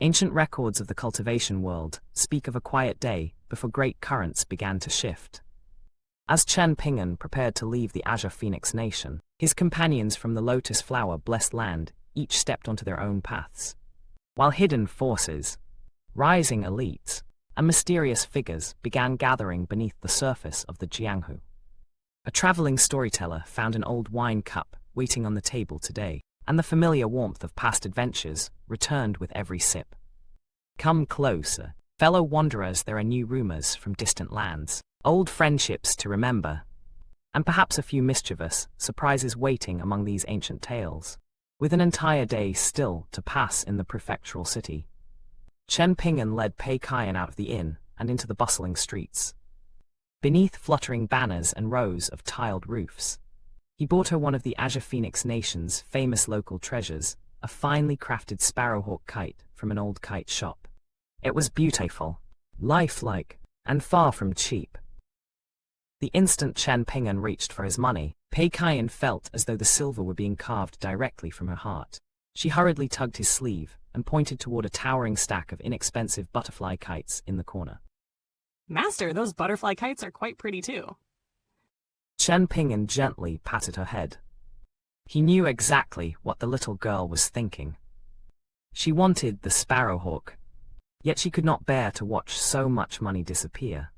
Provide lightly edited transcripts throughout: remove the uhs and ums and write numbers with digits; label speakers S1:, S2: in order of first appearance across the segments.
S1: Ancient records of the cultivation world speak of a quiet day before great currents began to shift. As Chen Ping'an prepared to leave the Azure Phoenix Nation, his companions from the Lotus Flower Blessed Land each stepped onto their own paths. While hidden forces, rising elites, and mysterious figures began gathering beneath the surface of the jianghu. A traveling storyteller found an old wine cup waiting on the table today, and the familiar warmth of past adventures returned with every sip. Come closer, fellow wanderers, there are new rumors from distant lands, old friendships to remember, and perhaps a few mischievous surprises waiting among these ancient tales. With an entire day still to pass in the prefectural city, Chen Ping'an led Pei Qian out of the inn and into the bustling streets. Beneath fluttering banners and rows of tiled roofs, he bought her one of the Azure Phoenix Nation's famous local treasures, a finely crafted sparrowhawk kite from an old kite shop. It was beautiful, lifelike, and far from cheap. The instant Chen Ping'an reached for his money, Pei Qian felt as though the silver were being carved directly from her heart. She hurriedly tugged his sleeve and pointed toward a towering stack of inexpensive butterfly kites in the corner.
S2: Master, those butterfly kites are quite pretty too.
S1: Chen Ping'an gently patted her head. He knew exactly what the little girl was thinking. She wanted the sparrowhawk, yet she could not bear to watch so much money disappear.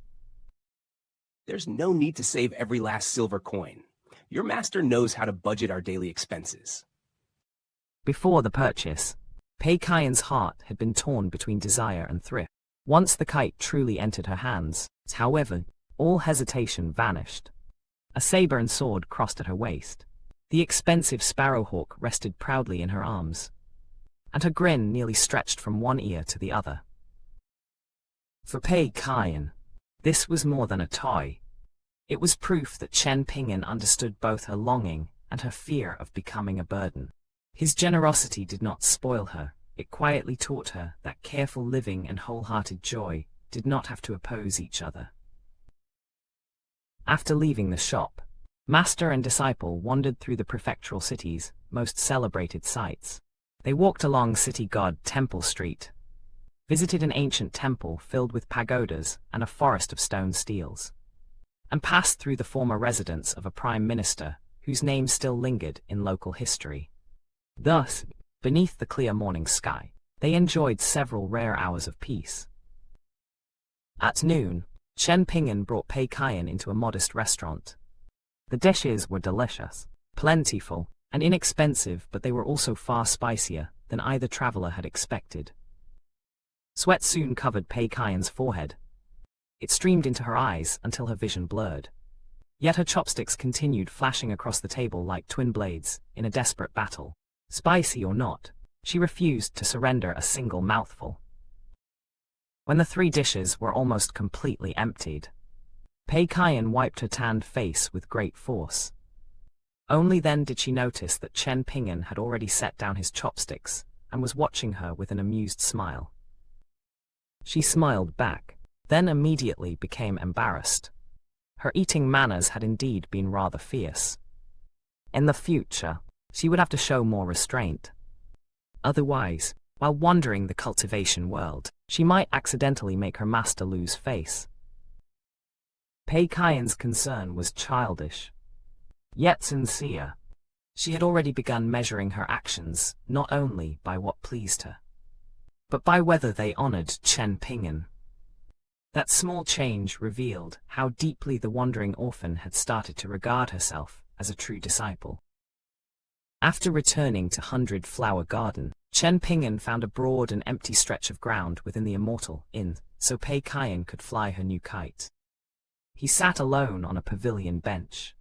S3: There's no need to save every last silver coin. Your master knows how to budget our daily expenses.
S1: Before the purchase, Pei Qian's heart had been torn between desire and thrift. Once the kite truly entered her hands, however, all hesitation vanished. A saber and sword crossed at her waist. The expensive sparrowhawk rested proudly in her arms, and her grin nearly stretched from one ear to the other. For Pei Qian, this was more than a toy. It was proof that Chen Ping'an understood both her longing and her fear of becoming a burden. His generosity did not spoil her. It quietly taught her that careful living and wholehearted joy did not have to oppose each other. After leaving the shop, master and disciple wandered through the prefectural city's most celebrated sights. They walked along City God Temple Street, visited an ancient temple filled with pagodas and a forest of stone steels, and passed through the former residence of a prime minister whose name still lingered in local history. Thus, beneath the clear morning sky, they enjoyed several rare hours of peace. At noon, Chen Ping'an brought Pei Qian into a modest restaurant. The dishes were delicious, plentiful, and inexpensive, but they were also far spicier than either traveler had expected. Sweat soon covered Pei Qian's forehead. It streamed into her eyes until her vision blurred. Yet her chopsticks continued flashing across the table like twin blades in a desperate battle. Spicy or not, she refused to surrender a single mouthful. When the 3 dishes were almost completely emptied, Pei Qian wiped her tanned face with great force. Only then did she notice that Chen Ping'an had already set down his chopsticks and was watching her with an amused smile. She smiled back, then immediately became embarrassed. Her eating manners had indeed been rather fierce. In the future, she would have to show more restraint. Otherwise, while wandering the cultivation world, she might accidentally make her master lose face. Pei Qian's concern was childish, yet sincere. She had already begun measuring her actions not only by what pleased her, but by whether they honored Chen Ping'an. That small change revealed how deeply the wandering orphan had started to regard herself as a true disciple. After returning to 100 Flower Garden, Chen Ping'an found a broad and empty stretch of ground within the immortal inn, so Pei Qian could fly her new kite. He sat alone on a pavilion bench,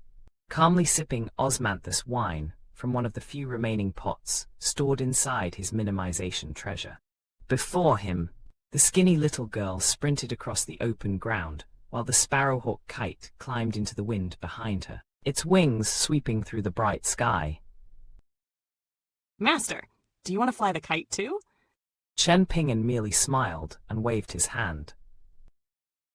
S1: calmly sipping osmanthus wine from one of the few remaining pots stored inside his minimization treasure. Before him, the skinny little girl sprinted across the open ground, while the sparrowhawk kite climbed into the wind behind her, its wings sweeping through the bright sky.
S2: Master, do you want to fly the kite too?
S1: Chen Ping'an merely smiled and waved his hand.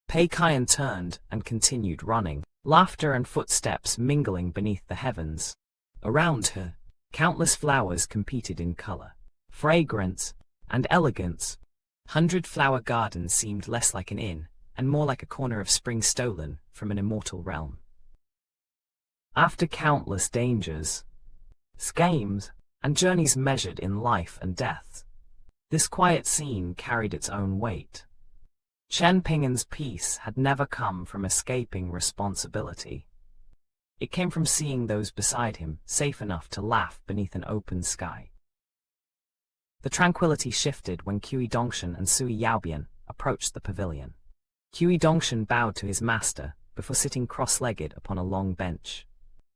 S1: Pei Qian turned and continued running, laughter and footsteps mingling beneath the heavens. Around her, countless flowers competed in color, fragrance, and elegance. 100-flower garden seemed less like an inn, and more like a corner of spring stolen from an immortal realm. After countless dangers, schemes, and journeys measured in life and death, this quiet scene carried its own weight. Chen Ping'an's peace had never come from escaping responsibility. It came from seeing those beside him safe enough to laugh beneath an open sky. The tranquility shifted when Qi Dongshan and Sui Yaobian approached the pavilion. Qi Dongshan bowed to his master before sitting cross-legged upon a long bench,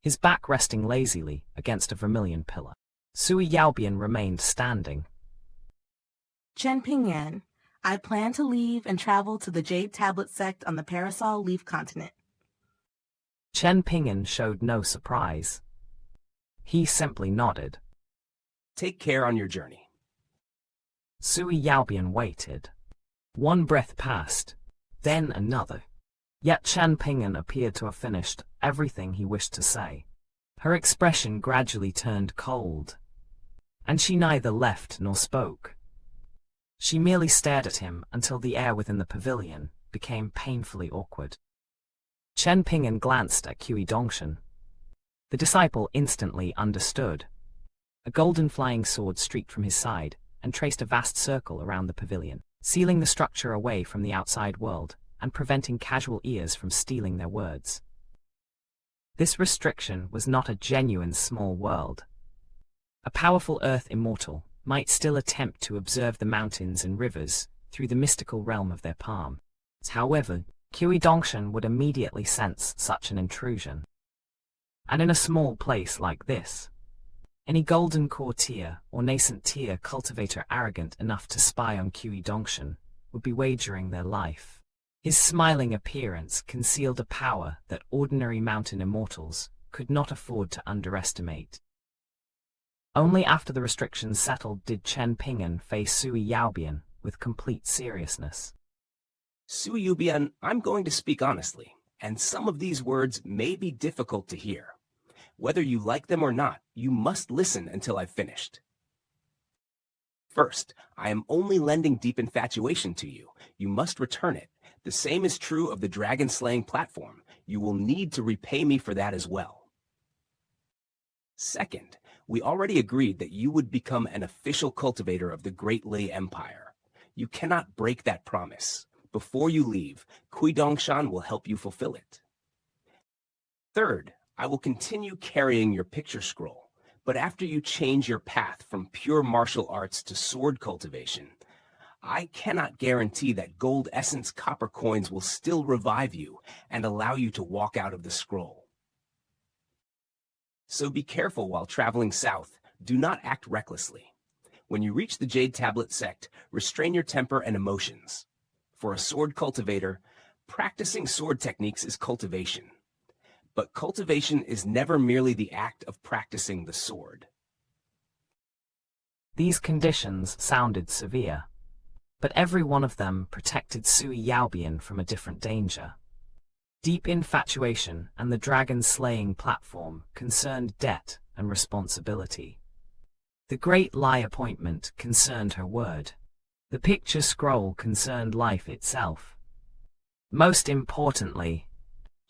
S1: his back resting lazily against a vermilion pillar. Sui Yaobian remained standing.
S4: Chen Ping'an, I plan to leave and travel to the Jade Tablet sect on the Parasol Leaf Continent.
S1: Chen Ping'an showed no surprise. He simply nodded.
S3: Take care on your journey.
S1: Sui Yaobian waited. One breath passed, then another. Yet Chen Ping'an appeared to have finished everything he wished to say. Her expression gradually turned cold, and she neither left nor spoke. She merely stared at him until the air within the pavilion became painfully awkward. Chen Ping'an glanced at Qi Dongshan. The disciple instantly understood. A golden flying sword streaked from his side and traced a vast circle around the pavilion, sealing the structure away from the outside world and preventing casual ears from stealing their words. This restriction was not a genuine small world. A powerful earth immortal might still attempt to observe the mountains and rivers through the mystical realm of their palm. However, Qi Dongshan would immediately sense such an intrusion. And in a small place like this, any golden core tier or nascent tier cultivator arrogant enough to spy on Qi Dongshan would be wagering their life. His smiling appearance concealed a power that ordinary mountain immortals could not afford to underestimate. Only after the restrictions settled did Chen Ping'an face Sui Yaobian with complete seriousness.
S3: Sui Yaobian, I'm going to speak honestly, and some of these words may be difficult to hear. Whether you like them or not, you must listen until I've finished. First, I am only lending deep infatuation to you. You must return it. The same is true of the dragon-slaying platform. You will need to repay me for that as well. Second, we already agreed that you would become an official cultivator of the Great Lei Empire. You cannot break that promise. Before you leave, Qi Dongshan will help you fulfill it. Third, I will continue carrying your picture scroll, but after you change your path from pure martial arts to sword cultivation, I cannot guarantee that gold essence copper coins will still revive you and allow you to walk out of the scroll. So be careful while traveling south. Do not act recklessly. When you reach the Jade Tablet sect, restrain your temper and emotions. For a sword cultivator, practicing sword techniques is cultivation. But cultivation is never merely the act of practicing the sword.
S1: These conditions sounded severe, but every one of them protected Sui Yaobian from a different danger. Deep infatuation and the dragon-slaying platform concerned debt and responsibility. The Great Lei appointment concerned her word. The picture scroll concerned life itself. Most importantly,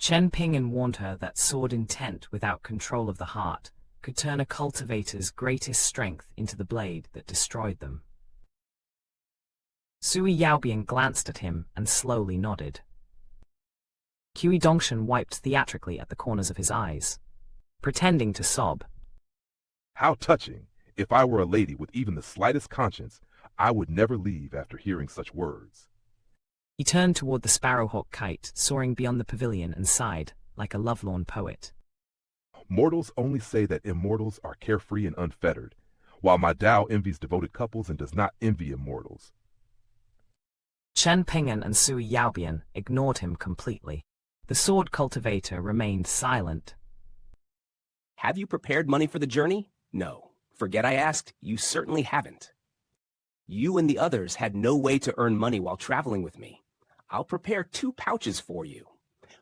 S1: Chen Ping'an warned her that sword intent without control of the heart could turn a cultivator's greatest strength into the blade that destroyed them. Sui Yaobian glanced at him and slowly nodded. Qi Dongshan wiped theatrically at the corners of his eyes, pretending to sob.
S5: How touching! If I were a lady with even the slightest conscience, I would never leave after hearing such words.
S1: He turned toward the sparrowhawk kite soaring beyond the pavilion and sighed, like a lovelorn poet.
S5: Mortals only say that immortals are carefree and unfettered, while my Tao envies devoted couples and does not envy immortals.
S1: Chen Ping'an and Sui Yaobian ignored him completely. The sword cultivator remained silent.
S3: Have you prepared money for the journey? No. Forget I asked, you certainly haven't. You and the others had no way to earn money while traveling with me. I'll prepare 2 pouches for you.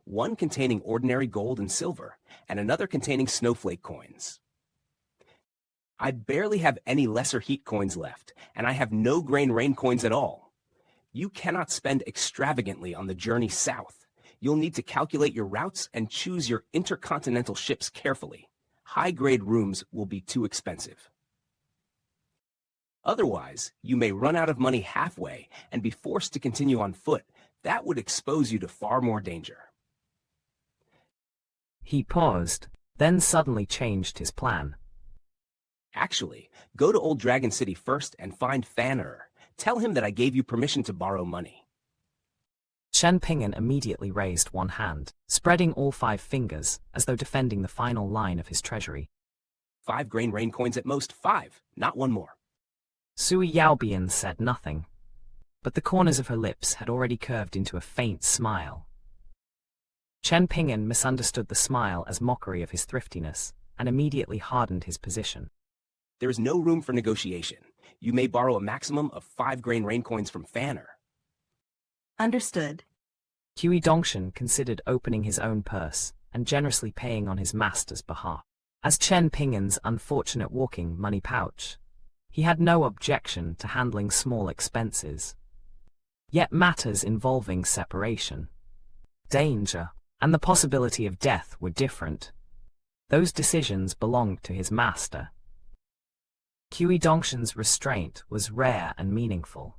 S3: One containing ordinary gold and silver, and another containing snowflake coins. I barely have any lesser heat coins left, and I have no grain rain coins at all. You cannot spend extravagantly on the journey south. You'll need to calculate your routes and choose your intercontinental ships carefully. High-grade rooms will be too expensive. Otherwise, you may run out of money halfway and be forced to continue on foot. That would expose you to far more danger.
S1: He paused, then suddenly changed his plan.
S3: Actually, go to Old Dragon City first and find Fanner. Tell him that I gave you permission to borrow money.
S1: Chen Ping'an immediately raised one hand, spreading all 5 fingers, as though defending the final line of his treasury.
S3: 5 grain rain coins at most, 5, not one more.
S1: Sui Yaobian said nothing, but the corners of her lips had already curved into a faint smile. Chen Ping'an misunderstood the smile as mockery of his thriftiness, and immediately hardened his position.
S3: There is no room for negotiation. You may borrow a maximum of 5 grain rain coins from Fanner.
S4: Understood.
S1: Hui Dongshan considered opening his own purse and generously paying on his master's behalf. As Chen Ping'an's unfortunate walking money pouch, he had no objection to handling small expenses. Yet matters involving separation, danger, and the possibility of death were different. Those decisions belonged to his master. Hui Dongshan's restraint was rare and meaningful.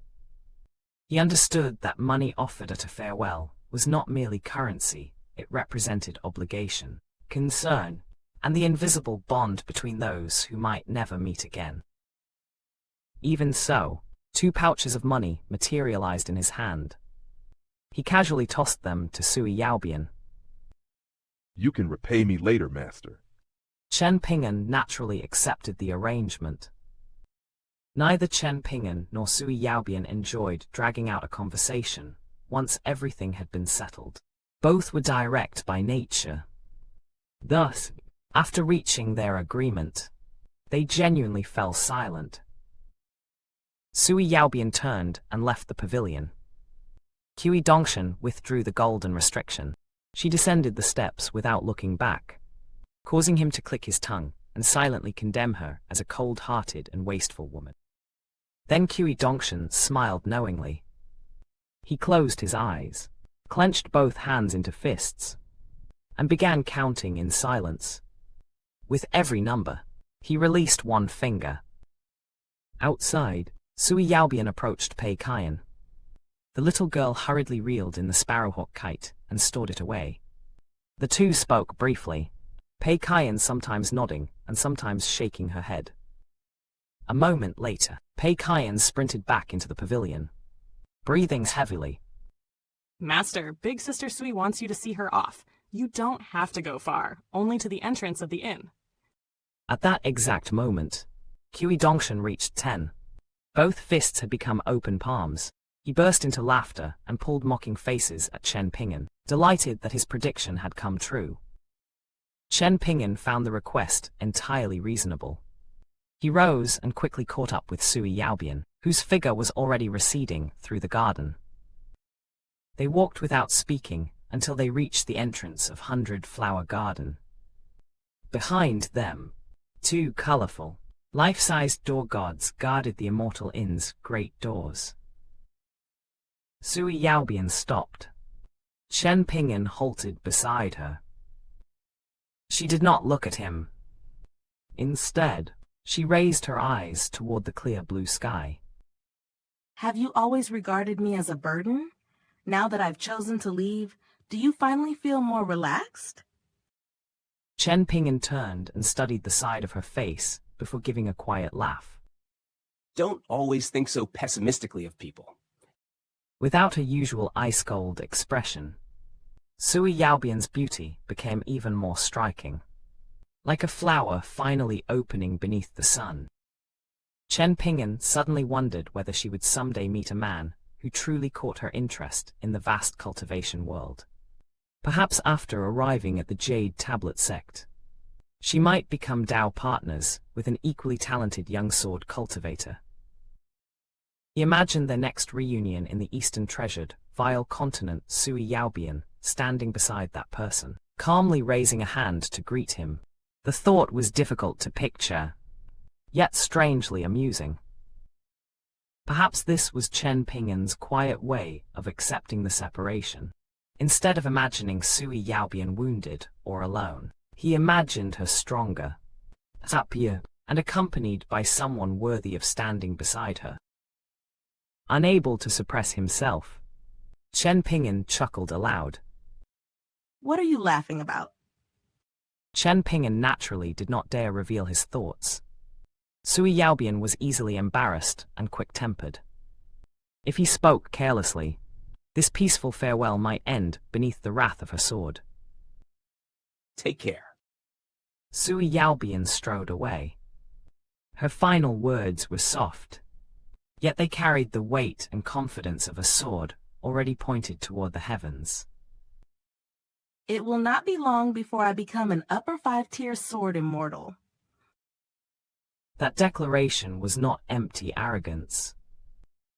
S1: He understood that money offered at a farewell was not merely currency, it represented obligation, concern, and the invisible bond between those who might never meet again. Even so, 2 pouches of money materialized in his hand. He casually tossed them to Sui Yaobian.
S5: You can repay me later, master.
S1: Chen Ping'an naturally accepted the arrangement. Neither Chen Ping'an nor Sui Yaobian enjoyed dragging out a conversation once everything had been settled. Both were direct by nature. Thus, after reaching their agreement, they genuinely fell silent. Sui Yaobian turned and left the pavilion. Hui Dongshan withdrew the golden restriction. She descended the steps without looking back, causing him to click his tongue and silently condemn her as a cold-hearted and wasteful woman. Then Hui Dongshan smiled knowingly. He closed his eyes, clenched both hands into fists, and began counting in silence. With every number, he released one finger. Outside, Sui Yaobian approached Pei Kian. The little girl hurriedly reeled in the sparrowhawk kite and stored it away. The two spoke briefly, Pei Kian sometimes nodding and sometimes shaking her head. A moment later, Pei Kian sprinted back into the pavilion, breathing heavily.
S2: Master, Big Sister Sui wants you to see her off. You don't have to go far, only to the entrance of the inn.
S1: At that exact moment, Hui Dongshan reached 10. Both fists had become open palms. He burst into laughter and pulled mocking faces at Chen Ping'an, delighted that his prediction had come true. Chen Ping'an found the request entirely reasonable. He rose and quickly caught up with Sui Yaobian, whose figure was already receding through the garden. They walked without speaking until they reached the entrance of 100 Flower Garden. Behind them, 2 colorful, life-sized door gods guarded the immortal inn's great doors. Sui Yaobian stopped. Chen Ping'an halted beside her. She did not look at him. Instead, she raised her eyes toward the clear blue sky.
S4: Have you always regarded me as a burden? Now that I've chosen to leave, do you finally feel more relaxed?
S1: Chen Ping'an turned and studied the side of her face before giving a quiet laugh.
S3: Don't always think so pessimistically of people.
S1: Without her usual ice-cold expression, Sui Yaobian's beauty became even more striking, like a flower finally opening beneath the sun. Chen Ping'an suddenly wondered whether she would someday meet a man who truly caught her interest in the vast cultivation world. Perhaps after arriving at the Jade Tablet sect, she might become Dao partners with an equally talented young sword cultivator. He imagined their next reunion in the eastern treasured, vile continent Sui Yaobian, standing beside that person, calmly raising a hand to greet him. The thought was difficult to picture, yet strangely amusing. Perhaps this was Chen Ping'an's quiet way of accepting the separation. Instead of imagining Sui Yaobian wounded or alone, he imagined her stronger, happier, and accompanied by someone worthy of standing beside her. Unable to suppress himself, Chen Ping'an chuckled aloud.
S4: What are you laughing about?
S1: Chen Ping'an naturally did not dare reveal his thoughts. Sui Yaobian was easily embarrassed and quick-tempered. If he spoke carelessly, this peaceful farewell might end beneath the wrath of her sword.
S3: Take care.
S1: Sui Yaobian strode away. Her final words were soft, yet they carried the weight and confidence of a sword already pointed toward the heavens.
S4: It will not be long before I become an upper 5-tier sword immortal.
S1: That declaration was not empty arrogance.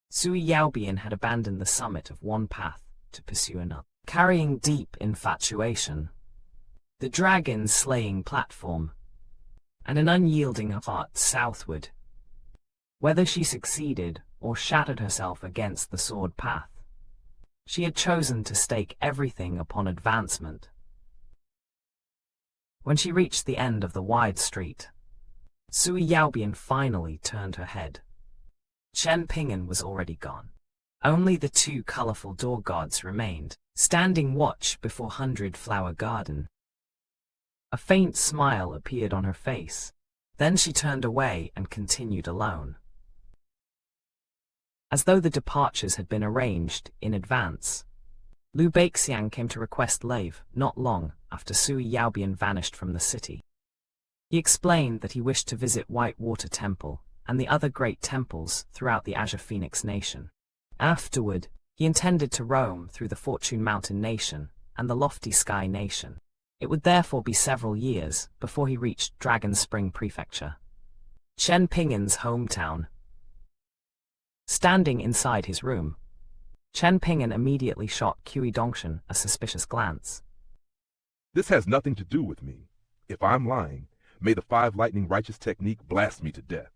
S1: Sui Yaobian had abandoned the summit of one path to pursue another, carrying deep infatuation, the dragon-slaying platform, and an unyielding heart southward. Whether she succeeded or shattered herself against the sword path, she had chosen to stake everything upon advancement. When she reached the end of the wide street, Sui Yaobian finally turned her head. Chen Ping'an was already gone. Only the two colorful door gods remained, standing watch before 100 Flower Garden. A faint smile appeared on her face. Then she turned away and continued alone. As though the departures had been arranged in advance, Liu Beixiang came to request leave not long after Sui Yaobian vanished from the city. He explained that he wished to visit Whitewater Temple and the other great temples throughout the Azure Phoenix Nation. Afterward, he intended to roam through the Fortune Mountain Nation and the Lofty Sky Nation. It would therefore be several years before he reached Dragon Spring Prefecture, Chen Ping'an's hometown. Standing inside his room, Chen Ping'an immediately shot Kui Dongshan a suspicious glance.
S5: This has nothing to do with me. If I'm lying, may the 5 lightning righteous technique blast me to death.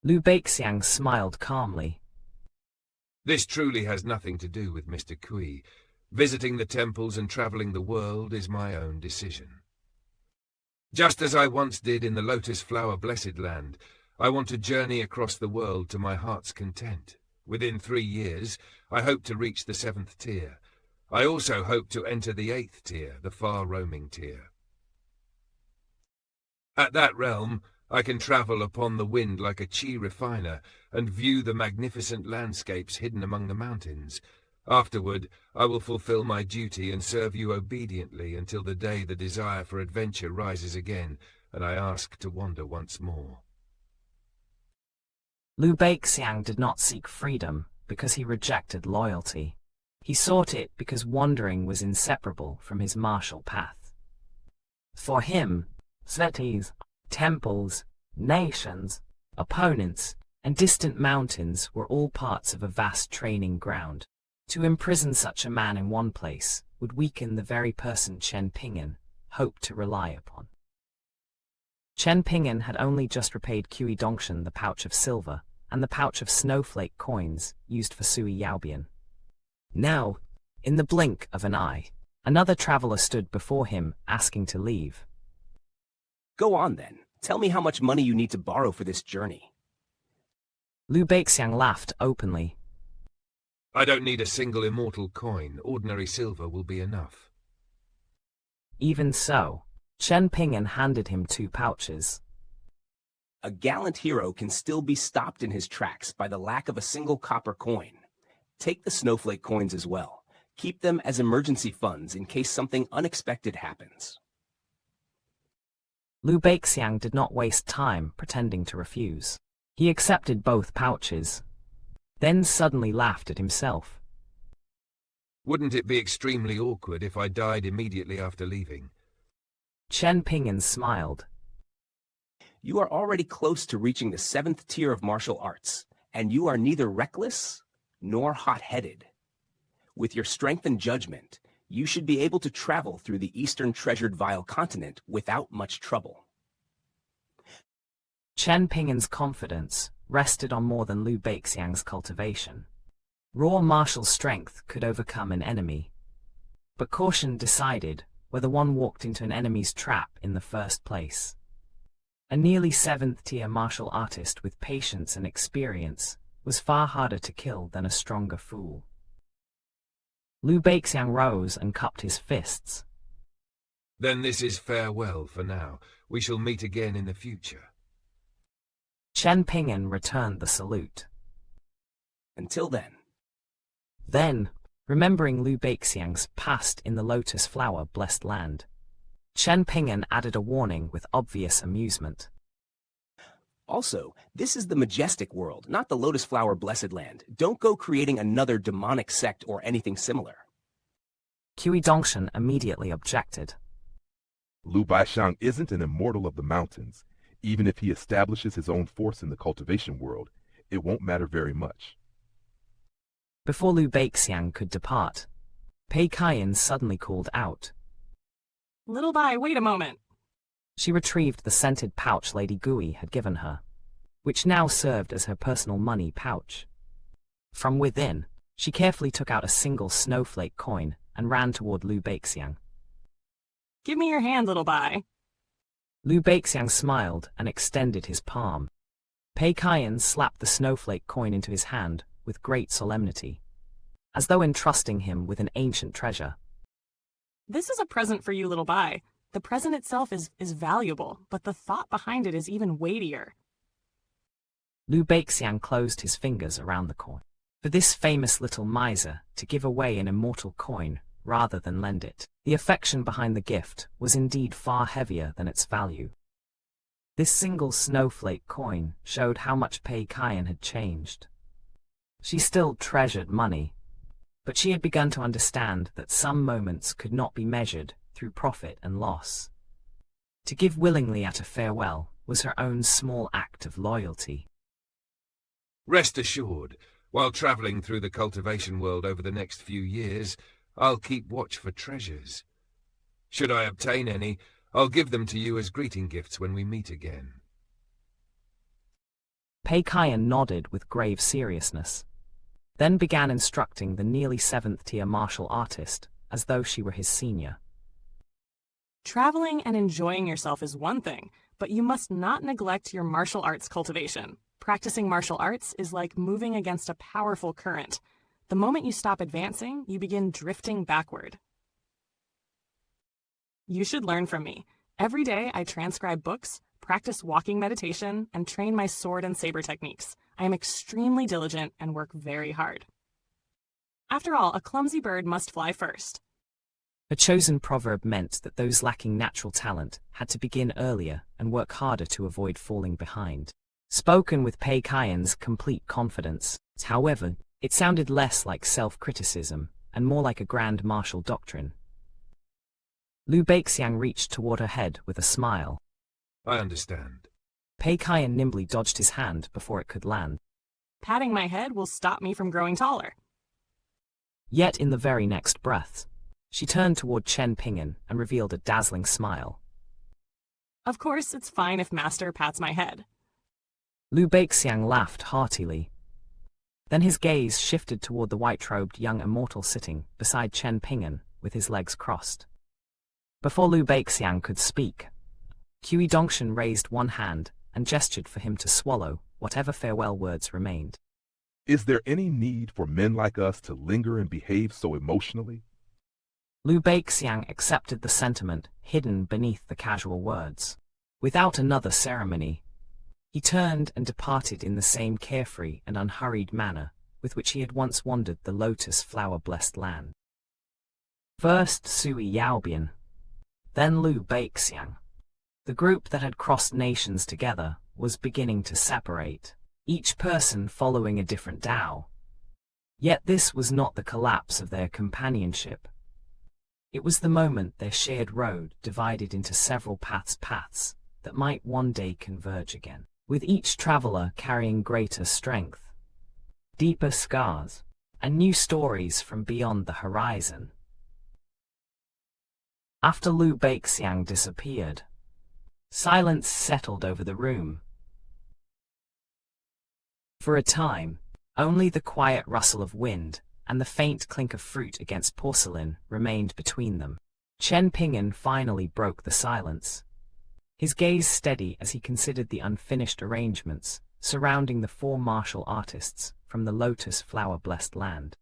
S1: Liu Beixiang smiled calmly.
S6: This truly has nothing to do with Mr. Kui. Visiting the temples and traveling the world is my own decision. Just as I once did in the Lotus Flower Blessed Land, I want to journey across the world to my heart's content. Within 3 years, I hope to reach the 7th tier. I also hope to enter the 8th tier, the far-roaming tier. At that realm, I can travel upon the wind like a chi refiner and view the magnificent landscapes hidden among the mountains. Afterward, I will fulfill my duty and serve you obediently until the day the desire for adventure rises again and I ask to wander once more.
S1: Liu Beixiang did not seek freedom because he rejected loyalty. He sought it because wandering was inseparable from his martial path. For him, cities, temples, nations, opponents, and distant mountains were all parts of a vast training ground. To imprison such a man in one place would weaken the very person Chen Ping'an hoped to rely upon. Chen Ping'an had only just repaid Kui Dongshan the pouch of silver and the pouch of snowflake coins used for Sui Yaobian. Now, in the blink of an eye, another traveler stood before him asking to leave.
S3: Go on then. Tell me how much money you need to borrow for this journey.
S1: Liu Beixiang laughed openly.
S6: I don't need a single immortal coin. Ordinary silver will be enough.
S1: Even so, Chen Ping'an handed him 2 pouches.
S3: A gallant hero can still be stopped in his tracks by the lack of a single copper coin. Take the snowflake coins as well. Keep them as emergency funds in case something unexpected happens.
S1: Liu Beixiang did not waste time pretending to refuse. He accepted both pouches, then suddenly laughed at himself.
S6: Wouldn't it be extremely awkward if I died immediately after leaving?
S1: Chen Ping'an smiled.
S3: You are already close to reaching the 7th tier of martial arts, and you are neither reckless nor hot-headed. With your strength and judgment, you should be able to travel through the Eastern Treasured Vile continent without much trouble.
S1: Chen Ping'an's confidence rested on more than Liu Beixiang's cultivation. Raw martial strength could overcome an enemy, but caution decided whether one walked into an enemy's trap in the first place. A nearly 7th-tier martial artist with patience and experience was far harder to kill than a stronger fool. Liu Beixiang rose and cupped his fists.
S6: Then this is farewell for now. We shall meet again in the future.
S1: Chen Ping'an returned the salute.
S3: Until then.
S1: Then, remembering Liu Beixiang's past in the Lotus Flower Blessed Land, Chen Ping'an added a warning with obvious amusement.
S3: Also, this is the majestic world, not the Lotus Flower Blessed Land. Don't go creating another demonic sect or anything similar.
S1: Qi Dongshan immediately objected.
S5: Liu Beixiang isn't an immortal of the mountains. Even if he establishes his own force in the cultivation world, it won't matter very much.
S1: Before Liu Beixiang could depart, Pei Kaiyan suddenly called out.
S2: Little Bai, wait a moment.
S1: She retrieved the scented pouch Lady Gui had given her, which now served as her personal money pouch. From within, she carefully took out a single snowflake coin and ran toward Liu Beixiang.
S2: Give me your hand, Little Bai.
S1: Liu Beixiang smiled and extended his palm. Pei Kaiyan slapped the snowflake coin into his hand with great solemnity, as though entrusting him with an ancient treasure.
S2: This is a present for you, Little Bai. The present itself is valuable, but the thought behind it is even weightier.
S1: Liu Beixiang closed his fingers around the coin. For this famous little miser to give away an immortal coin rather than lend it, the affection behind the gift was indeed far heavier than its value. This single snowflake coin showed how much Pei Kaiyan had changed. She still treasured money, but she had begun to understand that some moments could not be measured through profit and loss. To give willingly at a farewell was her own small act of loyalty.
S6: Rest assured, while traveling through the cultivation world over the next few years, I'll keep watch for treasures. Should I obtain any, I'll give them to you as greeting gifts when we meet again.
S1: Pei Kaiyan nodded with grave seriousness, then began instructing the nearly 7th-tier martial artist as though she were his senior.
S2: Traveling and enjoying yourself is one thing, but you must not neglect your martial arts cultivation. Practicing martial arts is like moving against a powerful current. The moment you stop advancing, you begin drifting backward. You should learn from me. Every day I transcribe books, practice walking meditation, and train my sword and saber techniques. I am extremely diligent and work very hard. After all, a clumsy bird must fly first.
S1: A chosen proverb meant that those lacking natural talent had to begin earlier and work harder to avoid falling behind. Spoken with Pei Kaiyan's complete confidence, however, it sounded less like self-criticism and more like a grand martial doctrine. Liu Beixiang reached toward her head with a smile.
S6: I understand.
S1: Pei Kaiyan nimbly dodged his hand before it could land.
S2: Patting my head will stop me from growing taller.
S1: Yet in the very next breath, she turned toward Chen Ping'an and revealed a dazzling smile.
S2: Of course, it's fine if Master pats my head.
S1: Liu Beixiang laughed heartily. Then his gaze shifted toward the white-robed young immortal sitting beside Chen Ping'an with his legs crossed. Before Liu Beixiang could speak, Qi Dongshan raised one hand and gestured for him to swallow whatever farewell words remained.
S5: Is there any need for men like us to linger and behave so emotionally?
S1: Liu Beixiang accepted the sentiment hidden beneath the casual words. Without another ceremony, he turned and departed in the same carefree and unhurried manner with which he had once wandered the Lotus Flower Blessed Land. First Sui Yaobian, then Liu Beixiang. The group that had crossed nations together was beginning to separate, each person following a different Tao. Yet this was not the collapse of their companionship. It was the moment their shared road divided into several paths that might one day converge again, with each traveler carrying greater strength, deeper scars, and new stories from beyond the horizon. After Liu Beixiang disappeared, silence settled over the room, For a time, only the quiet rustle of wind and the faint clink of fruit against porcelain remained between them. Chen Ping'an finally broke the silence, his gaze steady as he considered the unfinished arrangements surrounding the four martial artists from the Lotus Flower Blessed Land.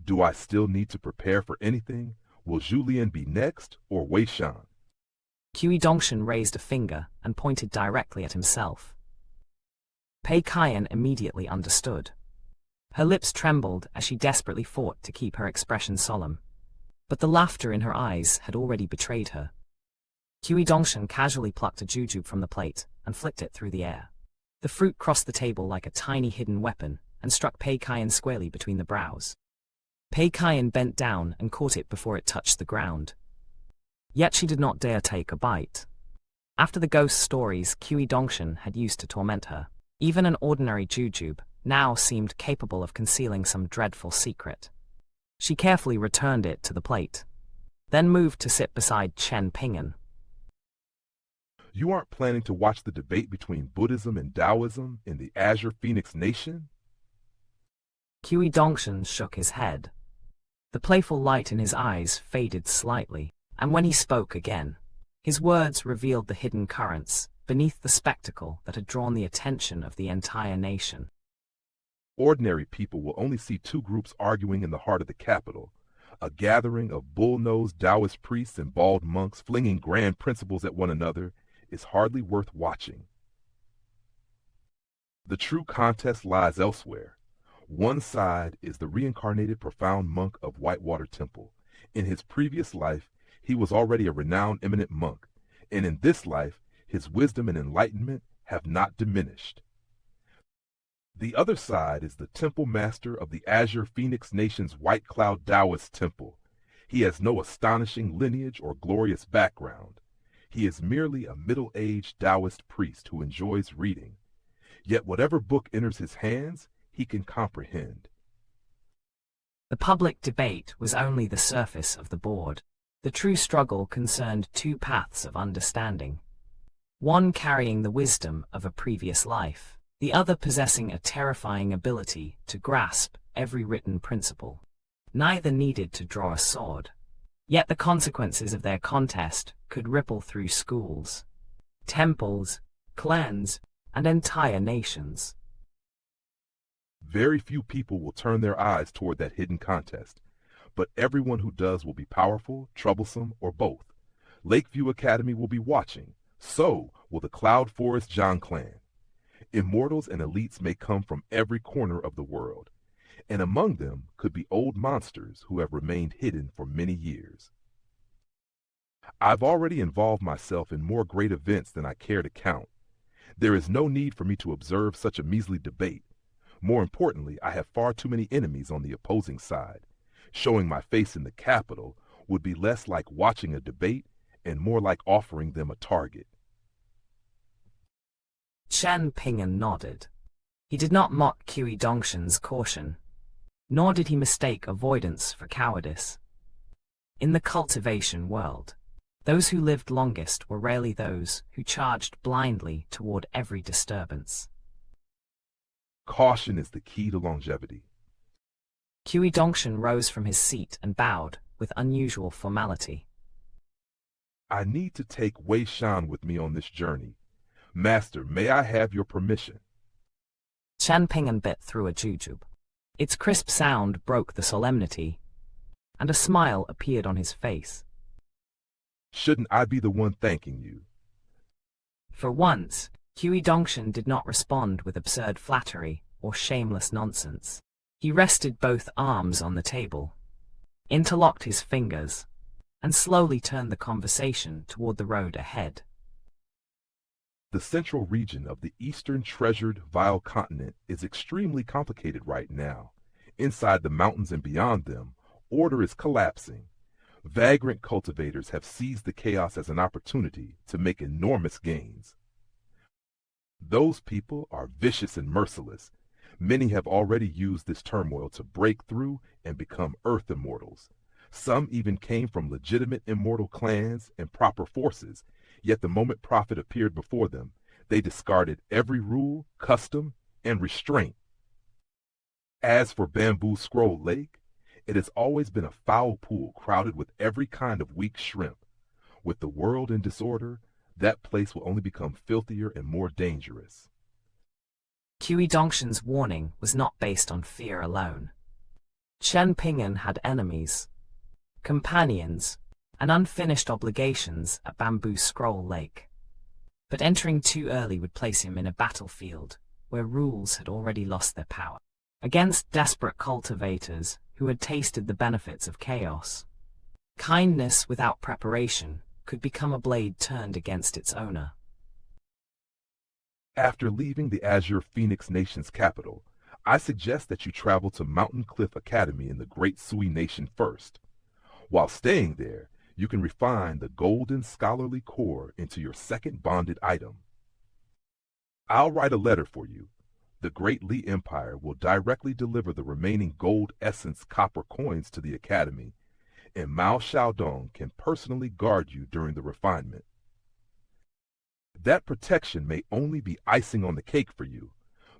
S5: Do I still need to prepare for anything? Will Julian be next, or Wei Shan?
S1: Qi Dongshan raised a finger and pointed directly at himself. Pei Kian immediately understood. Her lips trembled as she desperately fought to keep her expression solemn, but the laughter in her eyes had already betrayed her. Qi Dongshan casually plucked a jujube from the plate and flicked it through the air. The fruit crossed the table like a tiny hidden weapon and struck Pei Kian squarely between the brows. Pei Kian bent down and caught it before it touched the ground. Yet she did not dare take a bite. After the ghost stories Qi Dongshan had used to torment her, even an ordinary jujube now seemed capable of concealing some dreadful secret. She carefully returned it to the plate, then moved to sit beside Chen Ping'an.
S5: You aren't planning to watch the debate between Buddhism and Taoism in the Azure Phoenix Nation?
S1: Qi Dongshan shook his head. The playful light in his eyes faded slightly, and when he spoke again, his words revealed the hidden currents beneath the spectacle that had drawn the attention of the entire nation.
S5: Ordinary people will only see two groups arguing in the heart of the capital, a gathering of bull-nosed Taoist priests and bald monks flinging grand principles at one another is hardly worth watching. The true contest lies elsewhere. One side is the reincarnated profound monk of Whitewater Temple. In his previous life, he was already a renowned eminent monk, and in this life, his wisdom and enlightenment have not diminished. The other side is the temple master of the Azure Phoenix Nation's White Cloud Taoist temple. He has no astonishing lineage or glorious background. He is merely a middle-aged Taoist priest who enjoys reading. Yet whatever book enters his hands, he can comprehend.
S1: The public debate was only the surface of the board. The true struggle concerned two paths of understanding. One carrying the wisdom of a previous life, the other possessing a terrifying ability to grasp every written principle. Neither needed to draw a sword. Yet the consequences of their contest could ripple through schools, temples, clans, and entire nations.
S5: Very few people will turn their eyes toward that hidden contest, but everyone who does will be powerful, troublesome, or both. Lakeview Academy will be watching. So will the Cloud Forest Zhang clan. Immortals and elites may come from every corner of the world, and among them could be old monsters who have remained hidden for many years. I've already involved myself in more great events than I care to count. There is no need for me to observe such a measly debate. More importantly, I have far too many enemies on the opposing side. Showing my face in the capital would be less like watching a debate and more like offering them a target.
S1: Chen Ping'an nodded. He did not mock Qi Dongshan's caution, nor did he mistake avoidance for cowardice. In the cultivation world, those who lived longest were rarely those who charged blindly toward every disturbance.
S5: Caution is the key to longevity.
S1: Qi Dongshan rose from his seat and bowed with unusual formality.
S5: I need to take Wei Shan with me on this journey. Master, may I have your permission?
S1: Chen Ping'an bit through a jujube. Its crisp sound broke the solemnity, and a smile appeared on his face.
S5: Shouldn't I be the one thanking you?
S1: For once, Qi Dongshan did not respond with absurd flattery or shameless nonsense. He rested both arms on the table, interlocked his fingers, and slowly turned the conversation toward the road ahead.
S5: The central region of the eastern treasured vile continent is extremely complicated right now. Inside the mountains and beyond them, order is collapsing. Vagrant cultivators have seized the chaos as an opportunity to make enormous gains. Those people are vicious and merciless. Many have already used this turmoil to break through and become earth immortals. Some even came from legitimate immortal clans and proper forces, yet the moment profit appeared before them, they discarded every rule, custom, and restraint. As for Bamboo Scroll Lake, it has always been a foul pool crowded with every kind of weak shrimp. With the world in disorder, that place will only become filthier and more dangerous.
S1: Qiu Dongshan's warning was not based on fear alone. Chen Ping'an had enemies, companions, and unfinished obligations at Bamboo Scroll Lake. But entering too early would place him in a battlefield where rules had already lost their power. Against desperate cultivators who had tasted the benefits of chaos, kindness without preparation could become a blade turned against its owner.
S5: After leaving the Azure Phoenix Nation's capital, I suggest that you travel to Mountain Cliff Academy in the Great Sui Nation first. While staying there, you can refine the golden scholarly core into your second bonded item. I'll write a letter for you. The Great Li Empire will directly deliver the remaining gold essence copper coins to the Academy, and Mao Xiaodong can personally guard you during the refinement. That protection may only be icing on the cake for you,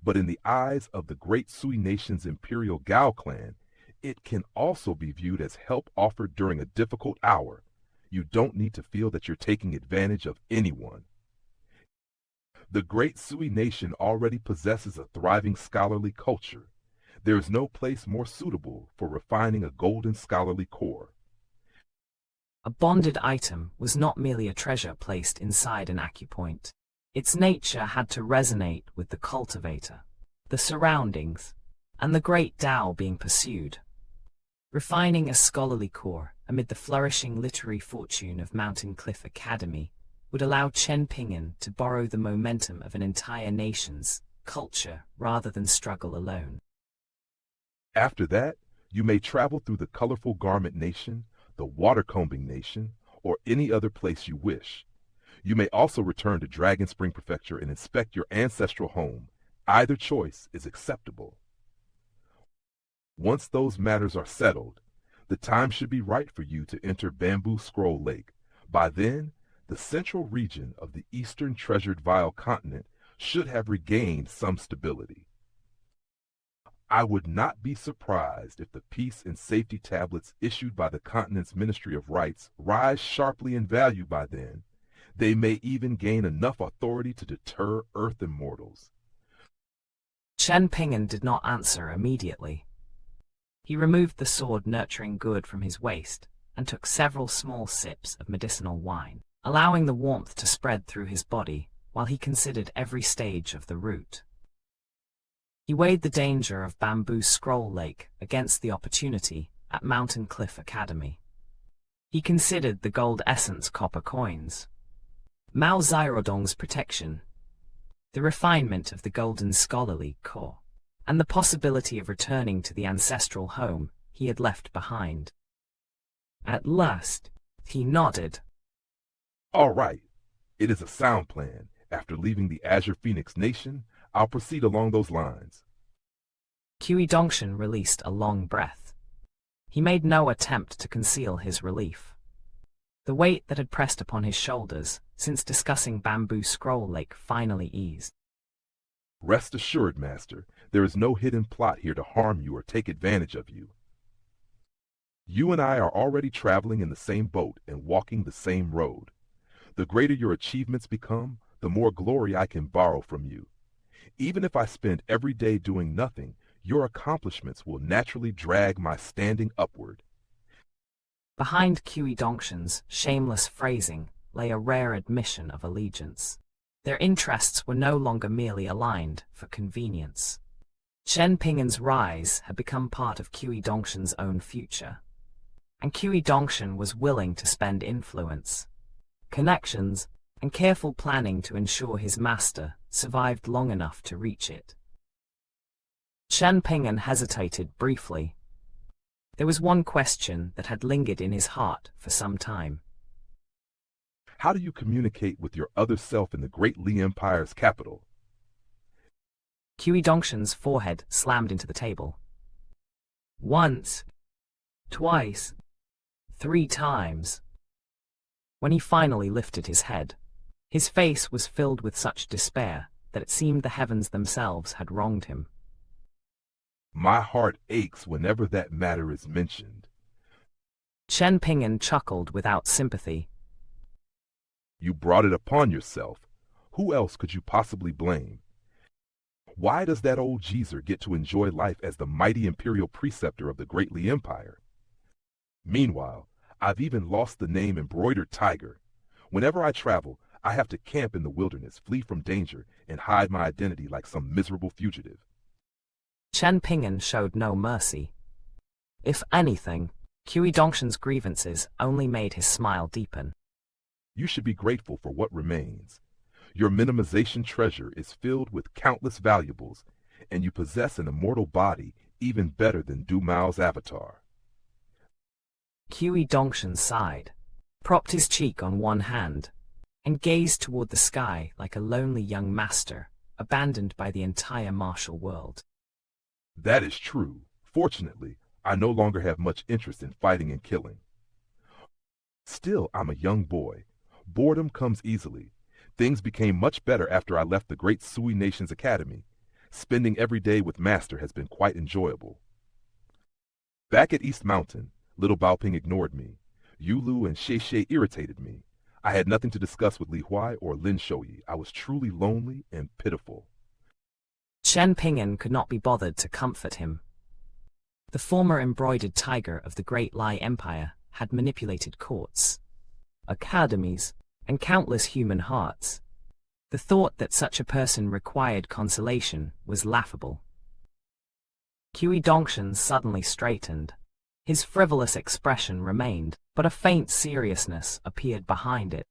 S5: but in the eyes of the Great Sui Nation's Imperial Gao clan, it can also be viewed as help offered during a difficult hour. You don't need to feel that you're taking advantage of anyone. The Great Sui Nation already possesses a thriving scholarly culture. There is no place more suitable for refining a golden scholarly core.
S1: A bonded item was not merely a treasure placed inside an acupoint. Its nature had to resonate with the cultivator, the surroundings, and the great Tao being pursued. Refining a scholarly core amid the flourishing literary fortune of Mountain Cliff Academy would allow Chen Ping'an to borrow the momentum of an entire nation's culture rather than struggle alone.
S5: After that, you may travel through the Colorful Garment Nation, the Watercombing Nation, or any other place you wish. You may also return to Dragon Spring Prefecture and inspect your ancestral home. Either choice is acceptable. Once those matters are settled, the time should be right for you to enter Bamboo Scroll Lake. By then, the central region of the eastern treasured Vial continent should have regained some stability. I would not be surprised if the peace and safety tablets issued by the continent's Ministry of Rights rise sharply in value by then. They may even gain enough authority to deter Earth immortals.
S1: Chen Ping'an did not answer immediately. He removed the sword nurturing gourd from his waist and took several small sips of medicinal wine, allowing the warmth to spread through his body while he considered every stage of the route. He weighed the danger of Bamboo Scroll Lake against the opportunity at Mountain Cliff Academy. He considered the gold essence copper coins, Mao Xiaodong's protection, the refinement of the golden scholarly core, and the possibility of returning to the ancestral home he had left behind. At last, he nodded.
S5: All right. It is a sound plan. After leaving the Azure Phoenix Nation, I'll proceed along those lines.
S1: Qiu Dongshan released a long breath. He made no attempt to conceal his relief. The weight that had pressed upon his shoulders since discussing Bamboo Scroll Lake finally eased.
S5: Rest assured, Master, there is no hidden plot here to harm you or take advantage of you. You and I are already traveling in the same boat and walking the same road. The greater your achievements become, the more glory I can borrow from you. Even if I spend every day doing nothing, your accomplishments will naturally drag my standing upward.
S1: Behind Qiu Dongshan's shameless phrasing lay a rare admission of allegiance. Their interests were no longer merely aligned for convenience. Chen Ping'an's rise had become part of Qiu Dongshan's own future, and Qiu Dongshan was willing to spend influence, connections, and careful planning to ensure his master survived long enough to reach it. Chen Ping'an hesitated briefly. There was one question that had lingered in his heart for some time.
S5: How do you communicate with your other self in the Great Li Empire's capital?
S1: Qiu Dongshan's forehead slammed into the table. Once, twice, 3 times. When he finally lifted his head, his face was filled with such despair that that it seemed the heavens themselves had wronged him.
S5: My heart aches whenever that matter is mentioned.
S1: Chen Ping'an chuckled without sympathy.
S5: You brought it upon yourself. Who else could you possibly blame? Why does that old geezer get to enjoy life as the mighty imperial preceptor of the great Li Empire? Meanwhile, I've even lost the name embroidered tiger. Whenever I travel, I have to camp in the wilderness, flee from danger, and hide my identity like some miserable fugitive.
S1: Chen Ping'an showed no mercy. If anything, Kui Dongshan's grievances only made his smile deepen.
S5: You should be grateful for what remains. Your minimization treasure is filled with countless valuables, and you possess an immortal body even better than Du Mao's avatar.
S1: Kui Dongshan sighed, propped his cheek on one hand, and gazed toward the sky like a lonely young master, abandoned by the entire martial world.
S5: That is true. Fortunately, I no longer have much interest in fighting and killing. Still, I'm a young boy. Boredom comes easily. Things became much better after I left the great Sui Nation's academy. Spending every day with Master has been quite enjoyable. Back at East Mountain, little Baoping ignored me. Yulu and Xie irritated me. I had nothing to discuss with Li Huai or Lin Shouyi. I was truly lonely and pitiful.
S1: Chen Ping'an could not be bothered to comfort him. The former embroidered tiger of the Great Li Empire had manipulated courts, academies, and countless human hearts. The thought that such a person required consolation was laughable. Kui Dongshan suddenly straightened. His frivolous expression remained, but a faint seriousness appeared behind it.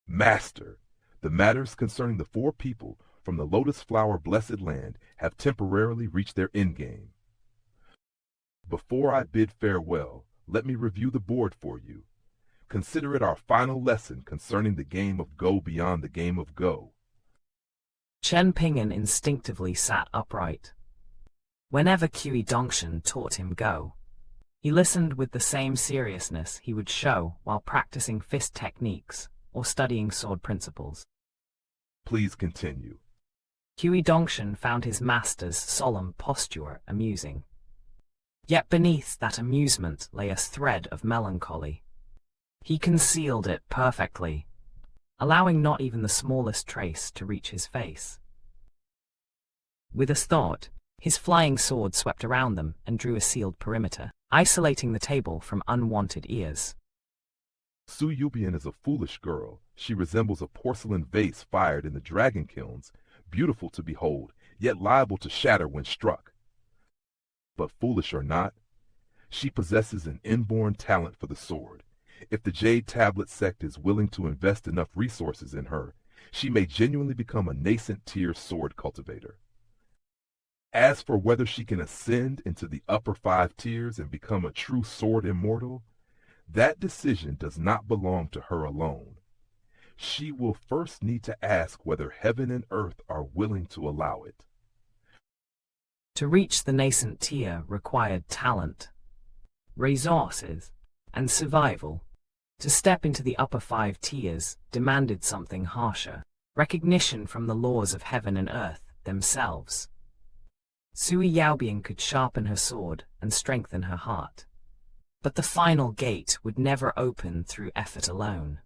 S5: Master, the matters concerning the 4 people from the Lotus Flower Blessed Land have temporarily reached their endgame. Before I bid farewell, let me review the board for you. Consider it our final lesson concerning the game of Go beyond the game of Go.
S1: Chen Ping'an instinctively sat upright. Whenever Kui Dongshan taught him Go, he listened with the same seriousness he would show while practicing fist techniques or studying sword principles.
S5: Please continue.
S1: Kui Dongshan found his master's solemn posture amusing. Yet beneath that amusement lay a thread of melancholy. He concealed it perfectly, allowing not even the smallest trace to reach his face. With a thought, his flying sword swept around them and drew a sealed perimeter, isolating the table from unwanted ears.
S5: Su Yubian is a foolish girl. She resembles a porcelain vase fired in the dragon kilns, beautiful to behold, yet liable to shatter when struck. But foolish or not, she possesses an inborn talent for the sword. If the Jade Tablet sect is willing to invest enough resources in her, she may genuinely become a nascent tier sword cultivator. As for whether she can ascend into the upper 5 tiers and become a true sword immortal, that decision does not belong to her alone. She will first need to ask whether heaven and earth are willing to allow it.
S1: To reach the nascent tier required talent, resources, and survival. To step into the upper 5 tiers demanded something harsher, recognition from the laws of heaven and earth themselves. Sui Yaobian could sharpen her sword and strengthen her heart. But the final gate would never open through effort alone.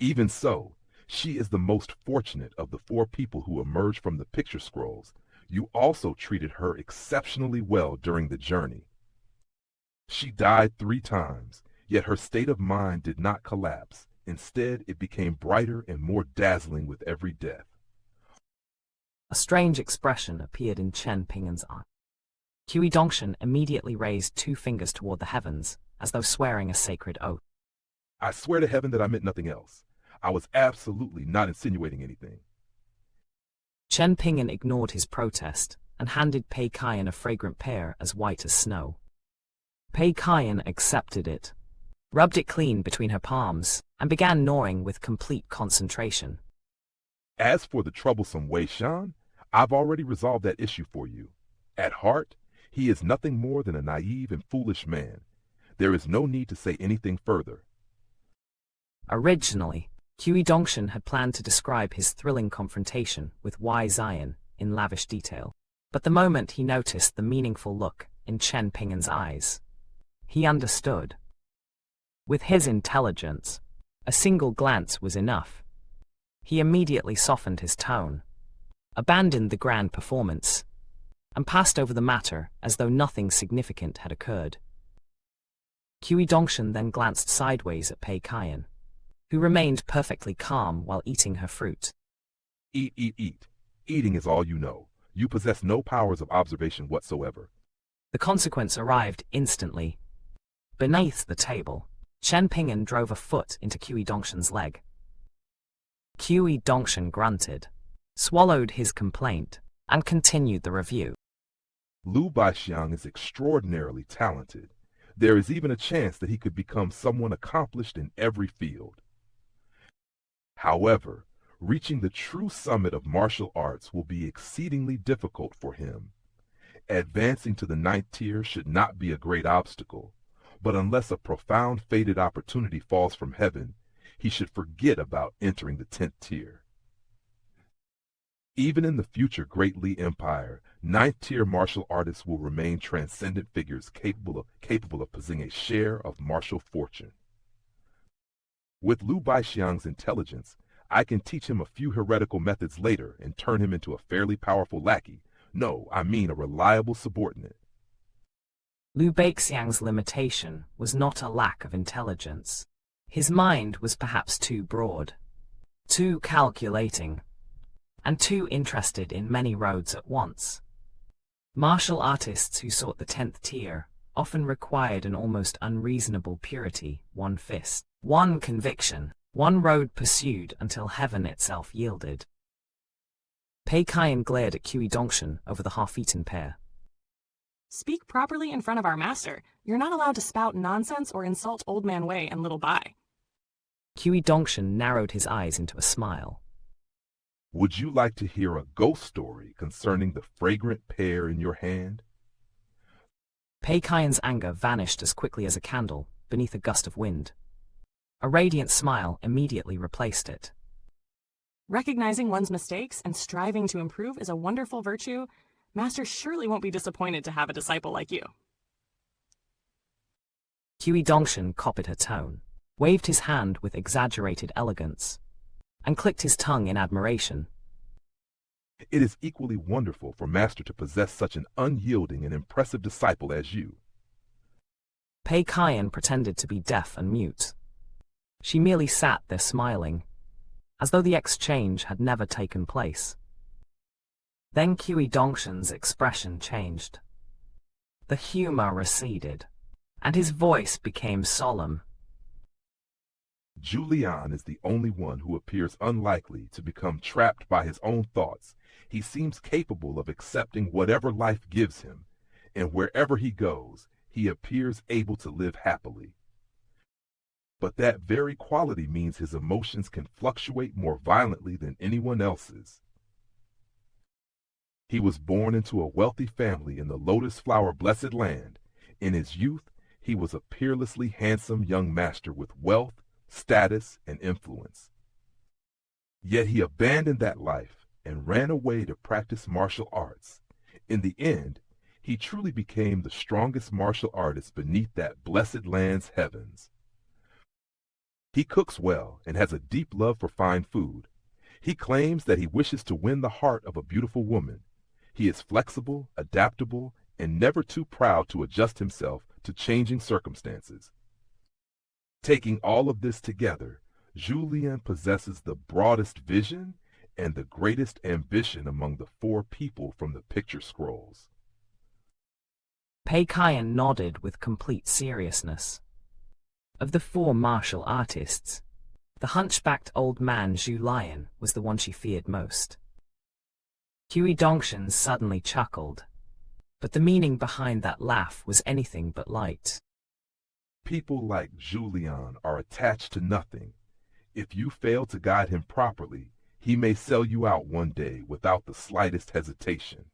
S5: Even so, she is the most fortunate of the 4 people who emerged from the picture scrolls. You also treated her exceptionally well during the journey. She died 3 times, yet her state of mind did not collapse. Instead, it became brighter and more dazzling with every death.
S1: A strange expression appeared in Chen Ping'an's eye. Kui Dongshan immediately raised 2 fingers toward the heavens, as though swearing a sacred oath.
S5: I swear to heaven that I meant nothing else. I was absolutely not insinuating anything.
S1: Chen Ping'an ignored his protest and handed Pei Kaiyan a fragrant pear as white as snow. Pei Kaiyan accepted it, rubbed it clean between her palms, and began gnawing with complete concentration.
S5: As for the troublesome Wei Shan, I've already resolved that issue for you. At heart, he is nothing more than a naive and foolish man. There is no need to say anything further.
S1: Originally, Qiu Dongshan had planned to describe his thrilling confrontation with Wei Zion in lavish detail, but the moment he noticed the meaningful look in Chen Ping'an's eyes, he understood. With his intelligence, a single glance was enough. He immediately softened his tone, abandoned the grand performance, and passed over the matter as though nothing significant had occurred. Qiu Dongshan then glanced sideways at Pei Qian, who remained perfectly calm while eating her fruit.
S5: Eat, eat, eat. Eating is all you know. You possess no powers of observation whatsoever.
S1: The consequence arrived instantly. Beneath the table, Chen Ping'an drove a foot into Qiu Dongshan's leg. Qiu Dongshan grunted, swallowed his complaint, and continued the review.
S5: Lu Baixiang is extraordinarily talented. There is even a chance that he could become someone accomplished in every field. However, reaching the true summit of martial arts will be exceedingly difficult for him. Advancing to the 9th tier should not be a great obstacle, but unless a profound fated opportunity falls from heaven, he should forget about entering the 10th tier. Even in the future Great Li Empire, 9th tier martial artists will remain transcendent figures capable of possessing a share of martial fortune. With Lu Baixiang's intelligence, I can teach him a few heretical methods later and turn him into a fairly powerful lackey. No, I mean a reliable subordinate.
S1: Lu Baixiang's limitation was not a lack of intelligence. His mind was perhaps too broad, too calculating, and too interested in many roads at once. Martial artists who sought the 10th tier often required an almost unreasonable purity: one fist, one conviction, one road pursued until heaven itself yielded. Pei Qian glared at Qiu Dongshan over the half-eaten pear.
S2: Speak properly in front of our master. You're not allowed to spout nonsense or insult Old Man Wei and Little Bai.
S1: Qiu Dongshan narrowed his eyes into a smile.
S5: Would you like to hear a ghost story concerning the fragrant pear in your hand?
S1: Pei Qian's anger vanished as quickly as a candle beneath a gust of wind. A radiant smile immediately replaced it.
S2: Recognizing one's mistakes and striving to improve is a wonderful virtue. Master surely won't be disappointed to have a disciple like you.
S1: Qiu Dongshan copied her tone, waved his hand with exaggerated elegance, and clicked his tongue in admiration.
S5: It is equally wonderful for Master to possess such an unyielding and impressive disciple as you.
S1: Pei Qian pretended to be deaf and mute. She merely sat there smiling, as though the exchange had never taken place. Then Qiu Dongshan's expression changed. The humor receded, and his voice became solemn.
S5: Julian is the only one who appears unlikely to become trapped by his own thoughts. He seems capable of accepting whatever life gives him, and wherever he goes, he appears able to live happily. But that very quality means his emotions can fluctuate more violently than anyone else's. He was born into a wealthy family in the Lotus Flower Blessed Land. In his youth, he was a peerlessly handsome young master with wealth, status, and influence. Yet he abandoned that life and ran away to practice martial arts. In the end, he truly became the strongest martial artist beneath that blessed land's heavens. He cooks well and has a deep love for fine food. He claims that he wishes to win the heart of a beautiful woman. He is flexible, adaptable, and never too proud to adjust himself to changing circumstances. Taking all of this together, Julien possesses the broadest vision and the greatest ambition among the 4 people from the picture scrolls.
S1: Pei Qian nodded with complete seriousness. Of the 4 martial artists, the hunchbacked old man Zhu Lion was the one she feared most. Qiu Dongshan suddenly chuckled, but the meaning behind that laugh was anything but light.
S5: People like Julien are attached to nothing. If you fail to guide him properly, he may sell you out one day without the slightest hesitation.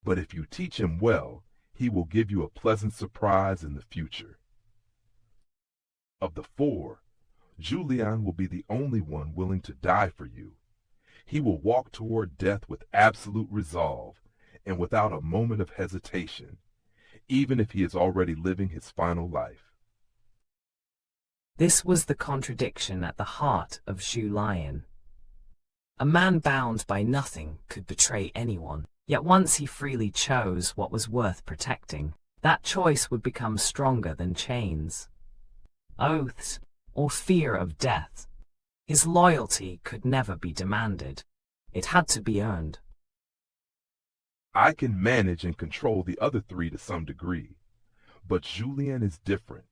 S5: But if you teach him well, he will give you a pleasant surprise in the future. Of the 4, Julian will be the only one willing to die for you. He will walk toward death with absolute resolve and without a moment of hesitation, even if he is already living his final life.
S1: This was the contradiction at the heart of Zhu Lion. A man bound by nothing could betray anyone, yet once he freely chose what was worth protecting, that choice would become stronger than chains, oaths, or fear of death. His loyalty could never be demanded. It had to be earned.
S5: I can manage and control the other three to some degree, but Julien is different.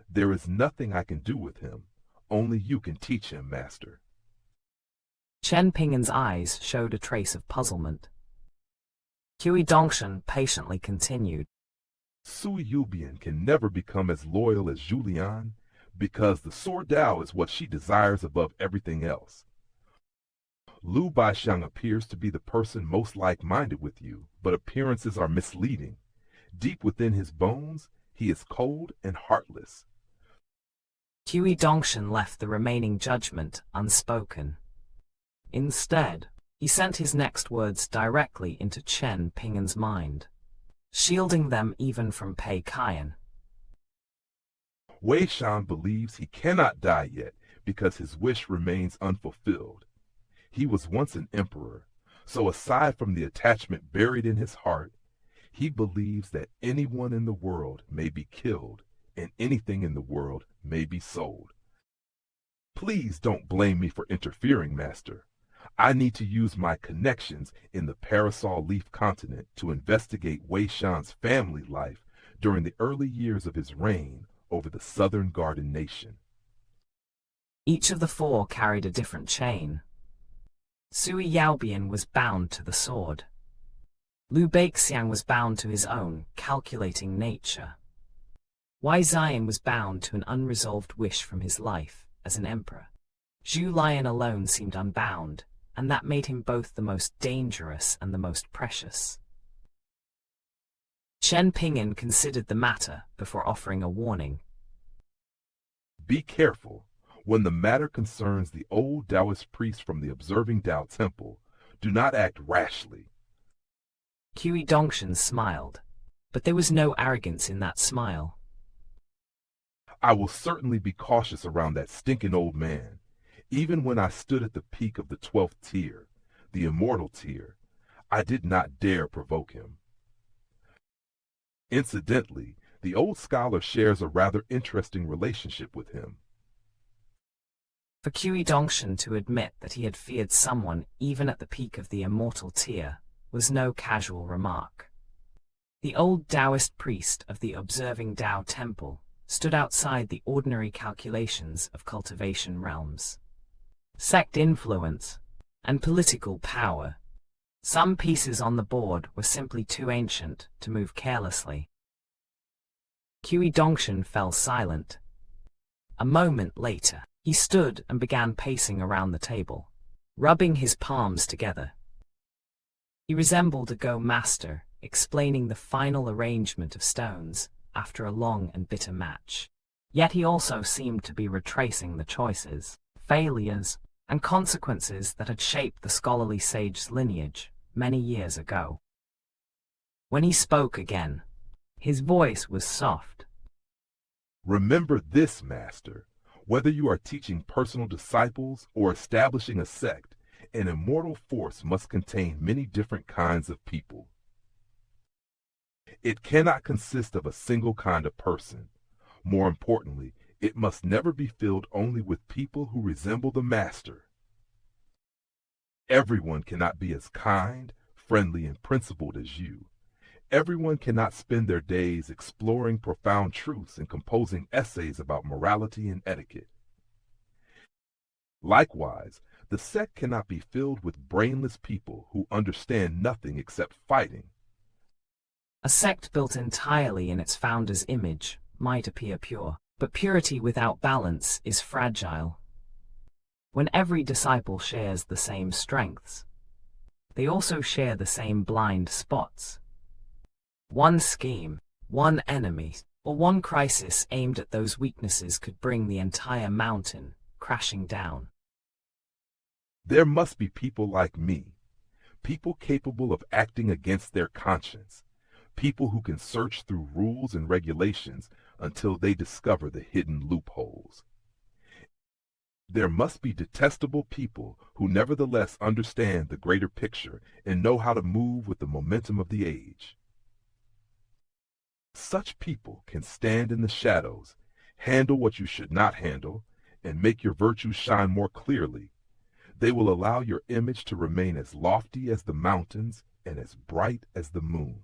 S5: There is nothing I can do with him. Only you can teach him, Master.
S1: Chen Ping'an's eyes showed a trace of puzzlement. Hui Dongshan patiently continued.
S5: Sui Yubian can never become as loyal as Julian because the Sword Dao is what she desires above everything else. Lu Baixiang appears to be the person most like-minded with you, but appearances are misleading. Deep within his bones, he is cold and heartless.
S1: Hui Dongshan left the remaining judgment unspoken. Instead, he sent his next words directly into Chen Ping'an's mind, shielding them even from Pei Kaiyan.
S5: Wei Shan believes he cannot die yet because his wish remains unfulfilled. He was once an emperor, so aside from the attachment buried in his heart, he believes that anyone in the world may be killed and anything in the world may be sold. Please don't blame me for interfering, Master. I need to use my connections in the Parasol Leaf continent to investigate Wei Shan's family life during the early years of his reign over the Southern Garden Nation.
S1: Each of the four carried a different chain. Sui Yaobian was bound to the sword. Lu Baixiang was bound to his own calculating nature. Wei Zion was bound to an unresolved wish from his life as an emperor. Zhu Lion alone seemed unbound, and that made him both the most dangerous and the most precious. Chen Ping'an considered the matter before offering a warning.
S5: Be careful. When the matter concerns the old Taoist priest from the Observing Tao Temple, do not act rashly.
S1: Hui Dongshan smiled, but there was no arrogance in that smile.
S5: I will certainly be cautious around that stinking old man. Even when I stood at the peak of the 12th tier, the immortal tier, I did not dare provoke him. Incidentally, the old scholar shares a rather interesting relationship with him.
S1: For Hui Dongshan to admit that he had feared someone even at the peak of the immortal tier was no casual remark. The old Taoist priest of the Observing Tao Temple stood outside the ordinary calculations of cultivation realms. Sect influence and political power. Some pieces on the board were simply too ancient to move carelessly. Hui Dongshan fell silent. A moment later, he stood and began pacing around the table, rubbing his palms together. He resembled a Go master, explaining the final arrangement of stones after a long and bitter match. Yet he also seemed to be retracing the choices, failures, and consequences that had shaped the scholarly sage's lineage many years ago. When he spoke again, his voice was soft.
S5: Remember this, Master. Whether you are teaching personal disciples or establishing a sect, an immortal force must contain many different kinds of people. It cannot consist of a single kind of person. More importantly, it must never be filled only with people who resemble the Master. Everyone cannot be as kind, friendly, and principled as you. Everyone cannot spend their days exploring profound truths and composing essays about morality and etiquette. Likewise, the sect cannot be filled with brainless people who understand nothing except fighting.
S1: A sect built entirely in its founder's image might appear pure, but purity without balance is fragile. When every disciple shares the same strengths, they also share the same blind spots. One scheme, one enemy, or one crisis aimed at those weaknesses could bring the entire mountain crashing down.
S5: There must be people like me, people capable of acting against their conscience, people who can search through rules and regulations until they discover the hidden loopholes. There must be detestable people who nevertheless understand the greater picture and know how to move with the momentum of the age. Such people can stand in the shadows, handle what you should not handle, and make your virtues shine more clearly. They will allow your image to remain as lofty as the mountains and as bright as the moon.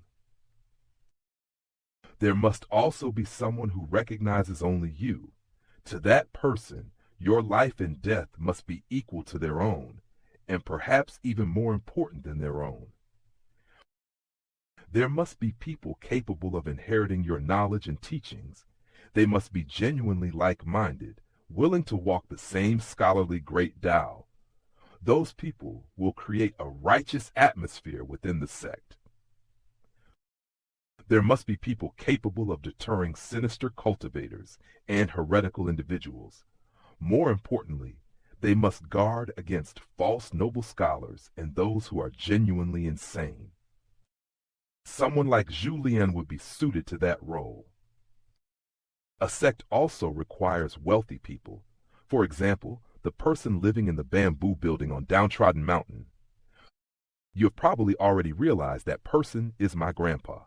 S5: There must also be someone who recognizes only you. To that person, your life and death must be equal to their own, and perhaps even more important than their own. There must be people capable of inheriting your knowledge and teachings. They must be genuinely like-minded, willing to walk the same scholarly great Tao. Those people will create a righteous atmosphere within the sect. There must be people capable of deterring sinister cultivators and heretical individuals. More importantly, they must guard against false noble scholars and those who are genuinely insane. Someone like Julian would be suited to that role. A sect also requires wealthy people. For example, the person living in the bamboo building on Downtrodden Mountain. You have probably already realized that person is my grandpa.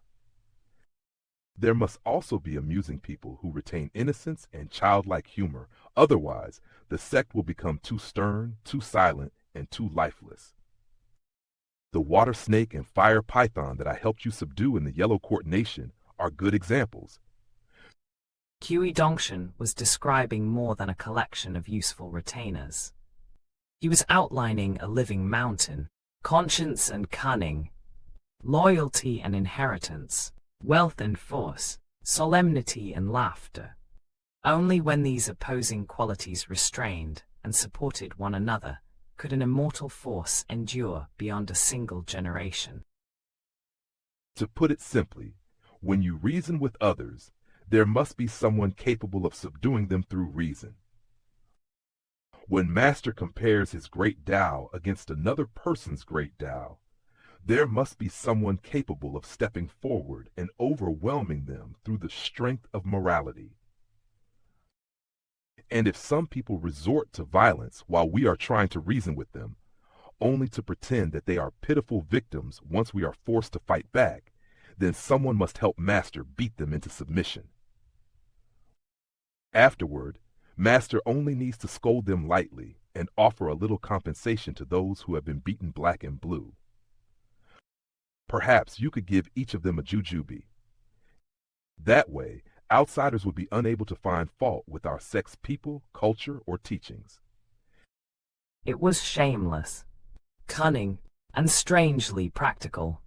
S5: There must also be amusing people who retain innocence and childlike humor. Otherwise, the sect will become too stern, too silent, and too lifeless. The water snake and fire python that I helped you subdue in the Yellow Court Nation are good examples.
S1: Qiu Dongshan was describing more than a collection of useful retainers. He was outlining a living mountain, conscience and cunning, loyalty and inheritance, wealth and force, solemnity and laughter. Only when these opposing qualities restrained and supported one another could an immortal force endure beyond a single generation.
S5: To put it simply, when you reason with others, there must be someone capable of subduing them through reason. When Master compares his great Tao against another person's great Tao, there must be someone capable of stepping forward and overwhelming them through the strength of morality. And if some people resort to violence while we are trying to reason with them, only to pretend that they are pitiful victims once we are forced to fight back, then someone must help Master beat them into submission. Afterward, Master only needs to scold them lightly and offer a little compensation to those who have been beaten black and blue. Perhaps you could give each of them a jujube. That way, outsiders would be unable to find fault with our sect's people, culture, or teachings.
S1: It was shameless, cunning, and strangely practical.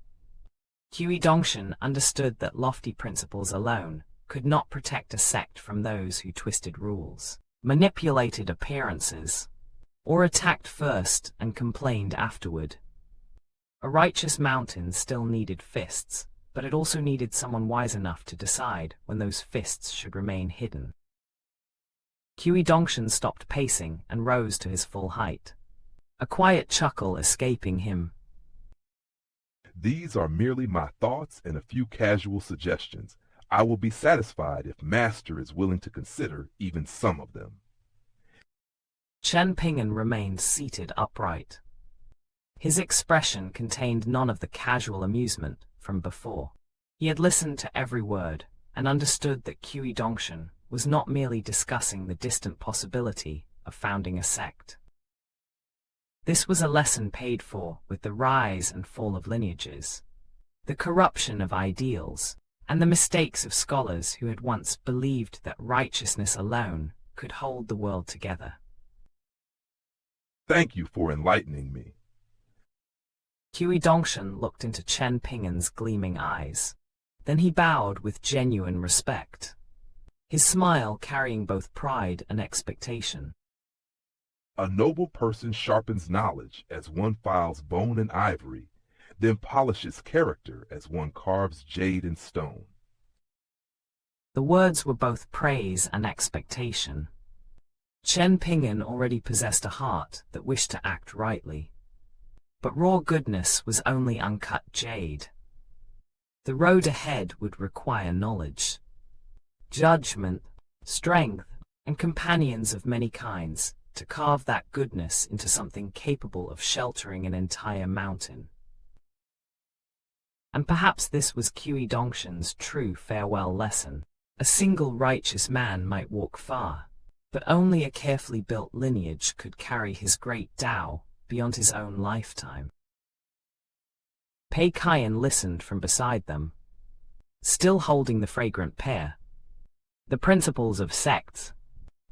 S1: Qiu Dongshan understood that lofty principles alone could not protect a sect from those who twisted rules, manipulated appearances, or attacked first and complained afterward. A righteous mountain still needed fists, but it also needed someone wise enough to decide when those fists should remain hidden. Qiu Dongshan stopped pacing and rose to his full height, a quiet chuckle escaping him.
S5: These are merely my thoughts and a few casual suggestions. I will be satisfied if Master is willing to consider even some of them.
S1: Chen Ping'an remained seated upright. His expression contained none of the casual amusement from before. He had listened to every word and understood that Qiu Dongshan was not merely discussing the distant possibility of founding a sect. This was a lesson paid for with the rise and fall of lineages, the corruption of ideals, and the mistakes of scholars who had once believed that righteousness alone could hold the world together.
S5: Thank you for enlightening me.
S1: Qiu Dongshan looked into Chen Ping'an's gleaming eyes. Then he bowed with genuine respect, his smile carrying both pride and expectation.
S5: A noble person sharpens knowledge as one files bone and ivory, then polishes character as one carves jade and stone.
S1: The words were both praise and expectation. Chen Ping'an already possessed a heart that wished to act rightly. But raw goodness was only uncut jade. The road ahead would require knowledge, judgment, strength, and companions of many kinds to carve that goodness into something capable of sheltering an entire mountain. And perhaps this was Qi Dongshan's true farewell lesson. A single righteous man might walk far, but only a carefully built lineage could carry his great Tao beyond his own lifetime. Pei Kian listened from beside them, still holding the fragrant pear. The principles of sects,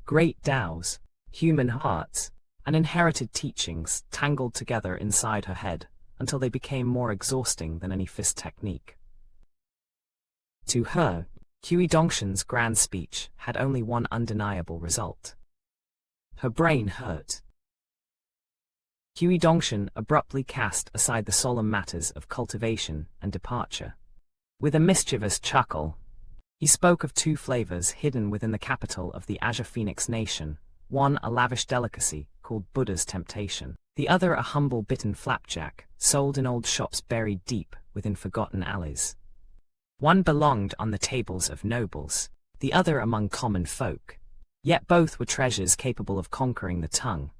S1: great Taos, human hearts, and inherited teachings tangled together inside her head until they became more exhausting than any fist technique. To her, Qi Dongshan's grand speech had only one undeniable result. Her brain hurt. Qi Dongshan abruptly cast aside the solemn matters of cultivation and departure. With a mischievous chuckle, he spoke of two flavors hidden within the capital of the Azure Phoenix Nation, one a lavish delicacy called Buddha's temptation, the other a humble bitten flapjack, sold in old shops buried deep within forgotten alleys. One belonged on the tables of nobles, the other among common folk, yet both were treasures capable of conquering the tongue.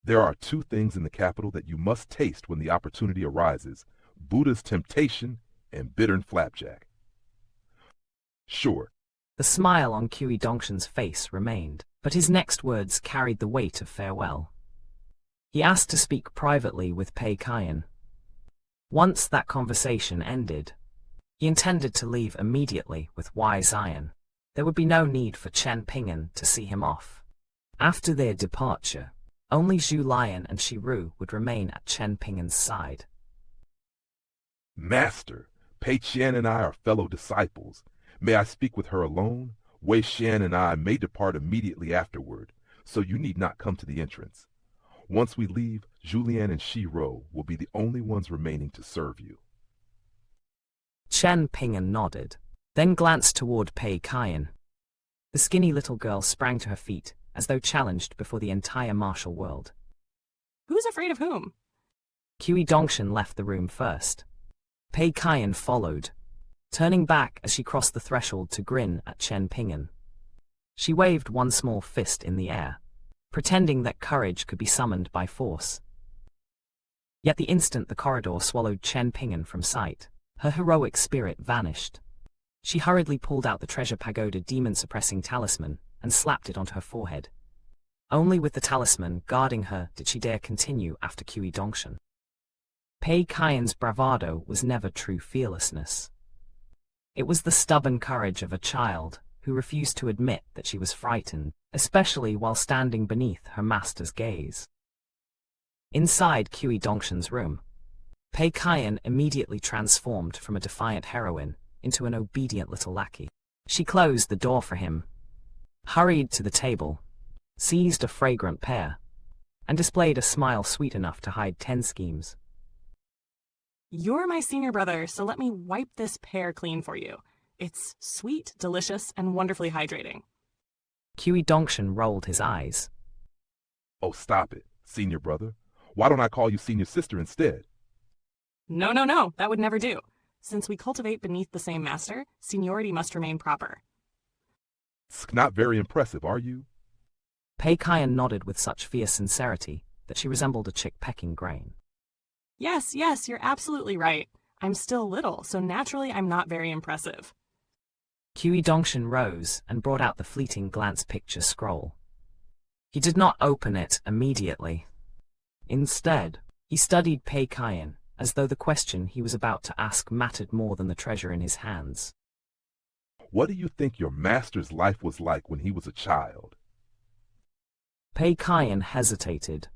S5: There are two things in the capital that you must taste when the opportunity arises: Buddha's temptation and bittern flapjack. Sure.
S1: The smile on Qi Dongshan's face remained, but his next words carried the weight of farewell. He asked to speak privately with Pei Kian. Once that conversation ended, he intended to leave immediately with Xianxia. There would be no need for Chen Ping'an to see him off. After their departure, only Zhu Lian and Shiru would remain at Chen Ping'an's side.
S5: Master, Pei Qian and I are fellow disciples. May I speak with her alone? Wei Xian and I may depart immediately afterward, so you need not come to the entrance. Once we leave, Julian and Shiro will be the only ones remaining to serve you.
S1: Chen Ping'an nodded, then glanced toward Pei Kian. The skinny little girl sprang to her feet, as though challenged before the entire martial world.
S2: Who's afraid of whom?
S1: Qi Dongshan left the room first. Pei Kian followed, turning back as she crossed the threshold to grin at Chen Ping'an. She waved one small fist in the air, pretending that courage could be summoned by force. Yet the instant the corridor swallowed Chen Ping'an from sight, her heroic spirit vanished. She hurriedly pulled out the treasure pagoda demon-suppressing talisman and slapped it onto her forehead. Only with the talisman guarding her did she dare continue after Qi Dongshan. Pei Kian's bravado was never true fearlessness. It was the stubborn courage of a child who refused to admit that she was frightened, especially while standing beneath her master's gaze. Inside Qi Dongshan's room, Pei Kian immediately transformed from a defiant heroine into an obedient little lackey. She closed the door for him, hurried to the table, seized a fragrant pear, and displayed a smile sweet enough to hide 10 schemes.
S2: You're my senior brother, so let me wipe this pear clean for you. It's sweet, delicious, and wonderfully hydrating.
S1: Qi Dongshan rolled his eyes.
S5: Oh, stop it, senior brother. Why don't I call you senior sister instead?
S2: No, that would never do. Since we cultivate beneath the same master, seniority must remain proper.
S5: It's not very impressive, are you?
S1: Pei Kian nodded with such fierce sincerity that she resembled a chick pecking grain.
S2: Yes, you're absolutely right. I'm still little, so naturally I'm not very impressive.
S1: Qi Dongshan rose and brought out the fleeting glance picture scroll. He did not open it immediately. Instead, he studied Pei Kian, as though the question he was about to ask mattered more than the treasure in his hands.
S5: What do you think your master's life was like when he was a child?
S1: Pei Kian hesitated.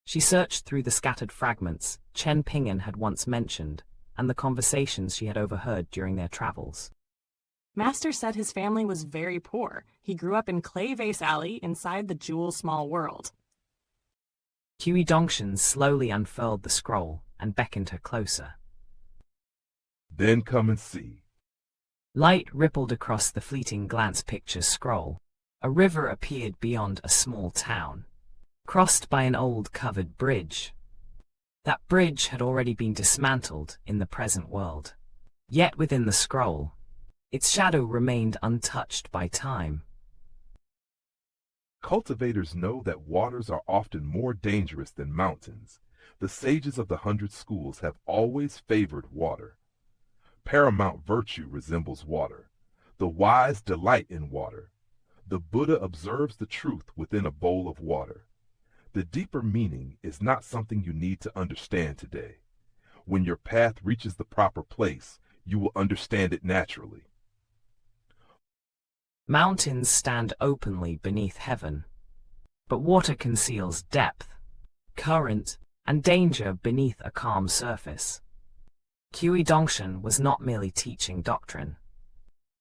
S1: She searched through the scattered fragments Chen Ping'an had once mentioned, and the conversations she had overheard during their travels.
S2: Master said his family was very poor. He grew up in Clay Vase Alley inside the Jewel Small World.
S1: Qi Dongshan slowly unfurled the scroll and beckoned her closer.
S5: Then come and see.
S1: Light rippled across the fleeting glance picture scroll. A river appeared beyond a small town, crossed by an old covered bridge. That bridge had already been dismantled in the present world. Yet within the scroll, its shadow remained untouched by time.
S5: Cultivators know that waters are often more dangerous than mountains. The sages of the 100 schools have always favored water. Paramount virtue resembles water. The wise delight in water. The Buddha observes the truth within a bowl of water. The deeper meaning is not something you need to understand today. When your path reaches the proper place, you will understand it naturally.
S1: Mountains stand openly beneath heaven, but water conceals depth, current, and danger beneath a calm surface. Kui Dongshan was not merely teaching doctrine.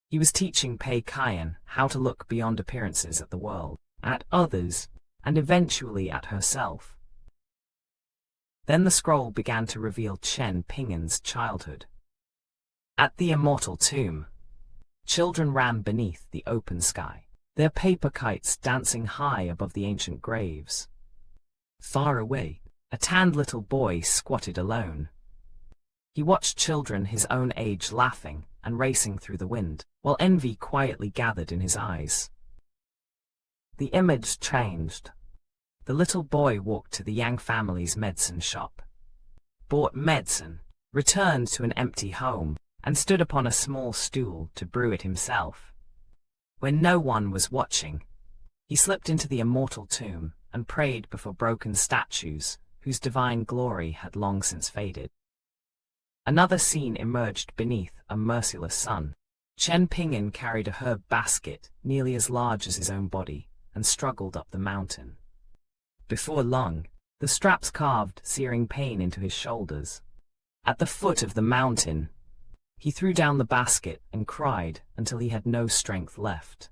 S1: He was teaching Pei Kian how to look beyond appearances at the world, at others, and eventually at herself. Then the scroll began to reveal Chen Ping'an's childhood. At the immortal tomb, children ran beneath the open sky, their paper kites dancing high above the ancient graves. Far away, a tanned little boy squatted alone. He watched children his own age laughing and racing through the wind, while envy quietly gathered in his eyes. The image changed. The little boy walked to the Yang family's medicine shop, bought medicine, returned to an empty home, and stood upon a small stool to brew it himself. When no one was watching, he slipped into the immortal tomb and prayed before broken statues whose divine glory had long since faded. Another scene emerged beneath a merciless sun. Chen Ping'an carried a herb basket nearly as large as his own body and struggled up the mountain. Before long, the straps carved searing pain into his shoulders. At the foot of the mountain, he threw down the basket and cried until he had no strength left.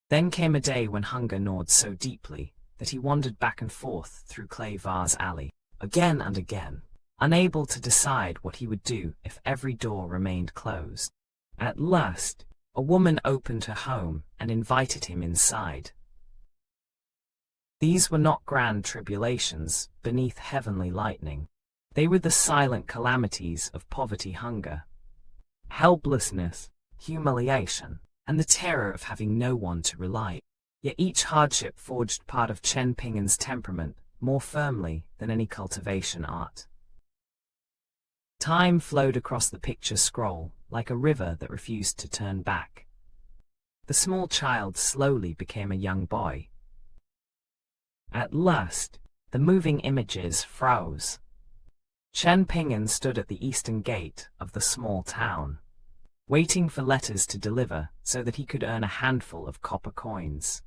S1: Then came a day when hunger gnawed so deeply that he wandered back and forth through Clay Vase Alley, again and again, unable to decide what he would do if every door remained closed. At last, a woman opened her home and invited him inside. These were not grand tribulations beneath heavenly lightning. They were the silent calamities of poverty, hunger, helplessness, humiliation, and the terror of having no one to rely on. Yet each hardship forged part of Chen Ping'an's temperament more firmly than any cultivation art. Time flowed across the picture scroll like a river that refused to turn back. The small child slowly became a young boy. At last, the moving images froze. Chen Ping'an stood at the eastern gate of the small town, waiting for letters to deliver so that he could earn a handful of copper coins.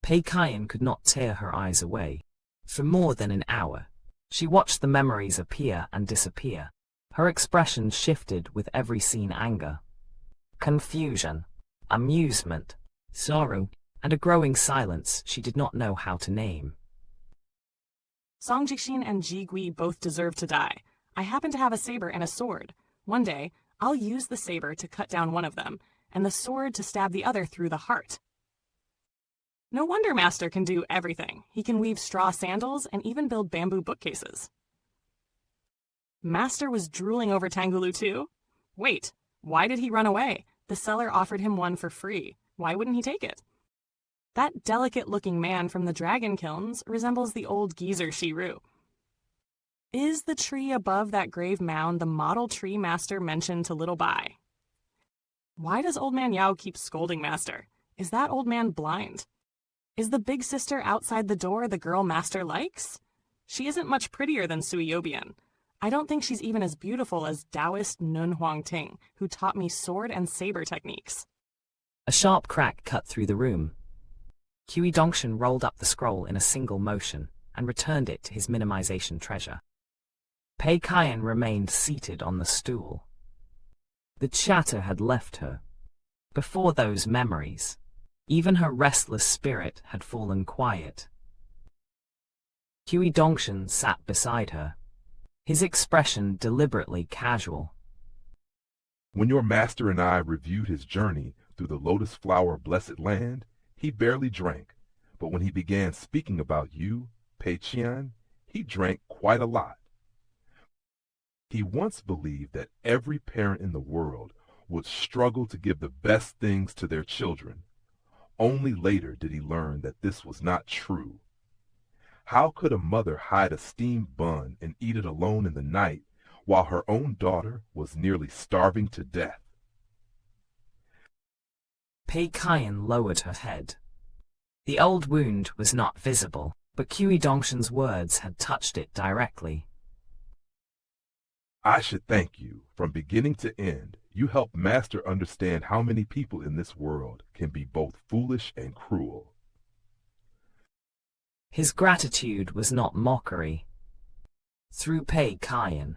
S1: Pei Kian could not tear her eyes away. For more than an hour, she watched the memories appear and disappear. Her expression shifted with every scene: anger, confusion, amusement, sorrow, and a growing silence she did not know how to name.
S2: Song Jixin and Ji Gui both deserve to die. I happen to have a saber and a sword. One day, I'll use the saber to cut down one of them, and the sword to stab the other through the heart. No wonder Master can do everything. He can weave straw sandals and even build bamboo bookcases. Master was drooling over Tangulu too? Wait, why did he run away? The seller offered him one for free. Why wouldn't he take it? That delicate-looking man from the dragon kilns resembles the old geezer Shiru. Is the tree above that grave mound the model tree Master mentioned to Little Bai? Why does Old Man Yao keep scolding Master? Is that old man blind? Is the big sister outside the door the girl Master likes? She isn't much prettier than Sui Yobian. I don't think she's even as beautiful as Taoist Nun Huangting, who taught me sword and saber techniques.
S1: A sharp crack cut through the room. Kui Dongshan rolled up the scroll in a single motion and returned it to his minimization treasure. Pei Kian remained seated on the stool. The chatter had left her. Before those memories, even her restless spirit had fallen quiet. Kui Dongshan sat beside her, his expression deliberately casual.
S5: When your master and I reviewed his journey through the Lotus Flower Blessed Land, he barely drank, but when he began speaking about you, Pei Qian, he drank quite a lot. He once believed that every parent in the world would struggle to give the best things to their children. Only later did he learn that this was not true. How could a mother hide a steamed bun and eat it alone in the night while her own daughter was nearly starving to death?
S1: Pei Qian lowered her head. The old wound was not visible, but Qi Dongshan's words had touched it directly.
S5: I should thank you. From beginning to end, you helped Master understand how many people in this world can be both foolish and cruel.
S1: His gratitude was not mockery. Through Pei Qian,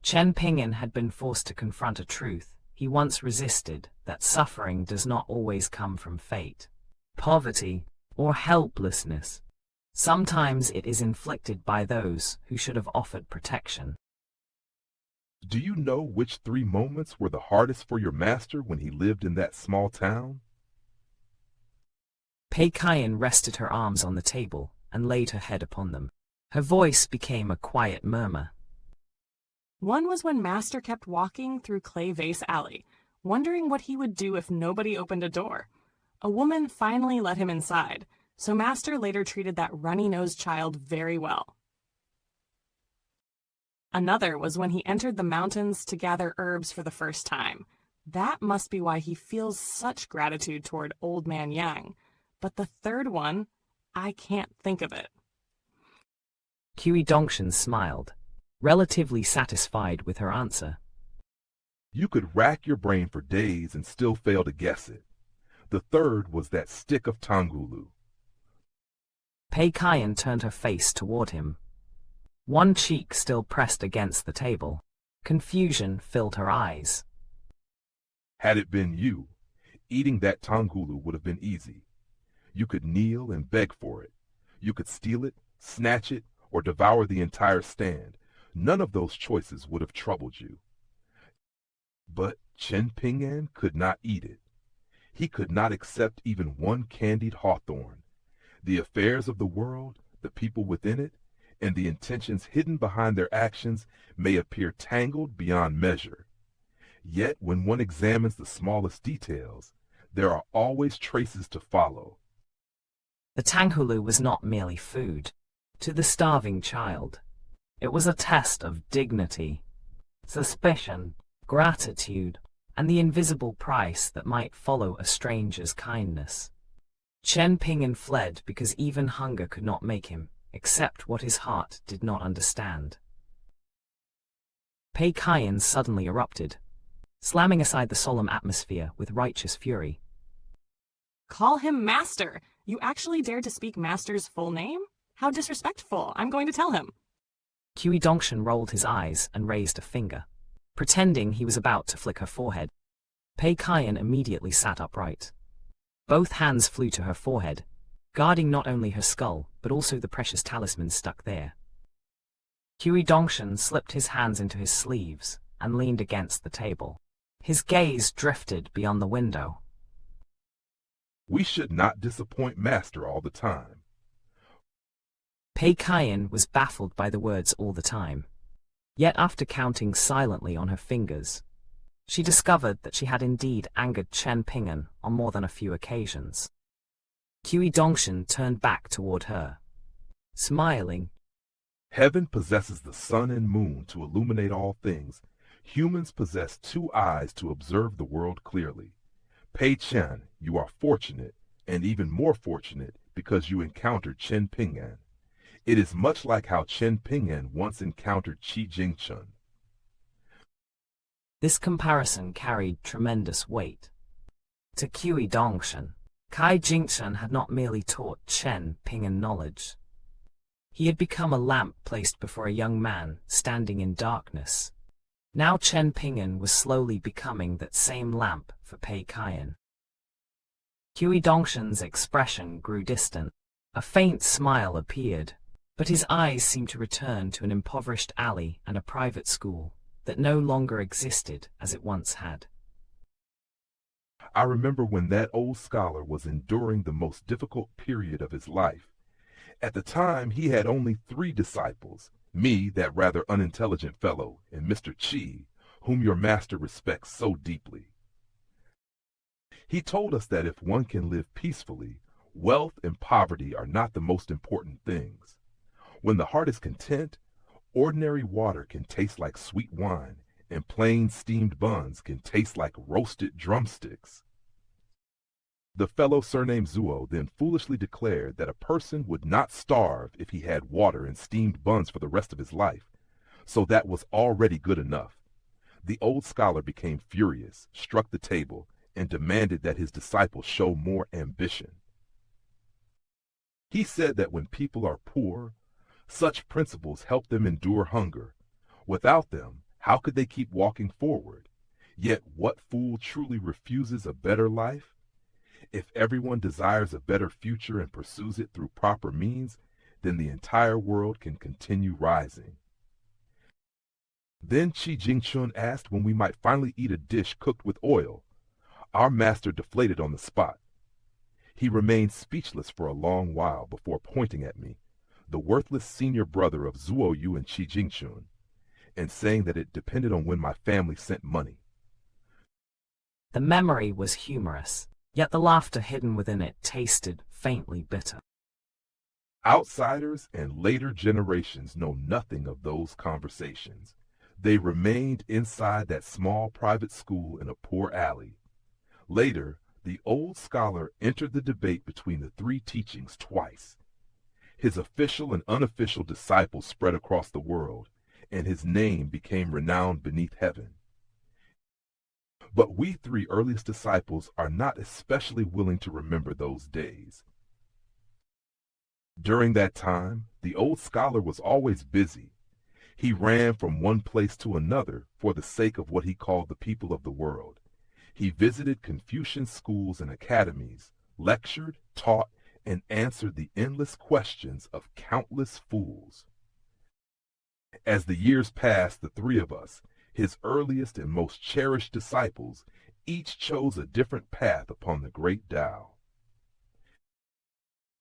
S1: Chen Ping'an had been forced to confront a truth he once resisted, that suffering does not always come from fate, poverty, or helplessness. Sometimes it is inflicted by those who should have offered protection.
S5: Do you know which 3 moments were the hardest for your master when he lived in that small town?
S1: Pei Qian rested her arms on the table and laid her head upon them. Her voice became a quiet murmur.
S2: One was when Master kept walking through Clay Vase Alley, wondering what he would do if nobody opened a door. A woman finally let him inside, so Master later treated that runny-nosed child very well. Another was when he entered the mountains to gather herbs for the first time. That must be why he feels such gratitude toward Old Man Yang. But the third one, I can't think of it.
S1: Qi Dongshan smiled, relatively satisfied with her answer.
S5: You could rack your brain for days and still fail to guess it. The third was that stick of Tangulu.
S1: Pei Qian turned her face toward him. One cheek still pressed against the table. Confusion filled her eyes.
S5: Had it been you, eating that Tangulu would have been easy. You could kneel and beg for it. You could steal it, snatch it, or devour the entire stand. None of those choices would have troubled you. But Chen Ping'an could not eat it. He could not accept even one candied hawthorn. The affairs of the world, the people within it, and the intentions hidden behind their actions may appear tangled beyond measure. Yet when one examines the smallest details, there are always traces to follow.
S1: The Tanghulu was not merely food. To the starving child, it was a test of dignity, suspicion, gratitude, and the invisible price that might follow a stranger's kindness. Chen Ping'an fled because even hunger could not make him accept what his heart did not understand. Pei Qian suddenly erupted, slamming aside the solemn atmosphere with righteous fury.
S2: Call him Master! You actually dared to speak Master's full name? How disrespectful! I'm going to tell him.
S1: Qi Dongshan rolled his eyes and raised a finger, pretending he was about to flick her forehead. Pei Qian immediately sat upright. Both hands flew to her forehead, guarding not only her skull, but also the precious talisman stuck there. Qi Dongshan slipped his hands into his sleeves and leaned against the table. His gaze drifted beyond the window.
S5: We should not disappoint Master all the time.
S1: Pei Qian was baffled by the words all the time. Yet after counting silently on her fingers, she discovered that she had indeed angered Chen Ping'an on more than a few occasions. Qi Dongshan turned back toward her, smiling.
S5: Heaven possesses the sun and moon to illuminate all things. Humans possess 2 eyes to observe the world clearly. Pei Qian, you are fortunate, and even more fortunate because you encountered Chen Ping'an. It is much like how Chen Ping'an once encountered Qi Jingchun.
S1: This comparison carried tremendous weight. To Qi Dongshan, Qi Jingchun had not merely taught Chen Ping'an knowledge. He had become a lamp placed before a young man standing in darkness. Now Chen Ping'an was slowly becoming that same lamp for Pei Qian. Qi Dongshan's expression grew distant. A faint smile appeared, but his eyes seemed to return to an impoverished alley and a private school that no longer existed as it once had.
S5: I remember when that old scholar was enduring the most difficult period of his life. At the time, he had only 3 disciples, me, that rather unintelligent fellow, and Mr. Chi, whom your master respects so deeply. He told us that if one can live peacefully, wealth and poverty are not the most important things. When the heart is content, ordinary water can taste like sweet wine, and plain steamed buns can taste like roasted drumsticks. The fellow surnamed Zuo then foolishly declared that a person would not starve if he had water and steamed buns for the rest of his life, so that was already good enough. The old scholar became furious, struck the table, and demanded that his disciples show more ambition. He said that when people are poor, such principles help them endure hunger. Without them, how could they keep walking forward? Yet what fool truly refuses a better life? If everyone desires a better future and pursues it through proper means, then the entire world can continue rising. Then Chi Jingchun asked when we might finally eat a dish cooked with oil. Our master deflated on the spot. He remained speechless for a long while before pointing at me, the worthless senior brother of Zuo Yu and Chi Jingchun, and saying that it depended on when my family sent money.
S1: The memory was humorous, yet the laughter hidden within it tasted faintly bitter.
S5: Outsiders and later generations know nothing of those conversations. They remained inside that small private school in a poor alley. Later, the old scholar entered the debate between the 3 teachings twice. His official and unofficial disciples spread across the world, and his name became renowned beneath heaven. But we 3 earliest disciples are not especially willing to remember those days. During that time, the old scholar was always busy. He ran from one place to another for the sake of what he called the people of the world. He visited Confucian schools and academies, lectured, taught, and answered the endless questions of countless fools. As the years passed, the 3 of us, his earliest and most cherished disciples, each chose a different path upon the great Tao.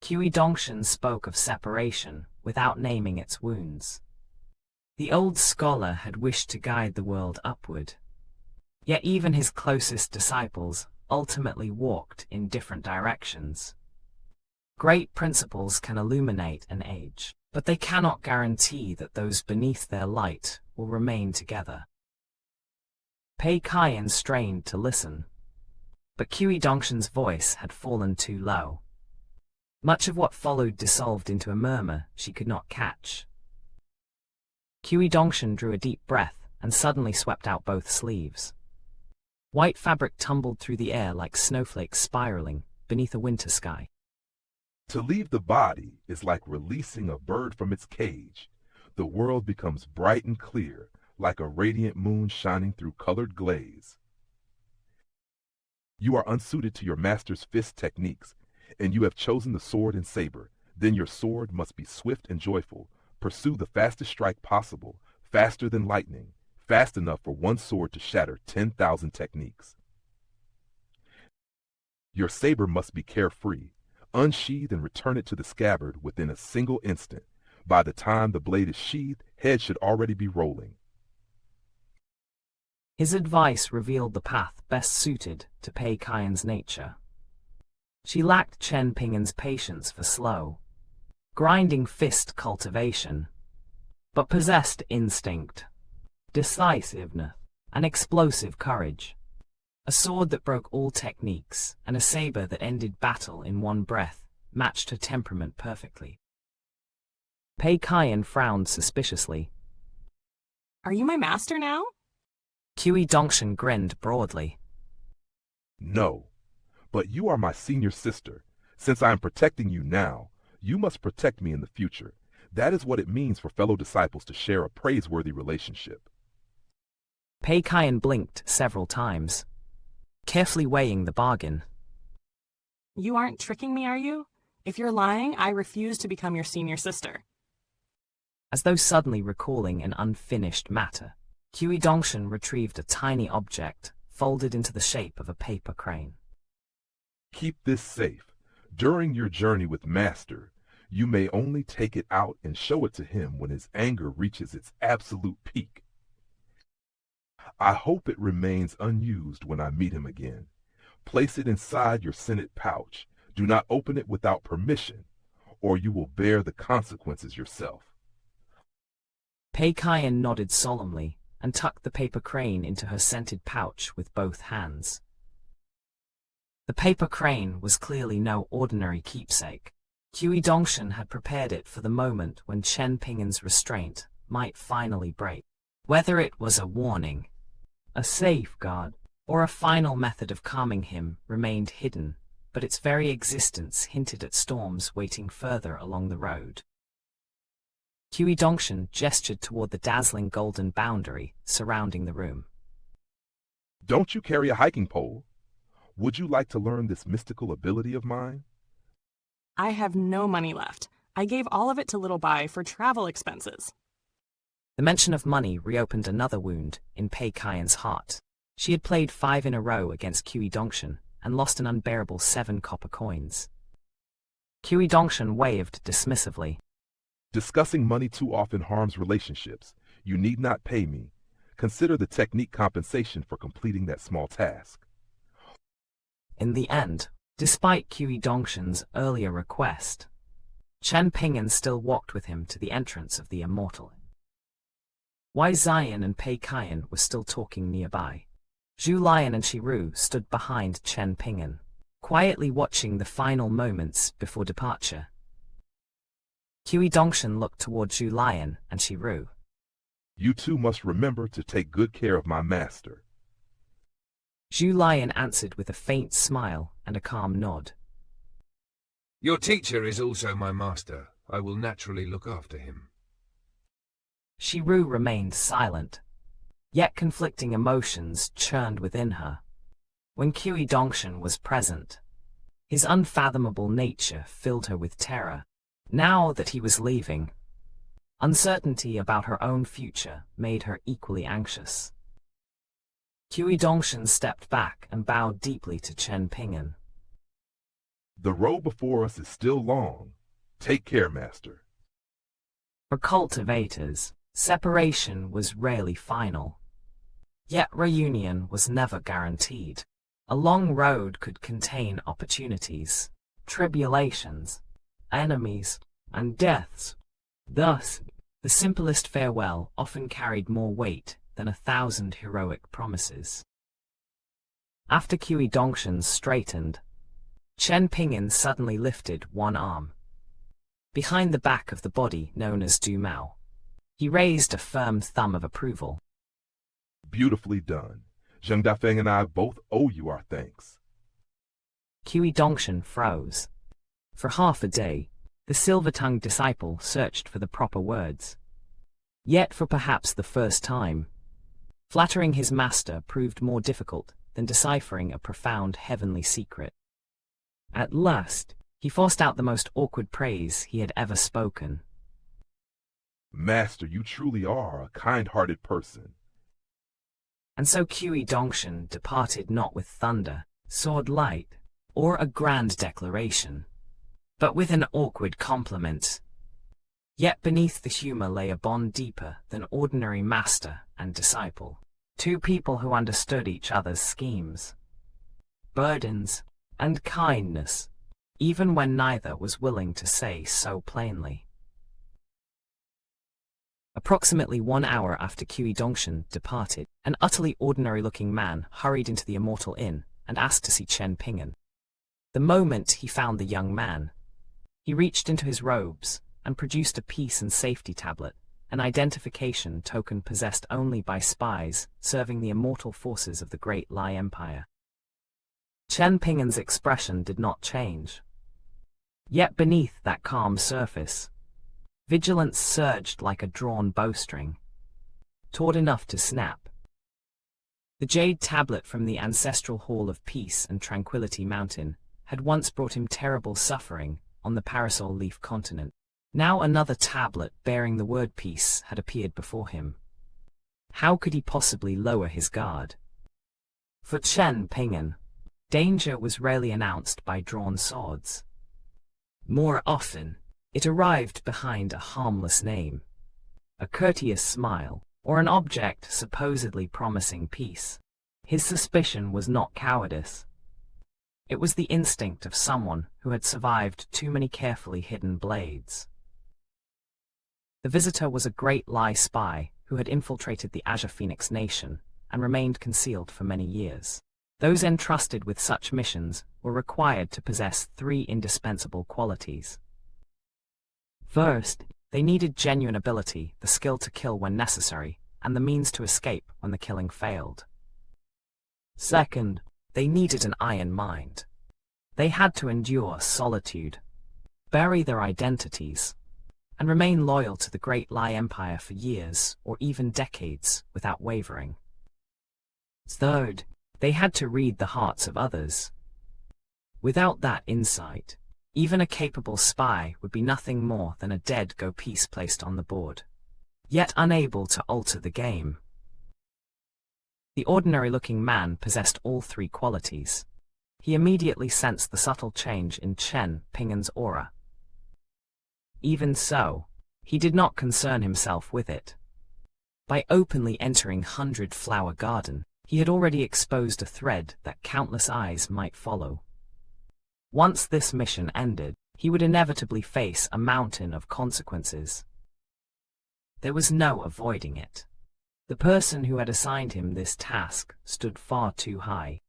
S1: Qiu Dongshan spoke of separation without naming its wounds. The old scholar had wished to guide the world upward. Yet even his closest disciples ultimately walked in different directions. Great principles can illuminate an age, but they cannot guarantee that those beneath their light will remain together. Pei Kaiyan strained to listen, but Qiu Dongshan's voice had fallen too low. Much of what followed dissolved into a murmur she could not catch. Qiu Dongshan drew a deep breath and suddenly swept out both sleeves. White fabric tumbled through the air like snowflakes spiraling beneath a winter sky.
S5: To leave the body is like releasing a bird from its cage. The world becomes bright and clear, like a radiant moon shining through colored glaze. You are unsuited to your master's fist techniques, and you have chosen the sword and saber. Then your sword must be swift and joyful. Pursue the fastest strike possible, faster than lightning, fast enough for one sword to shatter 10,000 techniques. Your saber must be carefree. Unsheathe and return it to the scabbard within a single instant. By the time the blade is sheathed, head should already be rolling.
S1: His advice revealed the path best suited to Pei Kaiyan's nature. She lacked Chen Ping'an's patience for slow, grinding fist cultivation, but possessed instinct, decisiveness, and explosive courage. A sword that broke all techniques, and a saber that ended battle in one breath, matched her temperament perfectly. Pei Kaiyan frowned suspiciously.
S2: Are you my master now?
S1: Qiu Dongshan grinned broadly.
S5: No, but you are my senior sister. Since I am protecting you now, you must protect me in the future. That is what it means for fellow disciples to share a praiseworthy relationship.
S1: Pei Kaiyan blinked several times, carefully weighing the bargain.
S2: You aren't tricking me, are you? If you're lying, I refuse to become your senior sister.
S1: As though suddenly recalling an unfinished matter, Qiu Dongshan retrieved a tiny object folded into the shape of a paper crane.
S5: Keep this safe. During your journey with Master, you may only take it out and show it to him when his anger reaches its absolute peak. I hope it remains unused when I meet him again. Place it inside your scented pouch. Do not open it without permission, or you will bear the consequences yourself.
S1: Pei Kian nodded solemnly and tucked the paper crane into her scented pouch with both hands. The paper crane was clearly no ordinary keepsake. Hui Dongshan had prepared it for the moment when Chen Ping'an's restraint might finally break. Whether it was a warning, a safeguard, or a final method of calming him remained hidden, but its very existence hinted at storms waiting further along the road. Hui Dongshan gestured toward the dazzling golden boundary surrounding the room.
S5: Don't you carry a hiking pole? Would you like to learn this mystical ability of mine?
S2: I have no money left. I gave all of it to Little Bai for travel expenses.
S1: The mention of money reopened another wound in Pei Kian's heart. She had played 5 in a row against Hui Dongshan and lost an unbearable 7 copper coins. Hui Dongshan waved dismissively.
S5: Discussing money too often harms relationships. You need not pay me. Consider the technique compensation for completing that small task.
S1: In the end, despite Hui Dongshan's earlier request, Chen Ping'an still walked with him to the entrance of the Immortal. Wei Ziyan and Pei Kian were still talking nearby. Zhu Lian and Shiru stood behind Chen Ping'an, quietly watching the final moments before departure. Hui Dongshan looked toward Zhu Lian and Shiru.
S5: You two must remember to take good care of my master.
S1: Zhu Lian answered with a faint smile and a calm nod.
S6: Your teacher is also my master. I will naturally look after him.
S1: Shiru remained silent, yet conflicting emotions churned within her. When Hui Dongshan was present, his unfathomable nature filled her with terror. Now that he was leaving, uncertainty about her own future made her equally anxious. Hui Dongshan stepped back and bowed deeply to Chen Ping'an.
S5: The road before us is still long. Take care, Master.
S1: For cultivators, separation was rarely final. Yet reunion was never guaranteed. A long road could contain opportunities, tribulations, enemies, and deaths. Thus, the simplest farewell often carried more weight than 1,000 heroic promises. After Hui Dongshan straightened, Chen Ping'an suddenly lifted one arm. Behind the back of the body known as Du Mao, he raised a firm thumb of approval.
S5: Beautifully done. Zheng Dafeng and I both owe you our thanks.
S1: Hui Dongshan froze. For half a day, the silver-tongued disciple searched for the proper words. Yet for perhaps the first time, flattering his master proved more difficult than deciphering a profound heavenly secret. At last, he forced out the most awkward praise he had ever spoken.
S5: Master, you truly are a kind-hearted person.
S1: And so Hui Dongshan departed not with thunder, sword light, or a grand declaration, but with an awkward compliment. Yet beneath the humor lay a bond deeper than ordinary master and disciple. 2 people who understood each other's schemes, burdens, and kindness, even when neither was willing to say so plainly. Approximately 1 hour after Hui Dongshan departed, an utterly ordinary-looking man hurried into the Immortal Inn and asked to see Chen Ping'an. The moment he found the young man, he reached into his robes and produced a peace and safety tablet, an identification token possessed only by spies serving the immortal forces of the Great Lai Empire. Chen Ping'an's expression did not change. Yet beneath that calm surface, vigilance surged like a drawn bowstring, taut enough to snap. The jade tablet from the ancestral Hall of Peace and Tranquility Mountain had once brought him terrible suffering on the Parasol Leaf continent. Now another tablet bearing the word peace had appeared before him. How could he possibly lower his guard? For Chen Ping'an, danger was rarely announced by drawn swords. More often, it arrived behind a harmless name, a courteous smile, or an object supposedly promising peace. His suspicion was not cowardice. It was the instinct of someone who had survived too many carefully hidden blades. The visitor was a great lie spy who had infiltrated the Azure Phoenix Nation and remained concealed for many years. Those entrusted with such missions were required to possess three indispensable qualities. First, they needed genuine ability, the skill to kill when necessary, and the means to escape when the killing failed. Second, they needed an iron mind. They had to endure solitude, bury their identities, and remain loyal to the Great Lie Empire for years or even decades without wavering. Third, they had to read the hearts of others. Without that insight, even a capable spy would be nothing more than a dead go piece placed on the board, yet unable to alter the game. The ordinary-looking man possessed all three qualities. He immediately sensed the subtle change in Chen Ping'an's aura. Even so, he did not concern himself with it. By openly entering 100 Flower Garden, he had already exposed a thread that countless eyes might follow. Once this mission ended, he would inevitably face a mountain of consequences. There was no avoiding it. The person who had assigned him this task stood far too high.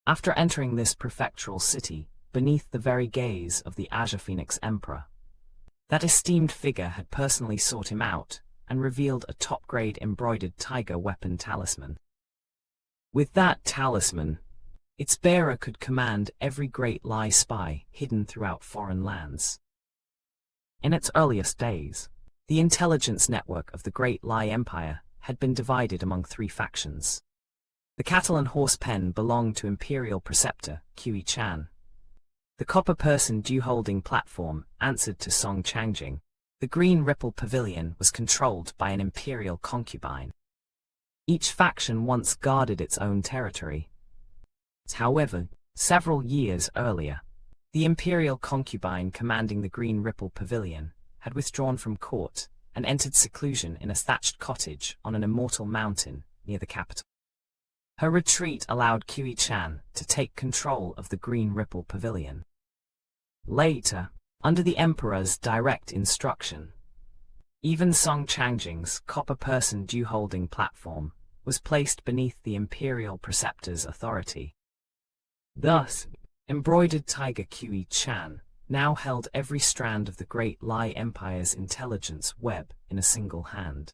S1: After entering this prefectural city, beneath the very gaze of the Azure Phoenix Emperor, that esteemed figure had personally sought him out and revealed a top-grade embroidered tiger weapon talisman. With that talisman, its bearer could command every great lie spy hidden throughout foreign lands. In its earliest days, the intelligence network of the Great Lie Empire had been divided among three factions. The cattle and horse pen belonged to Imperial Preceptor Kui Chan. The copper person dew-holding platform answered to Song Changjing. The green ripple pavilion was controlled by an Imperial concubine. Each faction once guarded its own territory. However, several years earlier, the Imperial concubine commanding the green ripple pavilion had withdrawn from court and entered seclusion in a thatched cottage on an immortal mountain near the capital. Her retreat allowed Kui Chan to take control of the Green Ripple Pavilion. Later, under the Emperor's direct instruction, even Song Changjing's copper person dew-holding platform was placed beneath the Imperial Preceptor's authority. Thus, embroidered Tiger Kui Chan now held every strand of the Great Lie Empire's intelligence web in a single hand.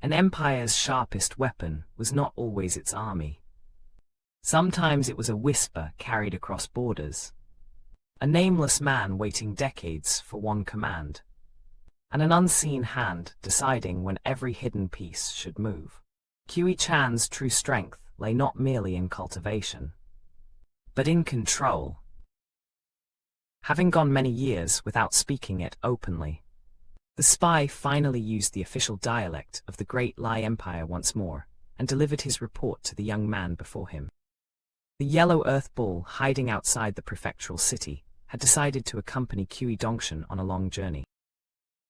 S1: An empire's sharpest weapon was not always its army. Sometimes it was a whisper carried across borders, a nameless man waiting decades for one command, and an unseen hand deciding when every hidden piece should move. Kui Chan's true strength lay not merely in cultivation, but in control. Having gone many years without speaking it openly, the spy finally used the official dialect of the Great Lie Empire once more, and delivered his report to the young man before him. The yellow earth bull hiding outside the prefectural city had decided to accompany Kui Dongshan on a long journey.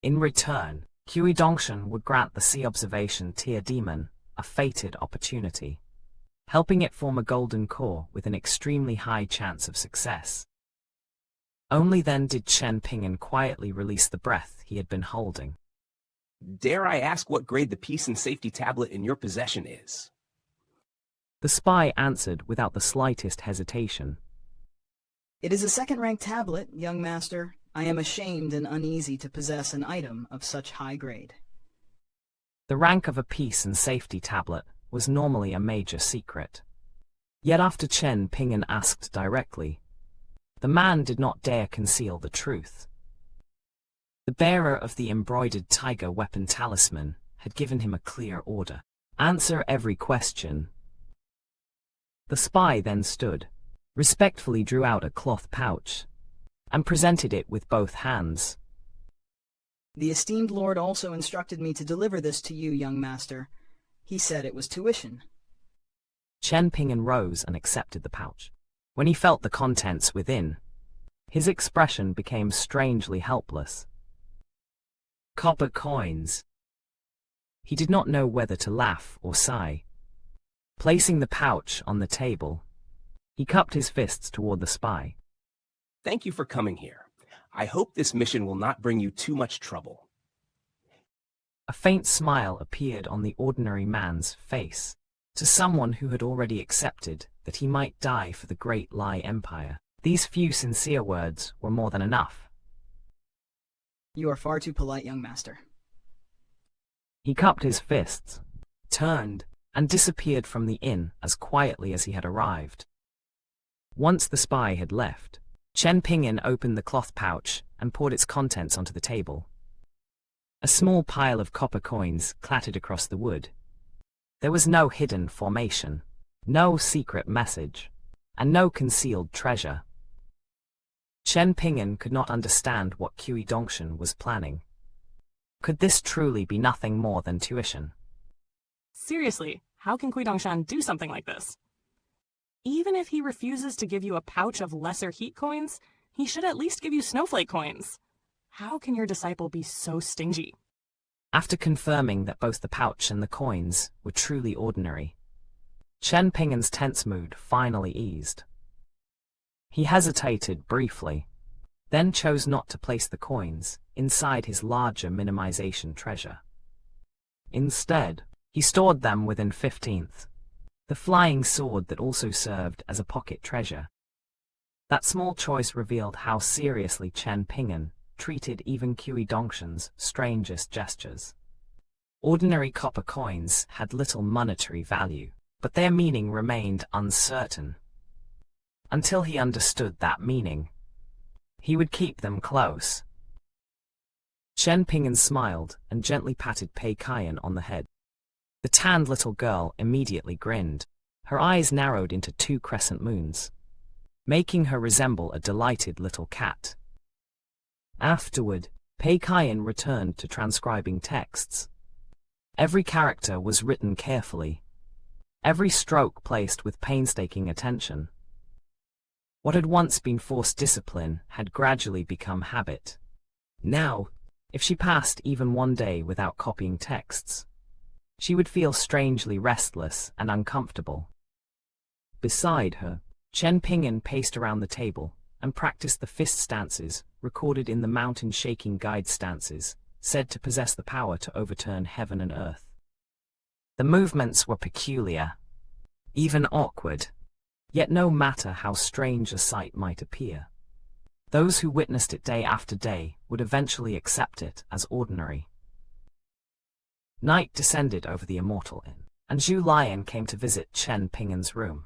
S1: In return, Kui Dongshan would grant the sea observation Tier Demon a fated opportunity, helping it form a golden core with an extremely high chance of success. Only then did Chen Ping'an quietly release the breath he had been holding.
S3: Dare I ask what grade the peace and safety tablet in your possession is?
S1: The spy answered without the slightest hesitation.
S7: It is a second-rank tablet, young master. I am ashamed and uneasy to possess an item of such high grade.
S1: The rank of a peace and safety tablet was normally a major secret. Yet after Chen Ping'an asked directly, the man did not dare conceal the truth. The bearer of the embroidered tiger weapon talisman had given him a clear order: answer every question. The spy then stood, respectfully drew out a cloth pouch, and presented it with both hands.
S7: The esteemed lord also instructed me to deliver this to you, young master. He said it was tuition.
S1: Chen Ping'an rose and accepted the pouch. When he felt the contents within, his expression became strangely helpless. Copper coins. He did not know whether to laugh or sigh. Placing the pouch on the table, he cupped his fists toward the spy.
S3: Thank you for coming here. I hope this mission will not bring you too much trouble.
S1: A faint smile appeared on the ordinary man's face. To someone who had already accepted that he might die for the great Lai Empire, these few sincere words were more than enough.
S7: You are far too polite, young master.
S1: He cupped his fists, turned, and disappeared from the inn as quietly as he had arrived. Once the spy had left, Chen Ping'an opened the cloth pouch and poured its contents onto the table. A small pile of copper coins clattered across the wood. There was no hidden formation, no secret message, and no concealed treasure. Chen Ping'an could not understand what Kui Dongshan was planning. Could this truly be nothing more than tuition?
S2: Seriously, how can Kui Dongshan do something like this? Even if he refuses to give you a pouch of lesser heat coins, he should at least give you snowflake coins. How can your disciple be so stingy?
S1: After confirming that both the pouch and the coins were truly ordinary, Chen Ping'an's tense mood finally eased. He hesitated briefly, then chose not to place the coins inside his larger minimization treasure. Instead, he stored them within 15th, the flying sword that also served as a pocket treasure. That small choice revealed how seriously Chen Ping'an treated even Kui Dongshan's strangest gestures. Ordinary copper coins had little monetary value, but their meaning remained uncertain. Until he understood that meaning, he would keep them close. Chen Ping'an smiled and gently patted Pei Kaiyan on the head. The tanned little girl immediately grinned. Her eyes narrowed into 2 crescent moons, making her resemble a delighted little cat. Afterward, Pei Kaiyan returned to transcribing texts. Every character was written carefully, every stroke placed with painstaking attention. What had once been forced discipline had gradually become habit. Now, if she passed even one day without copying texts, she would feel strangely restless and uncomfortable. Beside her, Chen Ping'an paced around the table and practiced the fist stances recorded in the mountain-shaking guide stances, said to possess the power to overturn heaven and earth. The movements were peculiar, even awkward, yet no matter how strange a sight might appear, those who witnessed it day after day would eventually accept it as ordinary. Night descended over the immortal inn, and Zhu Lion came to visit Chen Ping'an's room.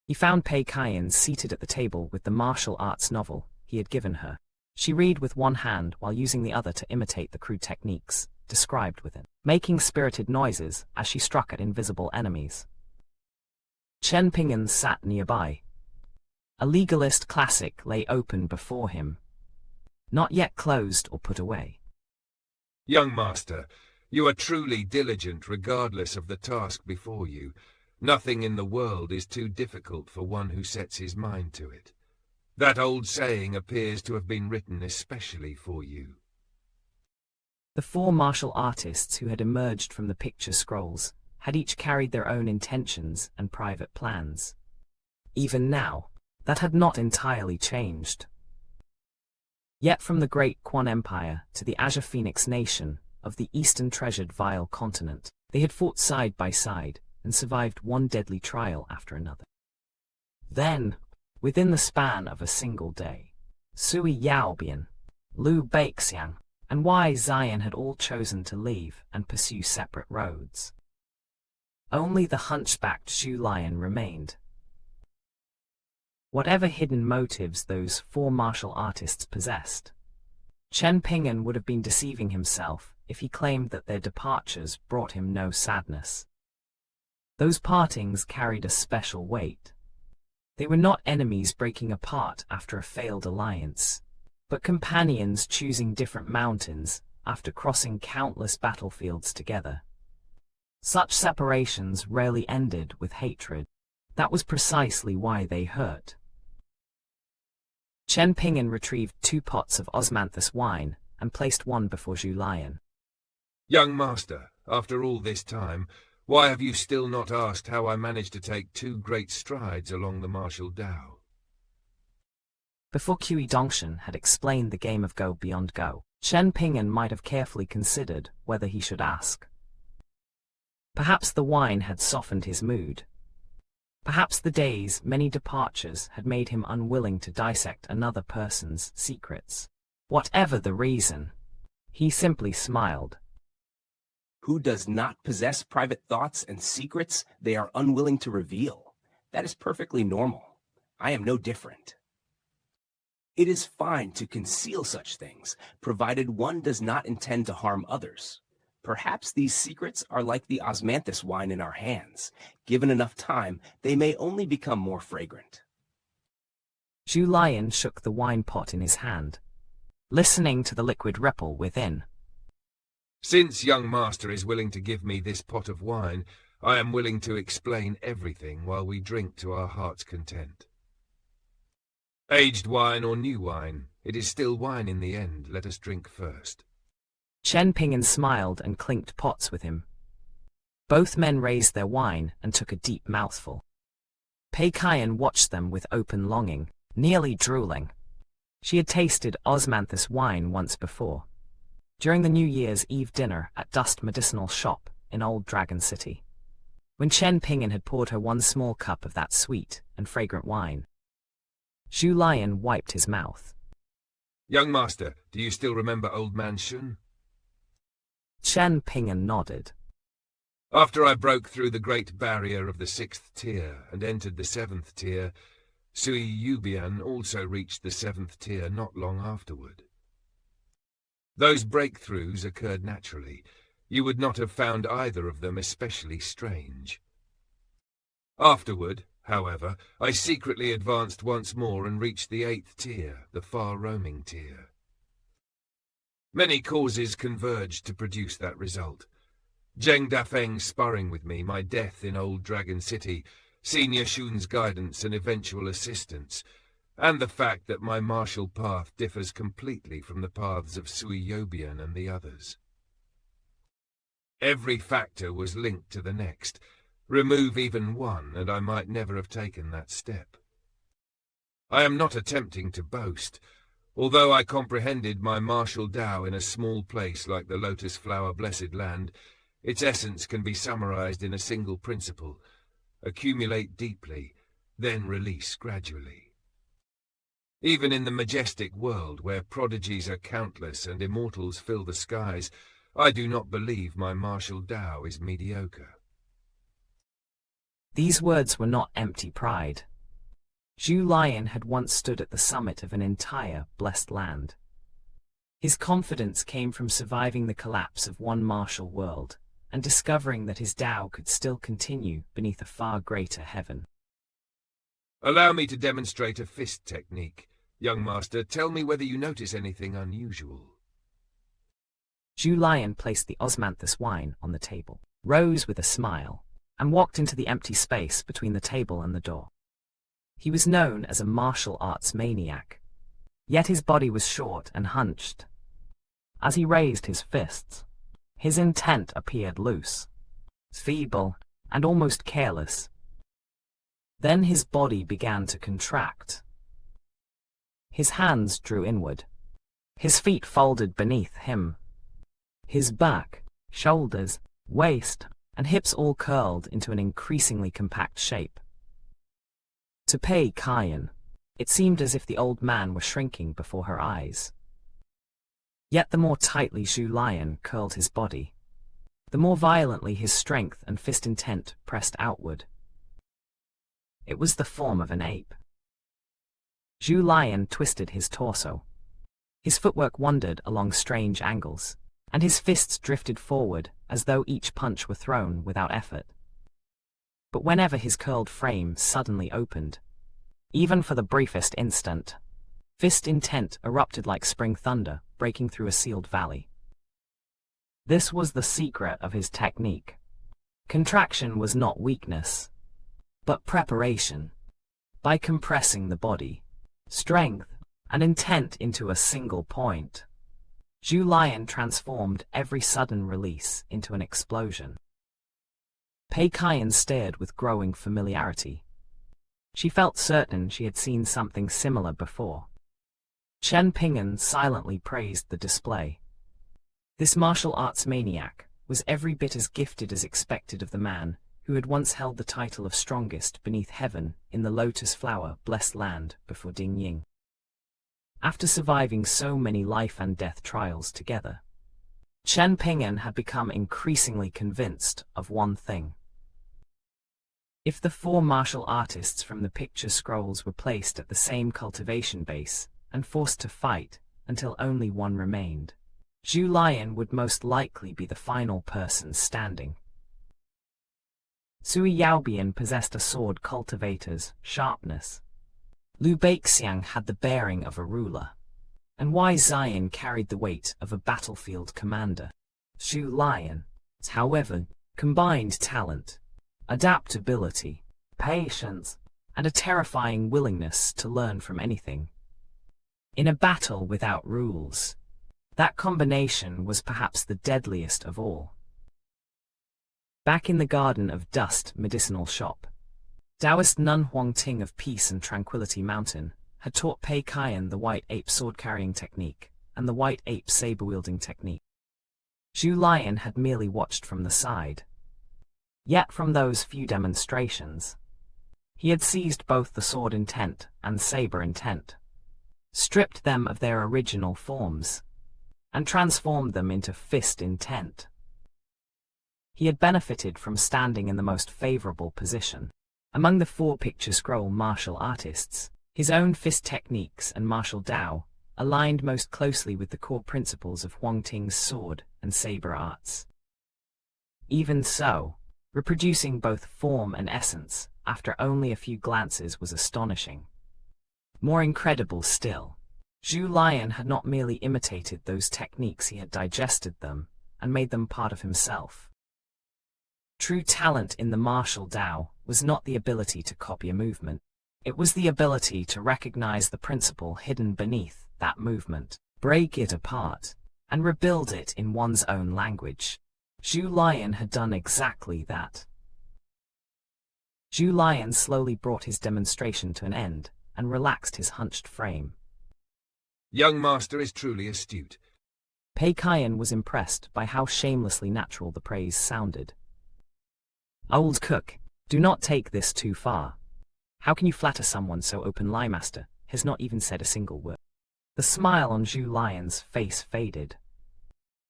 S1: He found Pei Kaiyan seated at the table with the martial arts novel he had given her. She read with one hand while using the other to imitate the crude techniques described within, making spirited noises as she struck at invisible enemies. Chen Ping'an sat nearby. A legalist classic lay open before him, not yet closed or put away.
S6: Young master, you are truly diligent regardless of the task before you. Nothing in the world is too difficult for one who sets his mind to it. That old saying appears to have been written especially for you.
S1: The 4 martial artists who had emerged from the picture scrolls had each carried their own intentions and private plans. Even now, that had not entirely changed. Yet from the great Quan Empire to the Azure Phoenix Nation of the eastern treasured vile continent, they had fought side by side and survived one deadly trial after another. Then, within the span of a single day, Sui Yaobian, Liu Baixiang, and Wei Zion had all chosen to leave and pursue separate roads. Only the hunchbacked Zhu Lion remained. Whatever hidden motives those 4 martial artists possessed, Chen Ping'an would have been deceiving himself if he claimed that their departures brought him no sadness. Those partings carried a special weight. They were not enemies breaking apart after a failed alliance, but companions choosing different mountains after crossing countless battlefields together. Such separations rarely ended with hatred. That was precisely why they hurt. Chen Ping'an retrieved 2 pots of osmanthus wine and placed one before Zhu Lion.
S6: Young master, after all this time, why have you still not asked how I managed to take 2 great strides along the martial Tao?
S1: Before Kui Dongshan had explained the game of Go Beyond Go, Chen Ping'an might have carefully considered whether he should ask. Perhaps the wine had softened his mood. Perhaps the day's many departures had made him unwilling to dissect another person's secrets. Whatever the reason, he simply smiled.
S3: Who does not possess private thoughts and secrets they are unwilling to reveal? That is perfectly normal. I am no different. It is fine to conceal such things, provided one does not intend to harm others. Perhaps these secrets are like the osmanthus wine in our hands. Given enough time, they may only become more fragrant.
S1: Zhu Lion shook the wine pot in his hand, listening to the liquid ripple within.
S6: Since young master is willing to give me this pot of wine, I am willing to explain everything while we drink to our heart's content. Aged wine or new wine, it is still wine in the end. Let us drink first.
S1: Chen Ping'an smiled and clinked pots with him. Both men raised their wine and took a deep mouthful. Pei Kaiyan watched them with open longing, nearly drooling. She had tasted osmanthus wine once before, during the New Year's Eve dinner at Dust Medicinal Shop in Old Dragon City, when Chen Ping'an had poured her 1 small cup of that sweet and fragrant wine. Zhu Lion wiped his mouth.
S6: Young master, do you still remember old man Shun?
S1: Chen Ping'an nodded.
S6: After I broke through the great barrier of the 6th tier and entered the 7th tier, Sui Yubian also reached the 7th tier not long afterward. Those breakthroughs occurred naturally. You would not have found either of them especially strange. Afterward, however, I secretly advanced once more and reached the 8th tier, the far-roaming tier. Many causes converged to produce that result. Zheng Dafeng sparring with me, my death in Old Dragon City, Senior Shun's guidance and eventual assistance, and the fact that my martial path differs completely from the paths of Sui Yobian and the others. Every factor was linked to the next. Remove even one, and I might never have taken that step. I am not attempting to boast. Although I comprehended my martial Tao in a small place like the Lotus Flower Blessed Land, its essence can be summarized in a single principle: accumulate deeply, then release gradually. Even in the majestic world where prodigies are countless and immortals fill the skies, I do not believe my martial Tao is mediocre.
S1: These words were not empty pride. Zhu Lion had once stood at the summit of an entire blessed land. His confidence came from surviving the collapse of one martial world and discovering that his Tao could still continue beneath a far greater heaven.
S6: Allow me to demonstrate a fist technique. Young master, tell me whether you notice anything unusual.
S1: Zhu Lion placed the osmanthus wine on the table, rose with a smile, and walked into the empty space between the table and the door. He was known as a martial arts maniac, yet his body was short and hunched. As he raised his fists, his intent appeared loose, feeble, and almost careless. Then his body began to contract. His hands drew inward. His feet folded beneath him. His back, shoulders, waist, and hips all curled into an increasingly compact shape. To Pei Kaiyan, it seemed as if the old man were shrinking before her eyes. Yet the more tightly Zhu Lion curled his body, the more violently his strength and fist intent pressed outward. It was the form of an ape. Zhu Lion twisted his torso. His footwork wandered along strange angles, and his fists drifted forward as though each punch were thrown without effort. But whenever his curled frame suddenly opened, even for the briefest instant, fist intent erupted like spring thunder breaking through a sealed valley. This was the secret of his technique. Contraction was not weakness, but preparation. By compressing the body, strength, and intent into a single point, Zhu Lian transformed every sudden release into an explosion. Pei Qian stared with growing familiarity. She felt certain she had seen something similar before. Chen Ping'an silently praised the display. This martial arts maniac was every bit as gifted as expected of the man who had once held the title of strongest beneath heaven in the Lotus Flower Blessed Land before Ding Ying. After surviving so many life and death trials together, Chen Ping'an had become increasingly convinced of one thing. If the 4 martial artists from the picture scrolls were placed at the same cultivation base and forced to fight until only one remained, Zhu Lian would most likely be the final person standing. Sui Yaobian possessed a sword cultivator's sharpness. Liu Baixiang had the bearing of a ruler, and Wei Ziyan carried the weight of a battlefield commander. Zhu Lian, however, combined talent, adaptability, patience, and a terrifying willingness to learn from anything. In a battle without rules, that combination was perhaps the deadliest of all. Back in the Garden of Dust medicinal shop, Taoist nun Huangting of Peace and Tranquility Mountain had taught Pei Qian the white ape sword-carrying technique and the white ape saber-wielding technique. Zhu Lian had merely watched from the side. Yet from those few demonstrations, he had seized both the sword intent and saber intent, stripped them of their original forms, and transformed them into fist intent. He had benefited from standing in the most favorable position. Among the 4 picture scroll martial artists, his own fist techniques and martial Dao aligned most closely with the core principles of Huangting's sword and saber arts. Even so, reproducing both form and essence after only a few glances was astonishing. More incredible still, Zhu Lian had not merely imitated those techniques, he had digested them and made them part of himself. True talent in the martial Dao was not the ability to copy a movement. It was the ability to recognize the principle hidden beneath that movement, break it apart, and rebuild it in one's own language. Zhu Lian had done exactly that. Zhu Lian slowly brought his demonstration to an end and relaxed his hunched frame.
S6: Young master is truly astute.
S1: Pei Qian was impressed by how shamelessly natural the praise sounded. Old cook, do not take this too far. How can you flatter someone so open-lie, master has not even said a single word? The smile on Zhu Lian's face faded.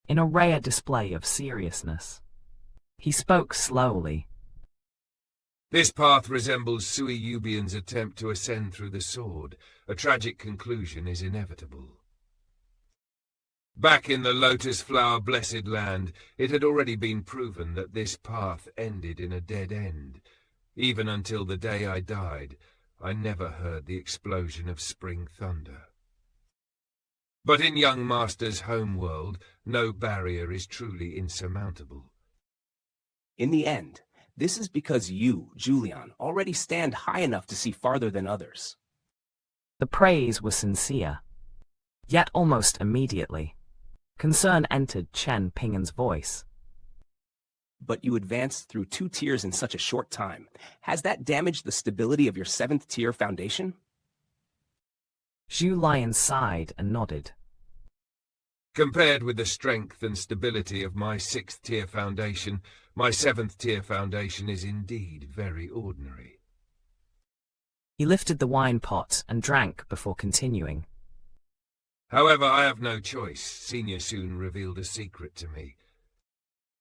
S1: In a rare display of seriousness, he spoke slowly.
S6: This path resembles Sui Yubian's attempt to ascend through the sword. A tragic conclusion is inevitable. Back in the Lotus Flower Blessed Land, it had already been proven that this path ended in a dead end. Even until the day I died, I never heard the explosion of spring thunder. But in young master's home world, no barrier is truly insurmountable.
S3: In the end, this is because you, Julian, already stand high enough to see farther than others.
S1: The praise was sincere. Yet almost immediately, concern entered Chen Ping'an's voice.
S3: But you advanced through 2 tiers in such a short time. Has that damaged the stability of your 7th tier foundation?
S1: Zhu Lian sighed and nodded.
S6: Compared with the strength and stability of my 6th tier foundation, my 7th tier foundation is indeed very ordinary.
S1: He lifted the wine pot and drank before continuing.
S6: However, I have no choice. Senior soon revealed a secret to me.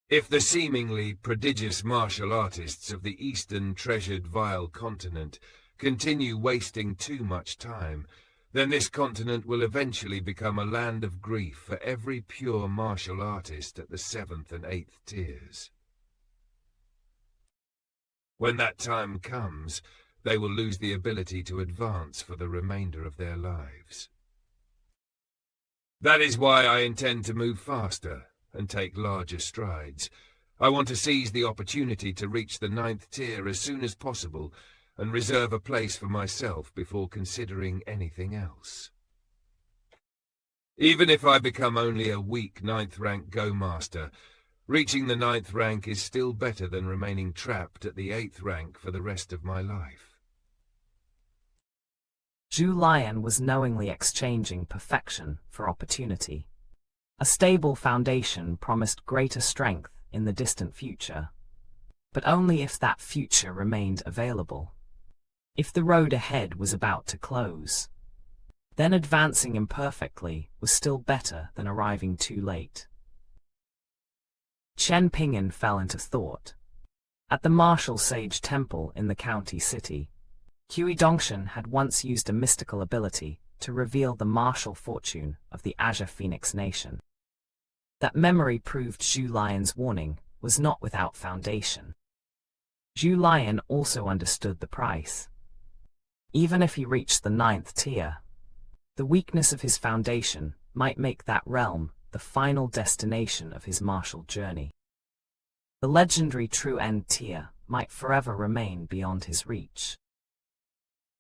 S6: If the seemingly prodigious martial artists of the eastern treasured vile continent continue wasting too much time, then this continent will eventually become a land of grief for every pure martial artist at the 7th and 8th tiers. When that time comes, they will lose the ability to advance for the remainder of their lives. That is why I intend to move faster and take larger strides. I want to seize the opportunity to reach the 9th tier as soon as possible and reserve a place for myself before considering anything else. Even if I become only a weak 9th rank Go Master, reaching the 9th rank is still better than remaining trapped at the 8th rank for the rest of my life.
S1: Zhu Lian was knowingly exchanging perfection for opportunity. A stable foundation promised greater strength in the distant future, but only if that future remained available. If the road ahead was about to close, then advancing imperfectly was still better than arriving too late. Chen Ping'an fell into thought. At the martial sage temple in the county city, Hui Dongshan had once used a mystical ability to reveal the martial fortune of the Azure Phoenix Nation. That memory proved Zhu Lian's warning was not without foundation. Zhu Lian also understood the price. Even if he reached the 9th tier, the weakness of his foundation might make that realm the final destination of his martial journey. The legendary true end tier might forever remain beyond his reach.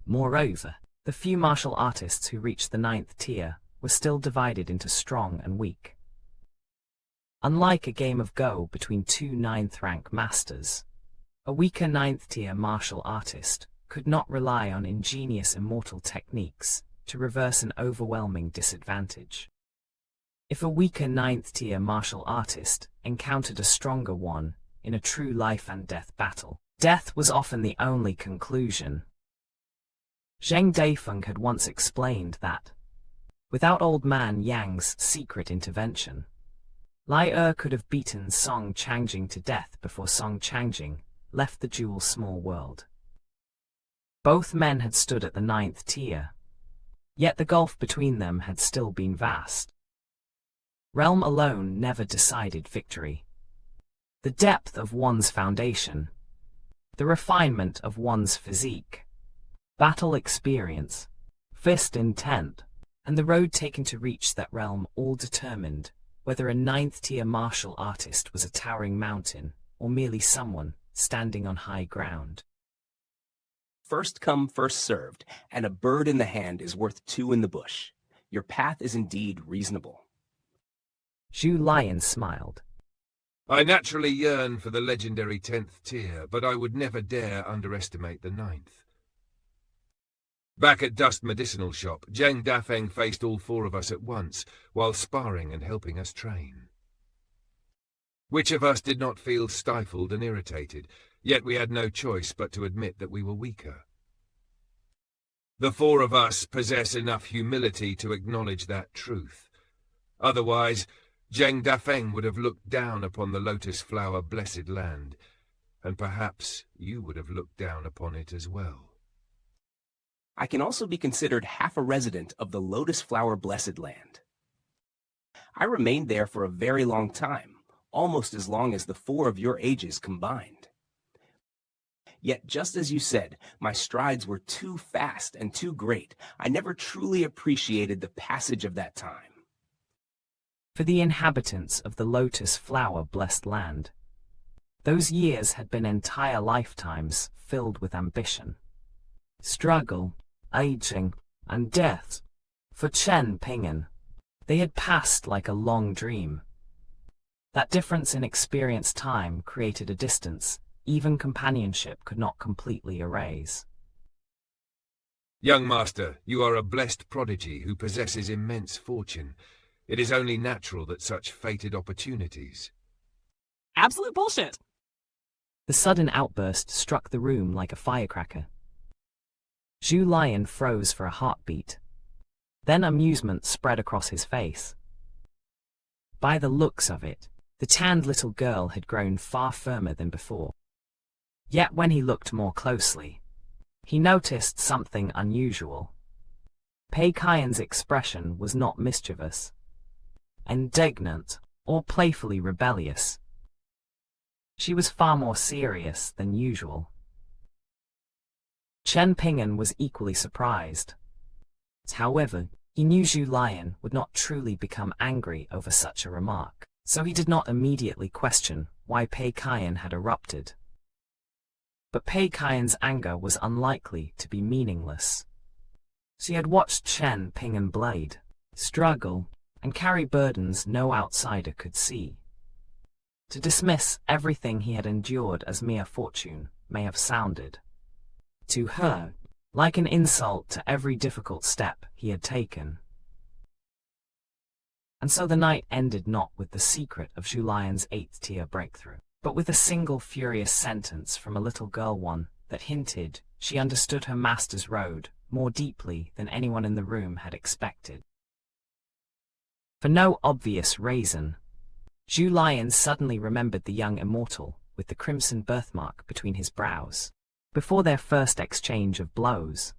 S1: Moreover, the few martial artists who reached the 9th tier were still divided into strong and weak. Unlike a game of Go between two 9th rank masters, a weaker 9th tier martial artist could not rely on ingenious immortal techniques to reverse an overwhelming disadvantage. If a weaker 9th tier martial artist encountered a stronger one in a true life and death battle, death was often the only conclusion. Zheng Daifeng had once explained that, without old man Yang's secret intervention, Lai could have beaten Song Changjing to death before Song Changjing left the dual small world. Both men had stood at the 9th tier, yet the gulf between them had still been vast. Realm alone never decided victory. The depth of one's foundation, the refinement of one's physique, battle experience, fist intent, and the road taken to reach that realm all determined whether a 9th tier martial artist was a towering mountain or merely someone standing on high ground.
S3: First come, first served, and a bird in the hand is worth two in the bush. Your path is indeed reasonable.
S1: Zhu Lian smiled.
S6: I naturally yearn for the legendary 10th tier, but I would never dare underestimate the 9th. Back at Dust Medicinal Shop, Zheng Dafeng faced all four of us at once, while sparring and helping us train. Which of us did not feel stifled and irritated, yet we had no choice but to admit that we were weaker. The four of us possess enough humility to acknowledge that truth. Otherwise, Zheng Dafeng would have looked down upon the Lotus Flower Blessed Land, and perhaps you would have looked down upon it as well.
S3: I can also be considered half a resident of the Lotus Flower Blessed Land. I remained there for a very long time, almost as long as the four of your ages combined. Yet, just as you said, my strides were too fast and too great. I never truly appreciated the passage of that time.
S1: For the inhabitants of the Lotus Flower Blessed Land, those years had been entire lifetimes filled with ambition, struggle, aging, and death. For Chen Ping'an, they had passed like a long dream. That difference in experience time created a distance even companionship could not completely erase.
S6: Young master, you are a blessed prodigy who possesses immense fortune. It is only natural that such fated opportunities...
S2: Absolute bullshit.
S1: The sudden outburst struck the room like a firecracker. Zhu Lian froze for a heartbeat. Then amusement spread across his face. By the looks of it, the tanned little girl had grown far firmer than before. Yet when he looked more closely, he noticed something unusual. Pei Kaian's expression was not mischievous, indignant, or playfully rebellious. She was far more serious than usual. Chen Ping'an was equally surprised. However, he knew Zhu Lian would not truly become angry over such a remark, so he did not immediately question why Pei Kian had erupted. But Pei Kian's anger was unlikely to be meaningless. She had watched Chen Ping'an blade, struggle, and carry burdens no outsider could see. To dismiss everything he had endured as mere fortune may have sounded, to her, like an insult to every difficult step he had taken. And so the night ended not with the secret of Zhu Lian's 8th-tier breakthrough, but with a single furious sentence from a little girl, one that hinted she understood her master's road more deeply than anyone in the room had expected. For no obvious reason, Zhu Lian suddenly remembered the young immortal with the crimson birthmark between his brows. Before their first exchange of blows,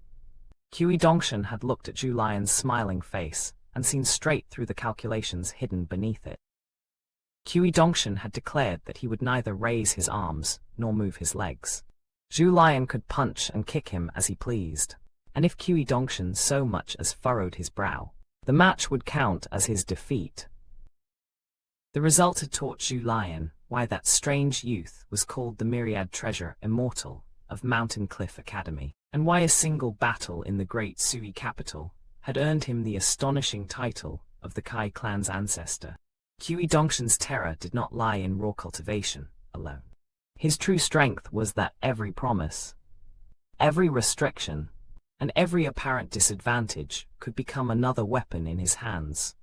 S1: Qi Dongshan had looked at Zhu Lian's smiling face and seen straight through the calculations hidden beneath it. Qi Dongshan had declared that he would neither raise his arms nor move his legs. Zhu Lian could punch and kick him as he pleased, and if Qi Dongshan so much as furrowed his brow, the match would count as his defeat. The result had taught Zhu Lian why that strange youth was called the Myriad Treasure Immortal of Mountain Cliff Academy, and why a single battle in the great Sui capital had earned him the astonishing title of the Kai clan's ancestor. Qi Dongshan's terror did not lie in raw cultivation alone. His true strength was that every promise, every restriction, and every apparent disadvantage could become another weapon in his hands.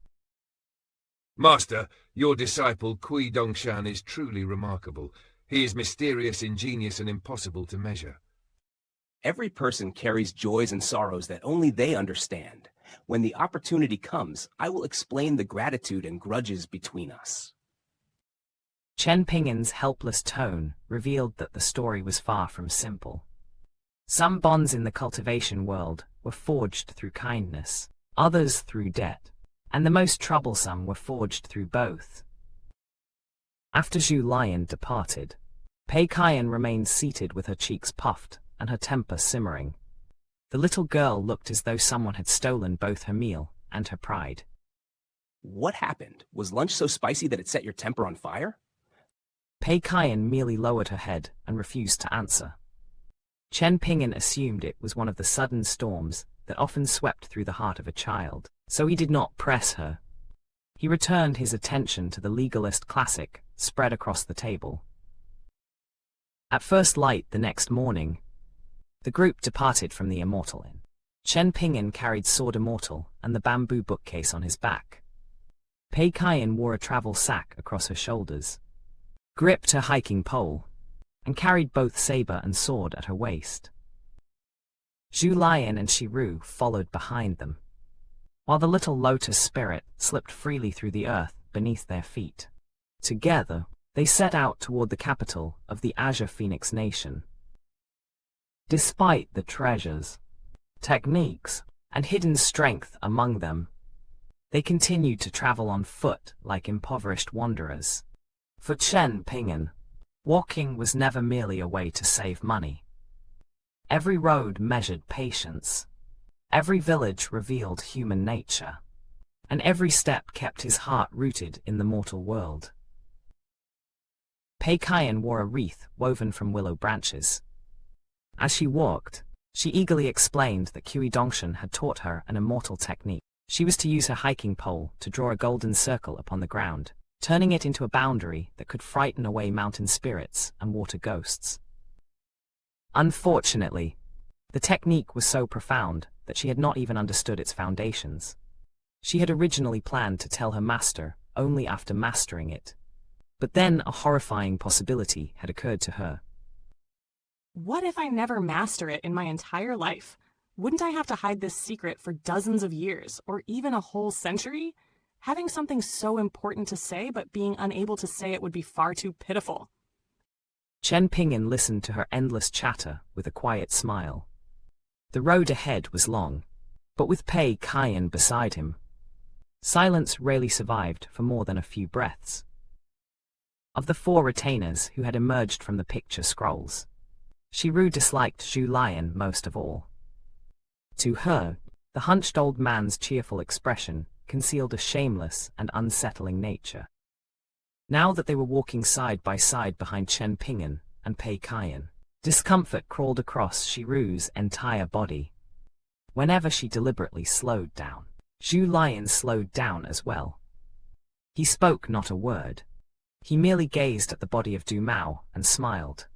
S6: Master, your disciple Qi Dongshan is truly remarkable. He is mysterious, ingenious, and impossible to measure.
S3: Every person carries joys and sorrows that only they understand. When the opportunity comes, I will explain the gratitude and grudges between us.
S1: Chen Ping'an's helpless tone revealed that the story was far from simple. Some bonds in the cultivation world were forged through kindness, others through debt, and the most troublesome were forged through both. After Zhu Lian departed, Pei Kian remained seated with her cheeks puffed and her temper simmering. The little girl looked as though someone had stolen both her meal and her pride.
S3: What happened? Was lunch so spicy that it set your temper on fire?
S1: Pei Kian merely lowered her head and refused to answer. Chen Ping'an assumed it was one of the sudden storms that often swept through the heart of a child, so he did not press her. He returned his attention to the legalist classic spread across the table. At first light the next morning, the group departed from the Immortal Inn. Chen Ping'an carried Sword Immortal and the bamboo bookcase on his back. Pei Kian wore a travel sack across her shoulders, gripped her hiking pole, and carried both saber and sword at her waist. Zhu Lian and Shiru followed behind them, while the little lotus spirit slipped freely through the earth beneath their feet. Together, they set out toward the capital of the Azure Phoenix Nation. Despite the treasures, techniques, and hidden strength among them, they continued to travel on foot like impoverished wanderers. For Chen Ping'an, walking was never merely a way to save money. Every road measured patience, every village revealed human nature, and every step kept his heart rooted in the mortal world. Pei Kian wore a wreath woven from willow branches. As she walked, she eagerly explained that Qi Dongshan had taught her an immortal technique. She was to use her hiking pole to draw a golden circle upon the ground, turning it into a boundary that could frighten away mountain spirits and water ghosts. Unfortunately, the technique was so profound that she had not even understood its foundations. She had originally planned to tell her master only after mastering it, but then a horrifying possibility had occurred to her.
S2: What if I never master it in my entire life? Wouldn't I have to hide this secret for dozens of years, or even a whole century? Having something so important to say, but being unable to say it would be far too pitiful.
S1: Chen Ping'an listened to her endless chatter with a quiet smile. The road ahead was long, but with Pei Kian beside him, silence rarely survived for more than a few breaths. Of the 4 retainers who had emerged from the picture scrolls, Shiru disliked Zhu Lian most of all. To her, the hunched old man's cheerful expression concealed a shameless and unsettling nature. Now that they were walking side by side behind Chen Ping'an and Pei Kian, discomfort crawled across Shiru's entire body. Whenever she deliberately slowed down, Zhu Lian slowed down as well. He spoke not a word. He merely gazed at the body of Du Mao and smiled.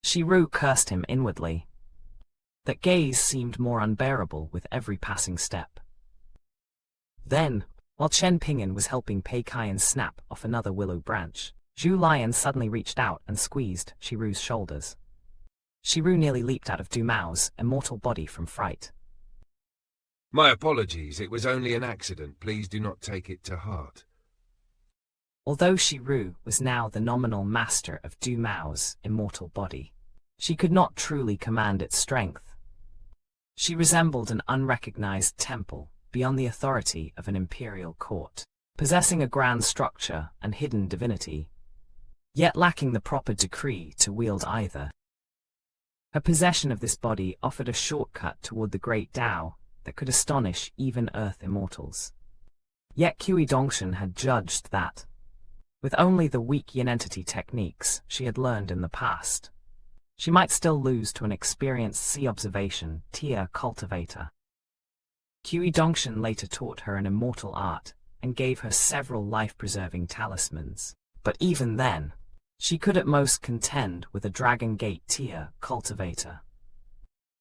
S1: Shiru cursed him inwardly. That gaze seemed more unbearable with every passing step. Then, while Chen Ping'an was helping Pei Kian snap off another willow branch, Zhu Lian suddenly reached out and squeezed Shiru's shoulders. Shiru nearly leaped out of Du Mao's immortal body from fright.
S6: My apologies, it was only an accident. Please do not take it to heart.
S1: Although Shiru was now the nominal master of Du Mao's immortal body, she could not truly command its strength. She resembled an unrecognized temple beyond the authority of an imperial court, possessing a grand structure and hidden divinity, yet lacking the proper decree to wield either. Her possession of this body offered a shortcut toward the great Tao that could astonish even Earth immortals. Yet Kui Dongshan had judged that, with only the weak yin entity techniques she had learned in the past, she might still lose to an experienced sea observation Tia cultivator. Kui Dongshan later taught her an immortal art and gave her several life-preserving talismans, but even then, she could at most contend with a Dragon Gate Tia cultivator.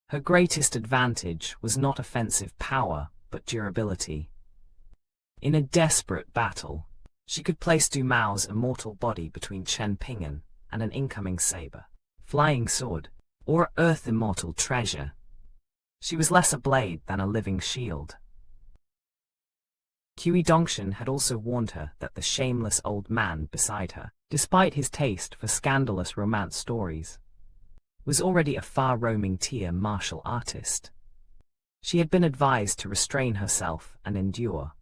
S1: Her greatest advantage was not offensive power, but durability. In a desperate battle, she could place Du Mao's immortal body between Chen Ping'an and an incoming saber, flying sword, or earth immortal treasure. She was less a blade than a living shield. Kui Dongshan had also warned her that the shameless old man beside her, despite his taste for scandalous romance stories, was already a far-roaming Tia martial artist. She had been advised to restrain herself and endure.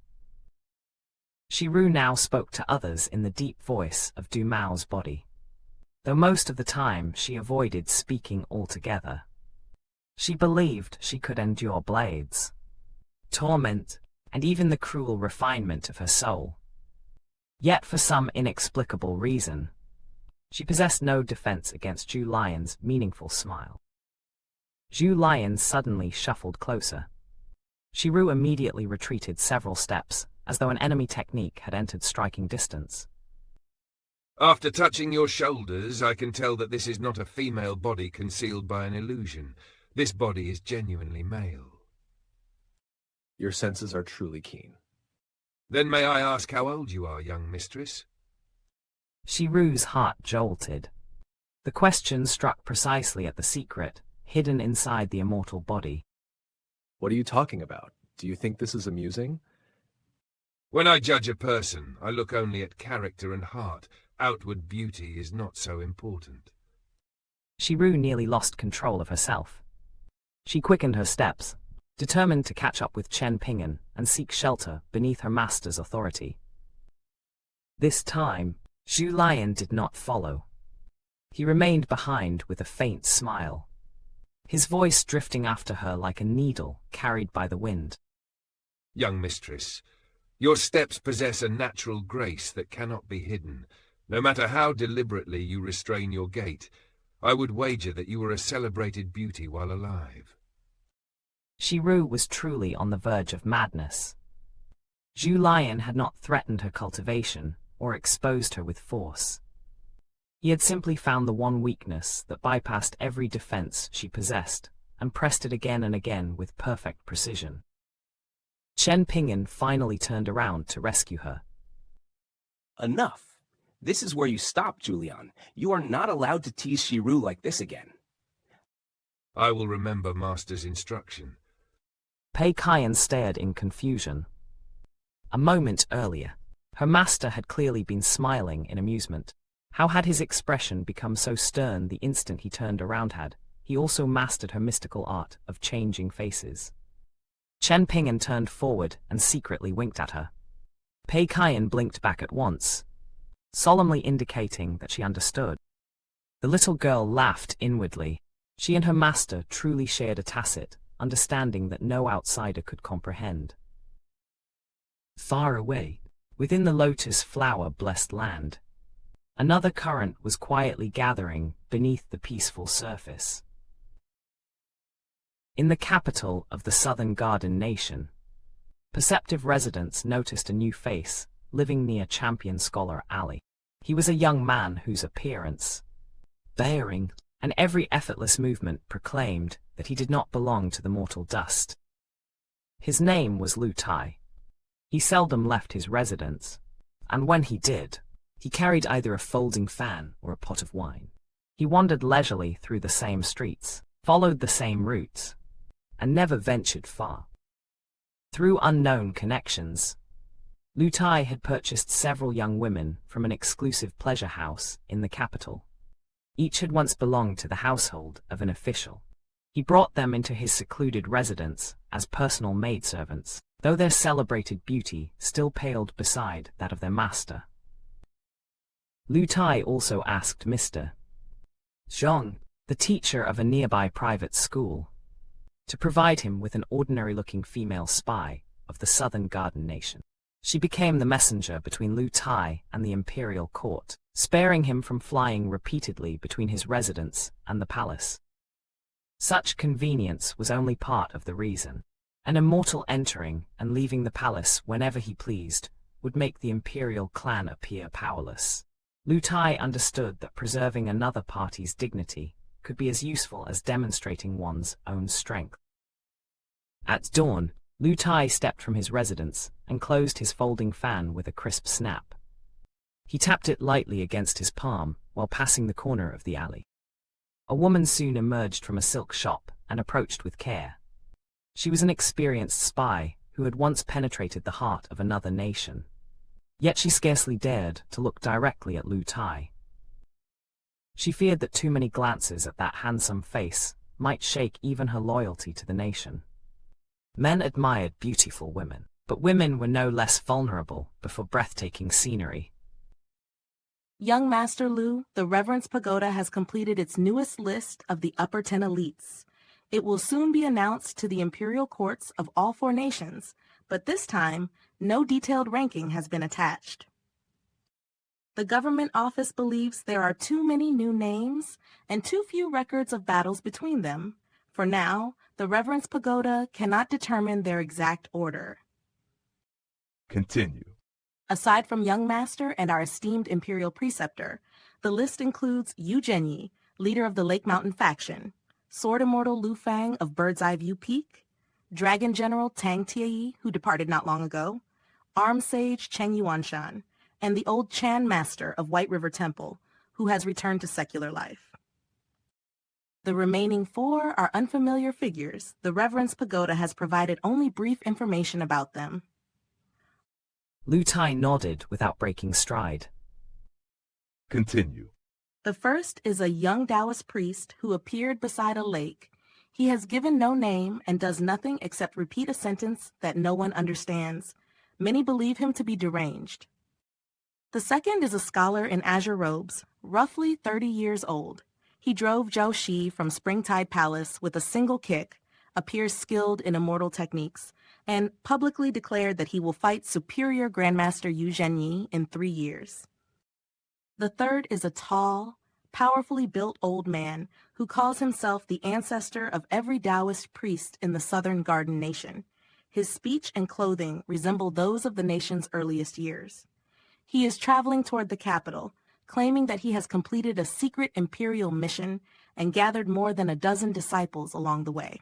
S1: Shiru now spoke to others in the deep voice of Du Mao's body, though most of the time she avoided speaking altogether. She believed she could endure blades, torment, and even the cruel refinement of her soul. Yet for some inexplicable reason, she possessed no defense against Zhu Lian's meaningful smile. Zhu Lian suddenly shuffled closer. Shiru immediately retreated several steps, as though an enemy technique had entered striking distance.
S6: After touching your shoulders, I can tell that this is not a female body concealed by an illusion. This body is genuinely male.
S3: Your senses are truly keen.
S6: Then may I ask how old you are, young mistress?
S1: Shiru's heart jolted. The question struck precisely at the secret, hidden inside the immortal body.
S3: What are you talking about? Do you think this is amusing?
S6: When I judge a person, I look only at character and heart. Outward beauty is not so important.
S1: Shiru nearly lost control of herself. She quickened her steps, determined to catch up with Chen Ping'an and seek shelter beneath her master's authority. This time, Zhu Lian did not follow. He remained behind with a faint smile, his voice drifting after her like a needle carried by the wind.
S6: Young mistress, your steps possess a natural grace that cannot be hidden. No matter how deliberately you restrain your gait, I would wager that you were a celebrated beauty while alive.
S1: Shiru was truly on the verge of madness. Zhu Lian had not threatened her cultivation or exposed her with force. He had simply found the one weakness that bypassed every defense she possessed and pressed it again and again with perfect precision. Chen Ping'an finally turned around to rescue her.
S3: Enough. This is where you stop, Julian. You are not allowed to tease Shiru like this again.
S6: I will remember Master's instruction.
S1: Pei Kian stared in confusion. A moment earlier, her master had clearly been smiling in amusement. How had his expression become so stern the instant he turned around? Had he also mastered her mystical art of changing faces? Chen Ping'an turned forward and secretly winked at her. Pei Kian blinked back at once, solemnly indicating that she understood. The little girl laughed inwardly. She and her master truly shared a tacit understanding that no outsider could comprehend. Far away, Within the Lotus Flower Blessed Land, another current was quietly gathering beneath the peaceful surface. In the capital of the Southern Garden Nation, perceptive residents noticed a new face living near Champion Scholar Alley. He was a young man whose appearance, bearing, and every effortless movement proclaimed that he did not belong to the mortal dust. His name was Lu Tai. He seldom left his residence, and when he did, he carried either a folding fan or a pot of wine. He wandered leisurely through the same streets, followed the same routes, and never ventured far. Through unknown connections, Lu Tai had purchased several young women from an exclusive pleasure house in the capital. Each had once belonged to the household of an official. He brought them into his secluded residence as personal maidservants, though their celebrated beauty still paled beside that of their master. Lu Tai also asked Mr. Zhang, the teacher of a nearby private school, to provide him with an ordinary-looking female spy of the Southern Garden Nation. She became the messenger between Lu Tai and the imperial court, sparing him from flying repeatedly between his residence and the palace. Such convenience was only part of the reason. An immortal entering and leaving the palace whenever he pleased would make the imperial clan appear powerless. Lu Tai understood that preserving another party's dignity could be as useful as demonstrating one's own strength. At dawn, Lu Tai stepped from his residence and closed his folding fan with a crisp snap. He tapped it lightly against his palm while passing the corner of the alley. A woman soon emerged from a silk shop and approached with care. She was an experienced spy who had once penetrated the heart of another nation. Yet she scarcely dared to look directly at Lu Tai. She feared that too many glances at that handsome face might shake even her loyalty to the nation. Men admired beautiful women, but women were no less vulnerable before breathtaking scenery.
S4: Young Master Lu, the Reverence Pagoda has completed its newest list of the Upper 10 elites. It will soon be announced to the imperial courts of all 4 nations, but this time, no detailed ranking has been attached. The government office believes there are too many new names and too few records of battles between them. For now, the Reverence Pagoda cannot determine their exact order.
S5: Continue.
S4: Aside from Young Master and our esteemed Imperial Preceptor, the list includes Yu Zhenyi, leader of the Lake Mountain faction, Sword Immortal Lu Fang of Bird's Eye View Peak, Dragon General Tang Tieyi, who departed not long ago, Armed Sage Cheng Yuanshan, and the old Chan Master of White River Temple, who has returned to secular life. The remaining 4 are unfamiliar figures. The Reverence Pagoda has provided only brief information about them.
S1: Lu Tai nodded without breaking stride.
S5: Continue.
S4: The first is a young Taoist priest who appeared beside a lake. He has given no name and does nothing except repeat a sentence that no one understands. Many believe him to be deranged. The second is a scholar in azure robes, roughly 30 years old. He drove Zhou Shi from Springtide Palace with a single kick, appears skilled in immortal techniques, and publicly declared that he will fight superior Grandmaster Yu Zhenyi in 3 years. The third is a tall, powerfully built old man who calls himself the ancestor of every Taoist priest in the Southern Garden Nation. His speech and clothing resemble those of the nation's earliest years. He is traveling toward the capital, claiming that he has completed a secret imperial mission and gathered more than a dozen disciples along the way.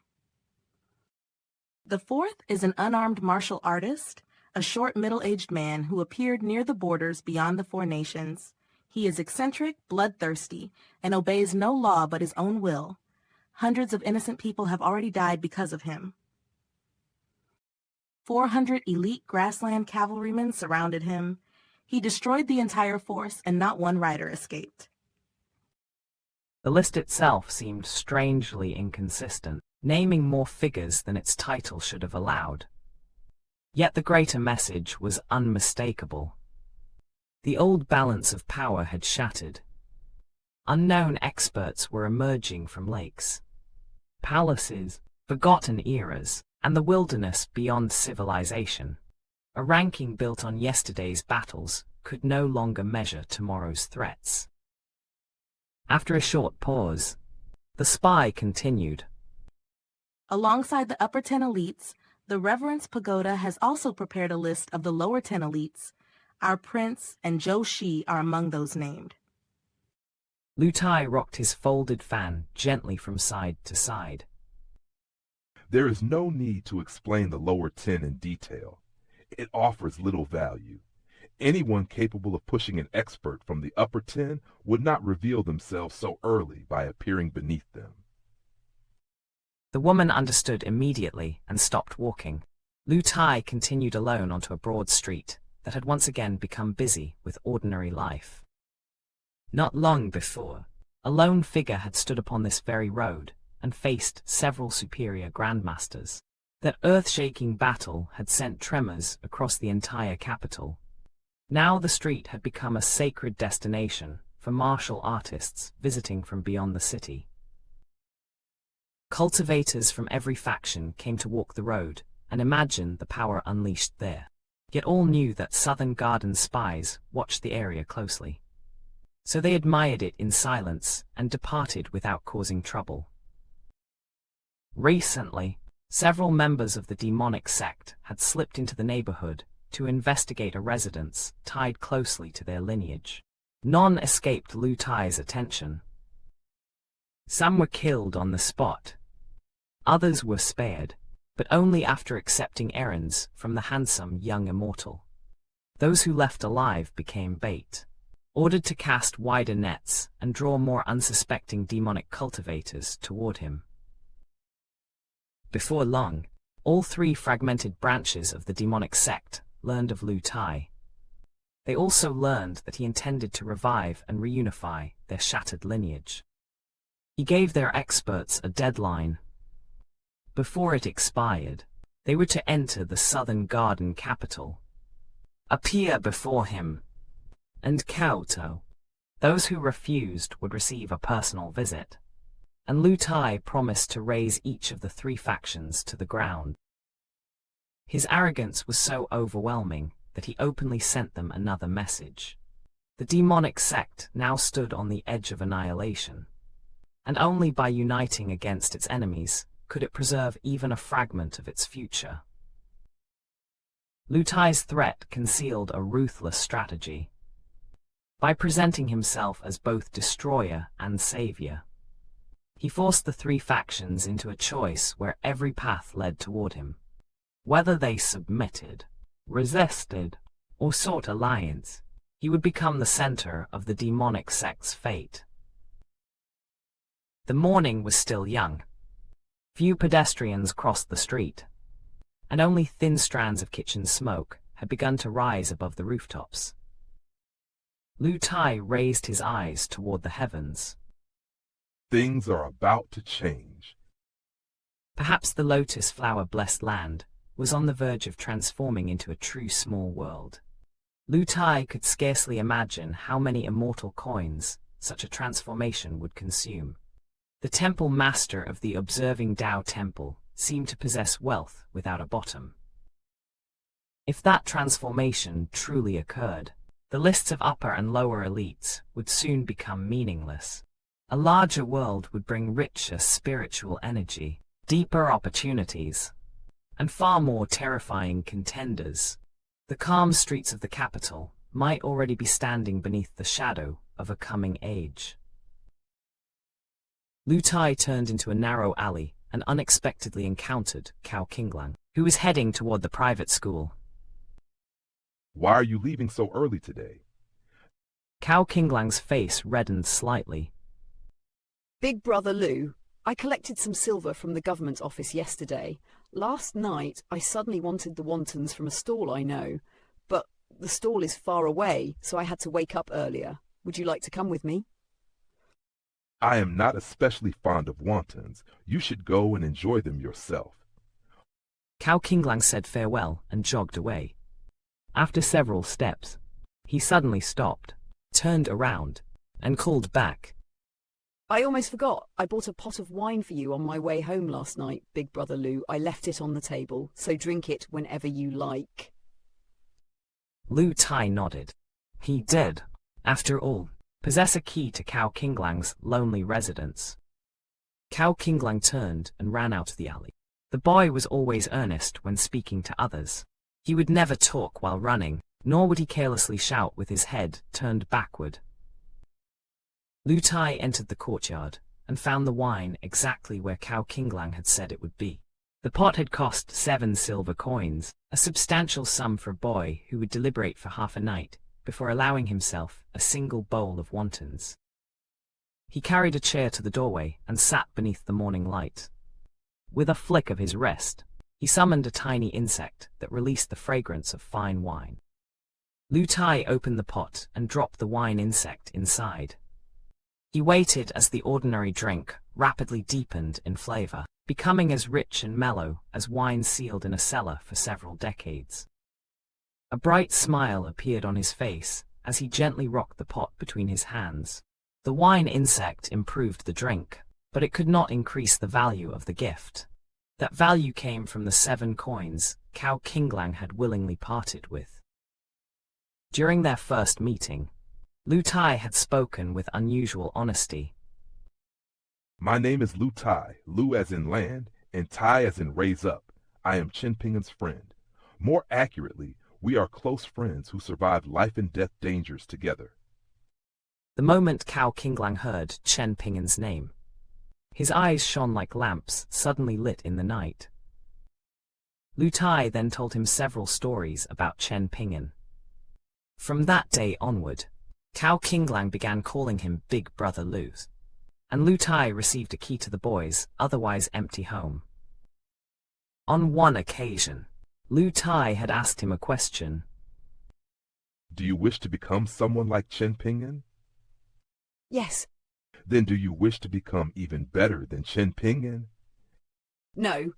S4: The fourth is an unarmed martial artist, a short middle-aged man who appeared near the borders beyond the 4 nations. He is eccentric, bloodthirsty, and obeys no law but his own will. Hundreds of innocent people have already died because of him. 400 elite grassland cavalrymen surrounded him. He destroyed the entire force, and not one rider escaped.
S1: The list itself seemed strangely inconsistent, naming more figures than its title should have allowed. Yet the greater message was unmistakable. The old balance of power had shattered. Unknown experts were emerging from lakes, palaces, forgotten eras, and the wilderness beyond civilization. A ranking built on yesterday's battles could no longer measure tomorrow's threats. After a short pause, the spy continued.
S4: Alongside the upper 10 elites, the Reverence Pagoda has also prepared a list of the lower 10 elites. Our prince and Zhou Shi are among those named.
S1: Lu Tai rocked his folded fan gently from side to side.
S5: There is no need to explain the lower 10 in detail. It offers little value. Anyone capable of pushing an expert from the upper 10 would not reveal themselves so early by appearing beneath them.
S1: The woman understood immediately and stopped walking. Lu Tai continued alone onto a broad street that had once again become busy with ordinary life. Not long before, a lone figure had stood upon this very road and faced several superior grandmasters. That earth-shaking battle had sent tremors across the entire capital. Now the street had become a sacred destination for martial artists visiting from beyond the city. Cultivators from every faction came to walk the road and imagine the power unleashed there. Yet all knew that Southern Garden spies watched the area closely. So they admired it in silence and departed without causing trouble. Recently, several members of the demonic sect had slipped into the neighborhood to investigate a residence tied closely to their lineage. None escaped Lu Tai's attention. Some were killed on the spot. Others were spared, but only after accepting errands from the handsome young immortal. Those who left alive became bait, ordered to cast wider nets and draw more unsuspecting demonic cultivators toward him. Before long, all three fragmented branches of the demonic sect learned of Lu Tai. They also learned that he intended to revive and reunify their shattered lineage. He gave their experts a deadline. Before it expired, they were to enter the Southern Garden capital, appear before him, and kowtow. Those who refused would receive a personal visit. And Lu Tai promised to raze each of the three factions to the ground. His arrogance was so overwhelming that he openly sent them another message. The demonic sect now stood on the edge of annihilation, and only by uniting against its enemies could it preserve even a fragment of its future. Lu Tai's threat concealed a ruthless strategy. By presenting himself as both destroyer and savior, he forced the three factions into a choice where every path led toward him. Whether they submitted, resisted, or sought alliance, he would become the center of the demonic sect's fate. The morning was still young. Few pedestrians crossed the street, and only thin strands of kitchen smoke had begun to rise above the rooftops. Lu Tai raised his eyes toward the heavens.
S5: Things are about to change.
S1: Perhaps the Lotus Flower Blessed Land was on the verge of transforming into a true small world. Lu Tai could scarcely imagine how many immortal coins such a transformation would consume. The temple master of the observing Tao temple seemed to possess wealth without a bottom. If that transformation truly occurred, the lists of upper and lower elites would soon become meaningless. A larger world would bring richer spiritual energy, deeper opportunities, and far more terrifying contenders. The calm streets of the capital might already be standing beneath the shadow of a coming age. Lu Tai turned into a narrow alley and unexpectedly encountered Cao Qinglang, who was heading toward the private school.
S5: Why are you leaving so early today?
S1: Cao Qinglang's face reddened slightly.
S8: Big Brother Lu, I collected some silver from the government office yesterday. Last night, I suddenly wanted the wontons from a stall I know, but the stall is far away, so I had to wake up earlier. Would you like to come with me?
S5: I am not especially fond of wontons. You should go and enjoy them yourself.
S1: Cao Qinglang said farewell and jogged away. After several steps, he suddenly stopped, turned around, and called back.
S8: I almost forgot. I bought a pot of wine for you on my way home last night, Big Brother Lu. I left it on the table, so drink it whenever you like.
S1: Lu Tai nodded. He did, after all, possess a key to Cao Qinglang's lonely residence. Cao Qinglang turned and ran out of the alley. The boy was always earnest when speaking to others. He would never talk while running, nor would he carelessly shout with his head turned backward. Lu Tai entered the courtyard and found the wine exactly where Cao Qinglang had said it would be. The pot had cost 7 silver coins, a substantial sum for a boy who would deliberate for half a night before allowing himself a single bowl of wontons. He carried a chair to the doorway and sat beneath the morning light. With a flick of his wrist, he summoned a tiny insect that released the fragrance of fine wine. Lu Tai opened the pot and dropped the wine insect inside. He waited as the ordinary drink rapidly deepened in flavor, becoming as rich and mellow as wine sealed in a cellar for several decades. A bright smile appeared on his face as he gently rocked the pot between his hands. The wine insect improved the drink, but it could not increase the value of the gift. That value came from the 7 coins Cao Qinglang had willingly parted with. During their first meeting, Lu Tai had spoken with unusual honesty.
S5: My name is Lu Tai, Lu as in land, and Tai as in raise up. I am Chen Ping'an's friend. More accurately, we are close friends who survived life and death dangers together.
S1: The moment Cao Qinglang heard Chen Ping'an's name, his eyes shone like lamps suddenly lit in the night. Lu Tai then told him several stories about Chen Ping'an. From that day onward, Cao Qinglang began calling him Big Brother Lu, and Lu Tai received a key to the boy's otherwise empty home. On one occasion, Lu Tai had asked him a question.
S5: Do you wish to become someone like Chen Ping'an?
S8: Yes.
S5: Then do you wish to become even better than Chen Ping'an?
S8: No.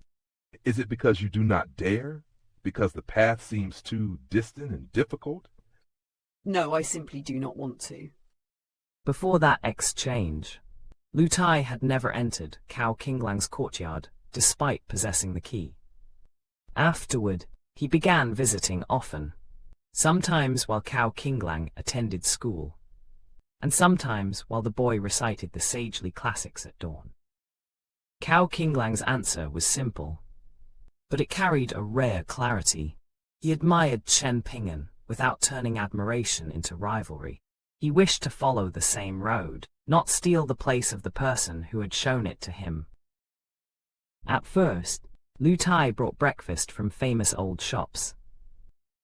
S5: Is it because you do not dare? Because the path seems too distant and difficult?
S8: No, I simply do not want to.
S1: Before that exchange, Lu Tai had never entered Cao Qinglang's courtyard, despite possessing the key. Afterward, he began visiting often, sometimes while Cao Qinglang attended school, and sometimes while the boy recited the sagely classics at dawn. Cao Qinglang's answer was simple, but it carried a rare clarity. He admired Chen Ping'an without turning admiration into rivalry. He wished to follow the same road, not steal the place of the person who had shown it to him. At first, Lu Tai brought breakfast from famous old shops.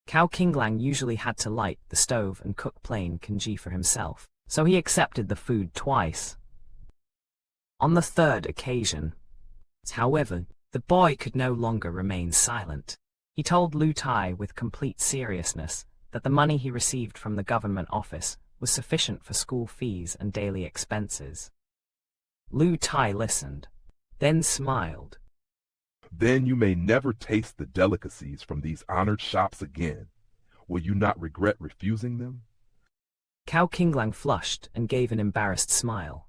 S1: Cao Qinglang usually had to light the stove and cook plain congee for himself, so he accepted the food twice. On the third occasion, however, the boy could no longer remain silent. He told Lu Tai with complete seriousness that the money he received from the government office was sufficient for school fees and daily expenses. Lu Tai listened, then smiled.
S5: Then you may never taste the delicacies from these honored shops again. Will you not regret refusing them?
S1: Cao Qinglang flushed and gave an embarrassed smile.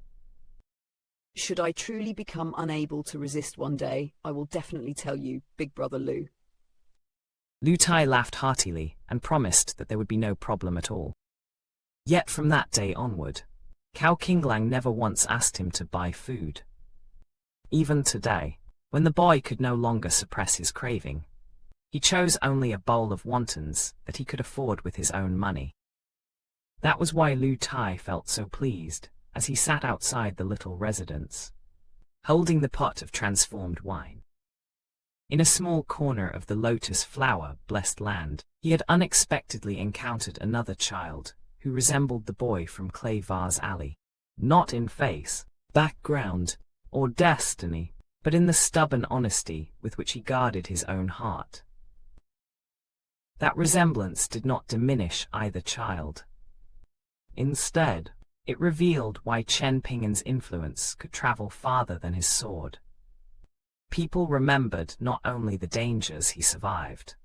S8: Should I truly become unable to resist one day, I will definitely tell you, Big Brother Lu.
S1: Lu Tai laughed heartily and promised that there would be no problem at all. Yet from that day onward, Cao Qinglang never once asked him to buy food. Even today, when the boy could no longer suppress his craving, he chose only a bowl of wontons that he could afford with his own money. That was why Lu Tai felt so pleased as he sat outside the little residence, holding the pot of transformed wine. In a small corner of the Lotus Flower Blessed Land, he had unexpectedly encountered another child who resembled the boy from Clay Vase Alley, not in face, background, or destiny, but in the stubborn honesty with which he guarded his own heart. That resemblance did not diminish either child. Instead, it revealed why Chen Ping'an's influence could travel farther than his sword. People remembered not only the dangers he survived,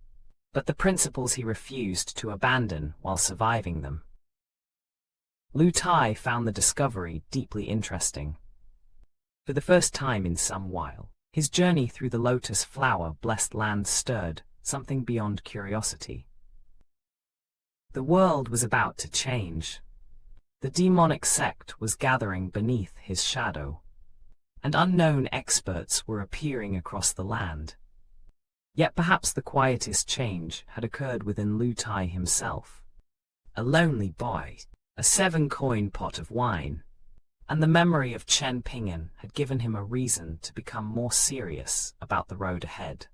S1: but the principles he refused to abandon while surviving them. Lu Tai found the discovery deeply interesting. For the first time in some while, his journey through the Lotus Flower Blessed Land stirred something beyond curiosity. The world was about to change. The demonic sect was gathering beneath his shadow, and unknown experts were appearing across the land. Yet perhaps the quietest change had occurred within Lu Tai himself. A lonely boy, a 7-coin pot of wine, and the memory of Chen Ping'an had given him a reason to become more serious about the road ahead.